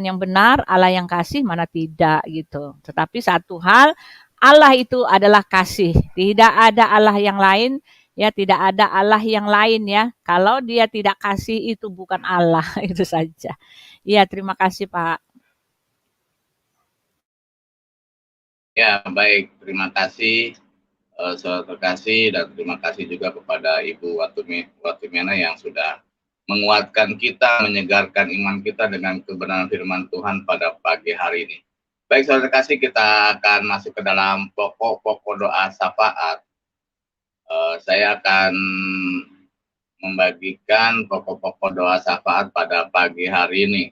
yang benar, Allah yang kasih, mana tidak gitu. Tetapi satu hal, Allah itu adalah kasih. Tidak ada Allah yang lain, ya tidak ada Allah yang lain ya. Kalau dia tidak kasih itu bukan Allah, itu saja. Iya, terima kasih Pak. Ya, baik. Terima kasih. Saudara terkasih dan terima kasih juga kepada Ibu Watumiana yang sudah menguatkan kita, menyegarkan iman kita dengan kebenaran firman Tuhan pada pagi hari ini. Baik saudara terkasih, kita akan masuk ke dalam pokok-pokok doa syafaat. Saya akan membagikan pokok-pokok doa syafaat pada pagi hari ini.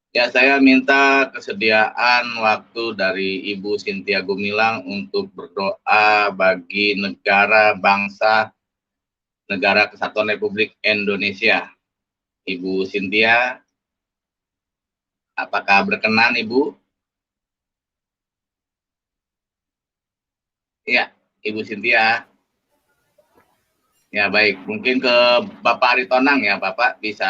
Ya, saya minta kesediaan waktu dari Ibu Cynthia Gumilang untuk berdoa bagi negara, bangsa, negara Kesatuan Republik Indonesia. Ibu Cynthia, apakah berkenan Ibu? Iya, Ibu Cynthia. Ya, baik. Mungkin ke Bapak Aritonang ya, Bapak bisa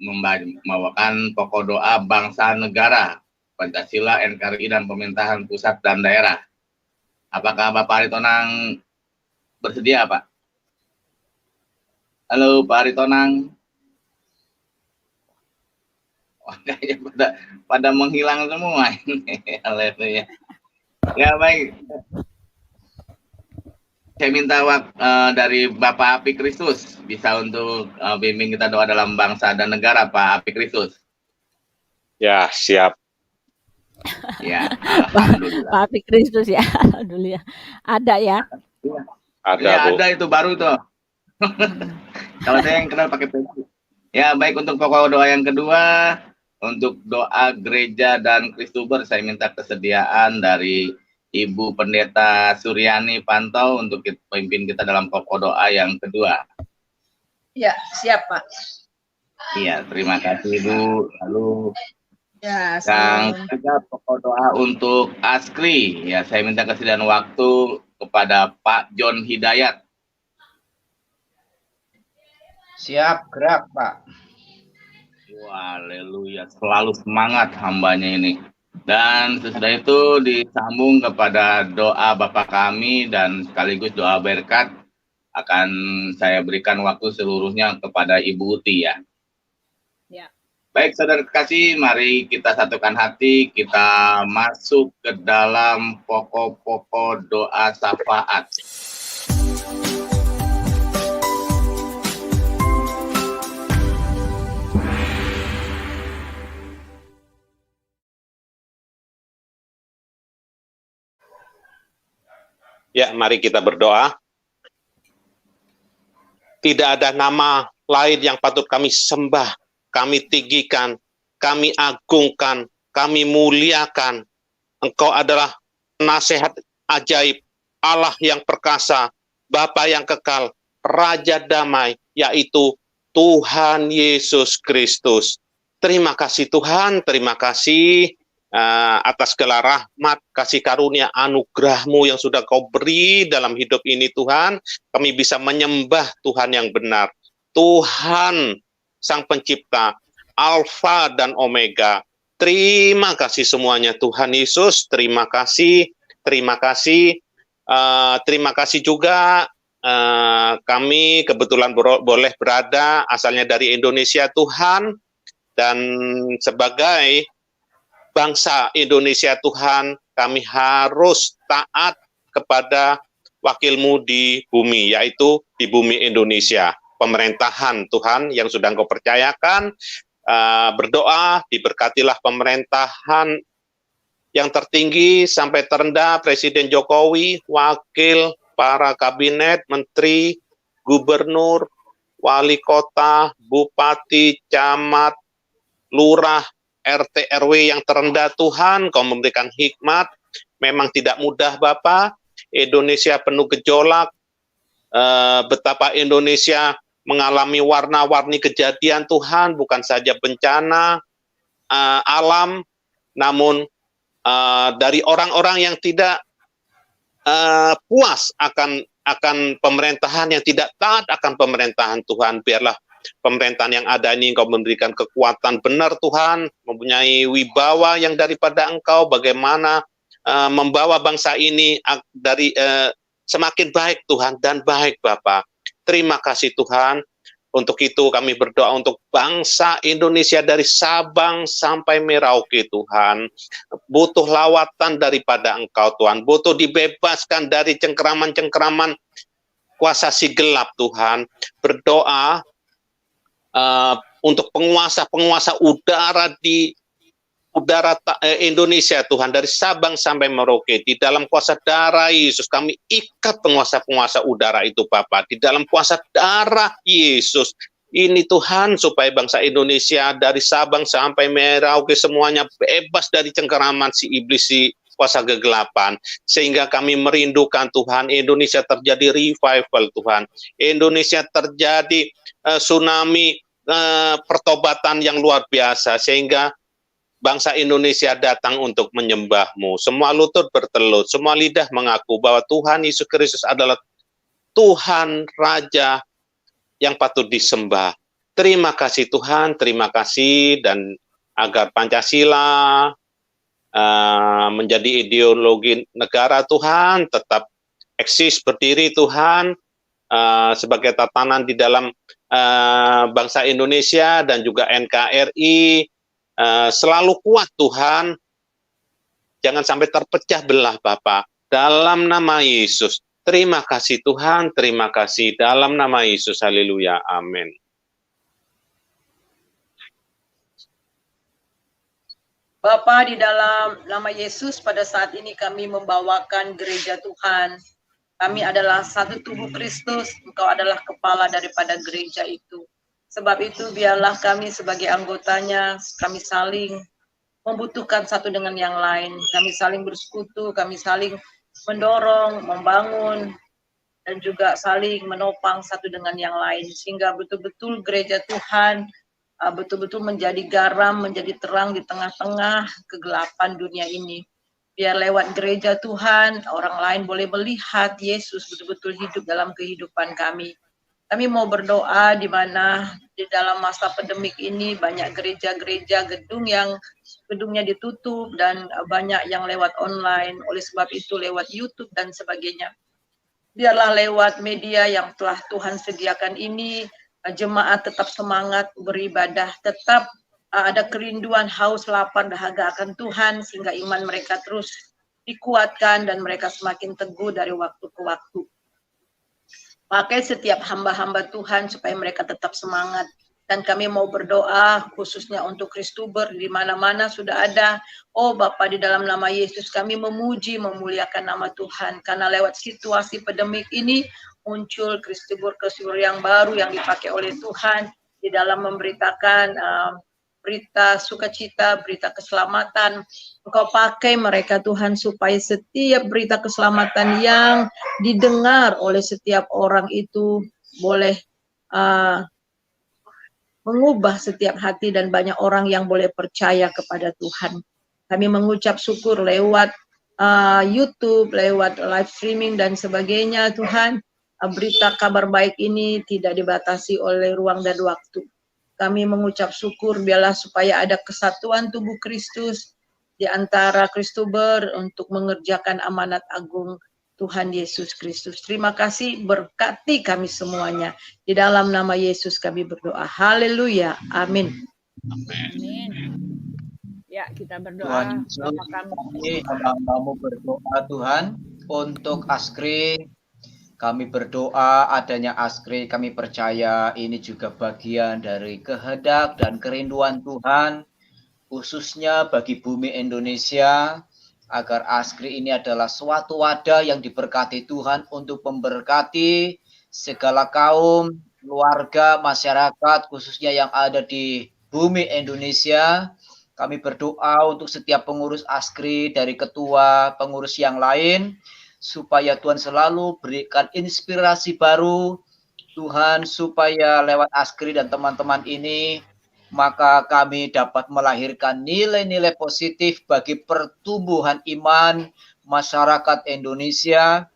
membawakan pokok doa bangsa negara, Pancasila, NKRI, dan pemerintahan pusat dan daerah. Apakah Bapak Aritonang bersedia, Pak? Halo, Pak Aritonang. Wah, kayaknya pada menghilang semua ini. Haleluya. Ya, baik. Saya minta dari Bapak Api Kristus bisa untuk bimbing kita doa dalam bangsa dan negara, Pak Api Kristus. Ya, siap. Ya, alhamdulillah. Pak Api Kristus ya, alhamdulillah. Ada ya? Ada, ya, Bu. ada itu baru itu. Kalau saya yang kenal pakai peci. Ya, baik, untuk pokok doa yang kedua, untuk doa gereja dan Kristuber, saya minta kesediaan dari Ibu Pendeta Suryani Pantau untuk pimpin kita dalam pokok doa yang kedua. Ya, siap Pak. Iya, terima kasih Ibu. Lalu Ya, yang ketiga pokok doa untuk Askri. Ya, saya minta kesediaan waktu kepada Pak John Hidayat. Siap, gerak Pak. Haleluya, selalu semangat hambanya ini. Dan sesudah itu disambung kepada doa Bapa kami dan sekaligus doa berkat akan saya berikan waktu seluruhnya kepada Ibu Uti ya. Ya. Baik saudara kasih, mari kita satukan hati, kita masuk ke dalam pokok-pokok doa syafaat. Ya, mari kita berdoa. Tidak ada nama lain yang patut kami sembah, kami tinggikan, kami agungkan, kami muliakan. Engkau adalah nasihat ajaib, Allah yang perkasa, Bapa yang kekal, Raja damai, yaitu Tuhan Yesus Kristus. Terima kasih Tuhan, terima kasih atas segala rahmat, kasih karunia, anugerah-Mu yang sudah Kau beri dalam hidup ini Tuhan, kami bisa menyembah Tuhan yang benar. Tuhan Sang Pencipta, Alfa dan Omega. Terima kasih semuanya Tuhan Yesus, terima kasih, terima kasih. Terima kasih juga kami kebetulan boleh berada asalnya dari Indonesia Tuhan, dan sebagai bangsa Indonesia Tuhan, kami harus taat kepada wakil-Mu di bumi, yaitu di bumi Indonesia. Pemerintahan Tuhan yang sudah Engkau percayakan, berdoa, diberkatilah pemerintahan yang tertinggi sampai terendah, Presiden Jokowi, wakil, para kabinet, menteri, gubernur, wali kota, bupati, camat, lurah, RT RW yang terendah Tuhan, Kau memberikan hikmat. Memang tidak mudah Bapa. Indonesia penuh gejolak. Betapa Indonesia mengalami warna-warni kejadian Tuhan, bukan saja bencana alam, namun dari orang-orang yang tidak puas akan pemerintahan, yang tidak taat akan pemerintahan Tuhan. Biarlah pemerintahan yang ada ini Engkau memberikan kekuatan benar Tuhan, mempunyai wibawa yang daripada Engkau, bagaimana membawa bangsa ini dari semakin baik Tuhan, dan baik Bapa. Terima kasih Tuhan. Untuk itu kami berdoa untuk bangsa Indonesia dari Sabang sampai Merauke Tuhan. Butuh lawatan daripada Engkau Tuhan, butuh dibebaskan dari cengkeraman-cengkeraman kuasa si gelap Tuhan. Berdoa untuk penguasa-penguasa udara di udara Indonesia Tuhan, dari Sabang sampai Merauke, di dalam kuasa darah Yesus kami ikat penguasa-penguasa udara itu Bapa, di dalam kuasa darah Yesus ini Tuhan, supaya bangsa Indonesia dari Sabang sampai Merauke semuanya bebas dari cengkeraman si iblis, si kuasa kegelapan, sehingga kami merindukan Tuhan, Indonesia terjadi revival Tuhan, Indonesia terjadi tsunami pertobatan yang luar biasa, sehingga bangsa Indonesia datang untuk menyembah-Mu. Semua lutut bertelut, semua lidah mengaku bahwa Tuhan Yesus Kristus adalah Tuhan Raja yang patut disembah. Terima kasih Tuhan, terima kasih, dan agar Pancasila menjadi ideologi negara Tuhan, tetap eksis berdiri Tuhan, sebagai tatanan di dalam bangsa Indonesia dan juga NKRI, selalu kuat Tuhan, jangan sampai terpecah belah Bapa, dalam nama Yesus. Terima kasih Tuhan, terima kasih dalam nama Yesus, haleluya, amin. Bapa, di dalam nama Yesus, pada saat ini kami membawakan gereja Tuhan. Kami adalah satu tubuh Kristus, Engkau adalah kepala daripada gereja itu. Sebab itu biarlah kami sebagai anggotanya, kami saling membutuhkan satu dengan yang lain. Kami saling bersekutu, kami saling mendorong, membangun, dan juga saling menopang satu dengan yang lain. Sehingga betul-betul gereja Tuhan betul-betul menjadi garam, menjadi terang di tengah-tengah kegelapan dunia ini. Biar lewat gereja Tuhan, orang lain boleh melihat Yesus betul-betul hidup dalam kehidupan kami. Kami mau berdoa di mana di dalam masa pandemik ini banyak gereja-gereja gedungnya ditutup dan banyak yang lewat online. Oleh sebab itu lewat YouTube dan sebagainya. Biarlah lewat media yang telah Tuhan sediakan ini, jemaat tetap semangat beribadah, tetap ada kerinduan, haus, lapar, dahaga akan Tuhan, sehingga iman mereka terus dikuatkan dan mereka semakin teguh dari waktu ke waktu. Pakai setiap hamba-hamba Tuhan supaya mereka tetap semangat. Dan kami mau berdoa khususnya untuk Kristuber di mana-mana sudah ada. Oh Bapa, di dalam nama Yesus kami memuji, memuliakan nama Tuhan. Karena lewat situasi pandemik ini muncul Kristuber yang baru yang dipakai oleh Tuhan di dalam memberitakan berita sukacita, berita keselamatan. Engkau pakai mereka Tuhan supaya setiap berita keselamatan yang didengar oleh setiap orang itu boleh mengubah setiap hati dan banyak orang yang boleh percaya kepada Tuhan. Kami mengucap syukur lewat YouTube, lewat live streaming dan sebagainya Tuhan. Berita kabar baik ini tidak dibatasi oleh ruang dan waktu. Kami mengucap syukur biarlah supaya ada kesatuan tubuh Kristus di antara Kristober untuk mengerjakan amanat agung Tuhan Yesus Kristus. Terima kasih, berkati kami semuanya. Di dalam nama Yesus kami berdoa. Haleluya. Amin. Amin. Ya, kita Tuhan berdoa. Yesus, Bapak kami. kami hamba-Mu berdoa Tuhan untuk Askri. Kami berdoa adanya Askri, kami percaya ini juga bagian dari kehendak dan kerinduan Tuhan, khususnya bagi bumi Indonesia, agar Askri ini adalah suatu wadah yang diberkati Tuhan untuk memberkati segala kaum, keluarga, masyarakat, khususnya yang ada di bumi Indonesia. Kami berdoa untuk setiap pengurus Askri, dari ketua, pengurus yang lain, supaya Tuhan selalu berikan inspirasi baru, Tuhan, supaya lewat Askri dan teman-teman ini, maka kami dapat melahirkan nilai-nilai positif bagi pertumbuhan iman masyarakat Indonesia,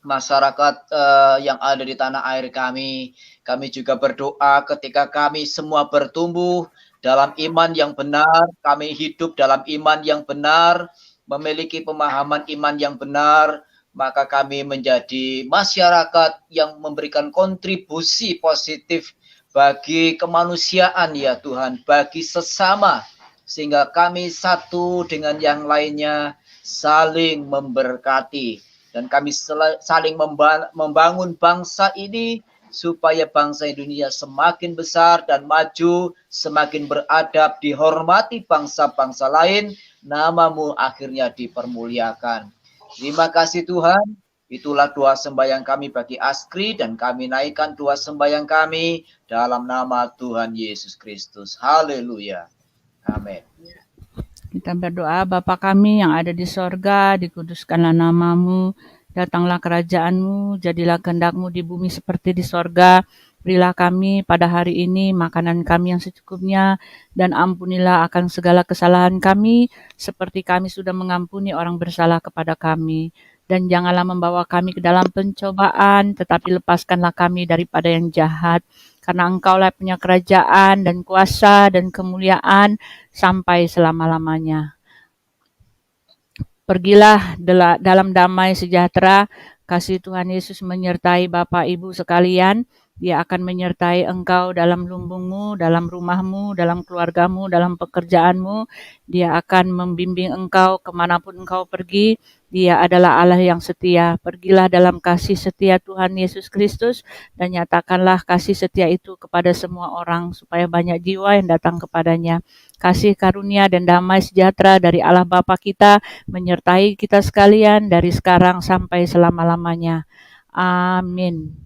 masyarakat yang ada di tanah air kami. Kami juga berdoa ketika kami semua bertumbuh dalam iman yang benar, kami hidup dalam iman yang benar, memiliki pemahaman iman yang benar, maka kami menjadi masyarakat yang memberikan kontribusi positif bagi kemanusiaan ya Tuhan, bagi sesama, sehingga kami satu dengan yang lainnya saling memberkati, dan kami saling membangun bangsa ini supaya bangsa Indonesia semakin besar dan maju, semakin beradab, dihormati bangsa-bangsa lain, nama-Mu akhirnya dipermuliakan. Terima kasih Tuhan, itulah doa sembahyang kami bagi Askri, dan kami naikkan doa sembahyang kami dalam nama Tuhan Yesus Kristus. Haleluya. Amin. Kita berdoa, Bapa kami yang ada di sorga, dikuduskanlah nama-Mu, datanglah kerajaan-Mu, jadilah kehendak-Mu di bumi seperti di sorga. Berilah kami pada hari ini makanan kami yang secukupnya, dan ampunilah akan segala kesalahan kami, seperti kami sudah mengampuni orang bersalah kepada kami. Dan janganlah membawa kami ke dalam pencobaan, tetapi lepaskanlah kami daripada yang jahat. Karena Engkaulah punya kerajaan dan kuasa dan kemuliaan sampai selama-lamanya. Pergilah dalam damai sejahtera. Kasih Tuhan Yesus menyertai Bapak Ibu sekalian. Dia akan menyertai engkau dalam lumbungmu, dalam rumahmu, dalam keluargamu, dalam pekerjaanmu. Dia akan membimbing engkau kemanapun engkau pergi. Dia adalah Allah yang setia. Pergilah dalam kasih setia Tuhan Yesus Kristus dan nyatakanlah kasih setia itu kepada semua orang supaya banyak jiwa yang datang kepadanya. Kasih karunia dan damai sejahtera dari Allah Bapa kita menyertai kita sekalian dari sekarang sampai selama-lamanya. Amin.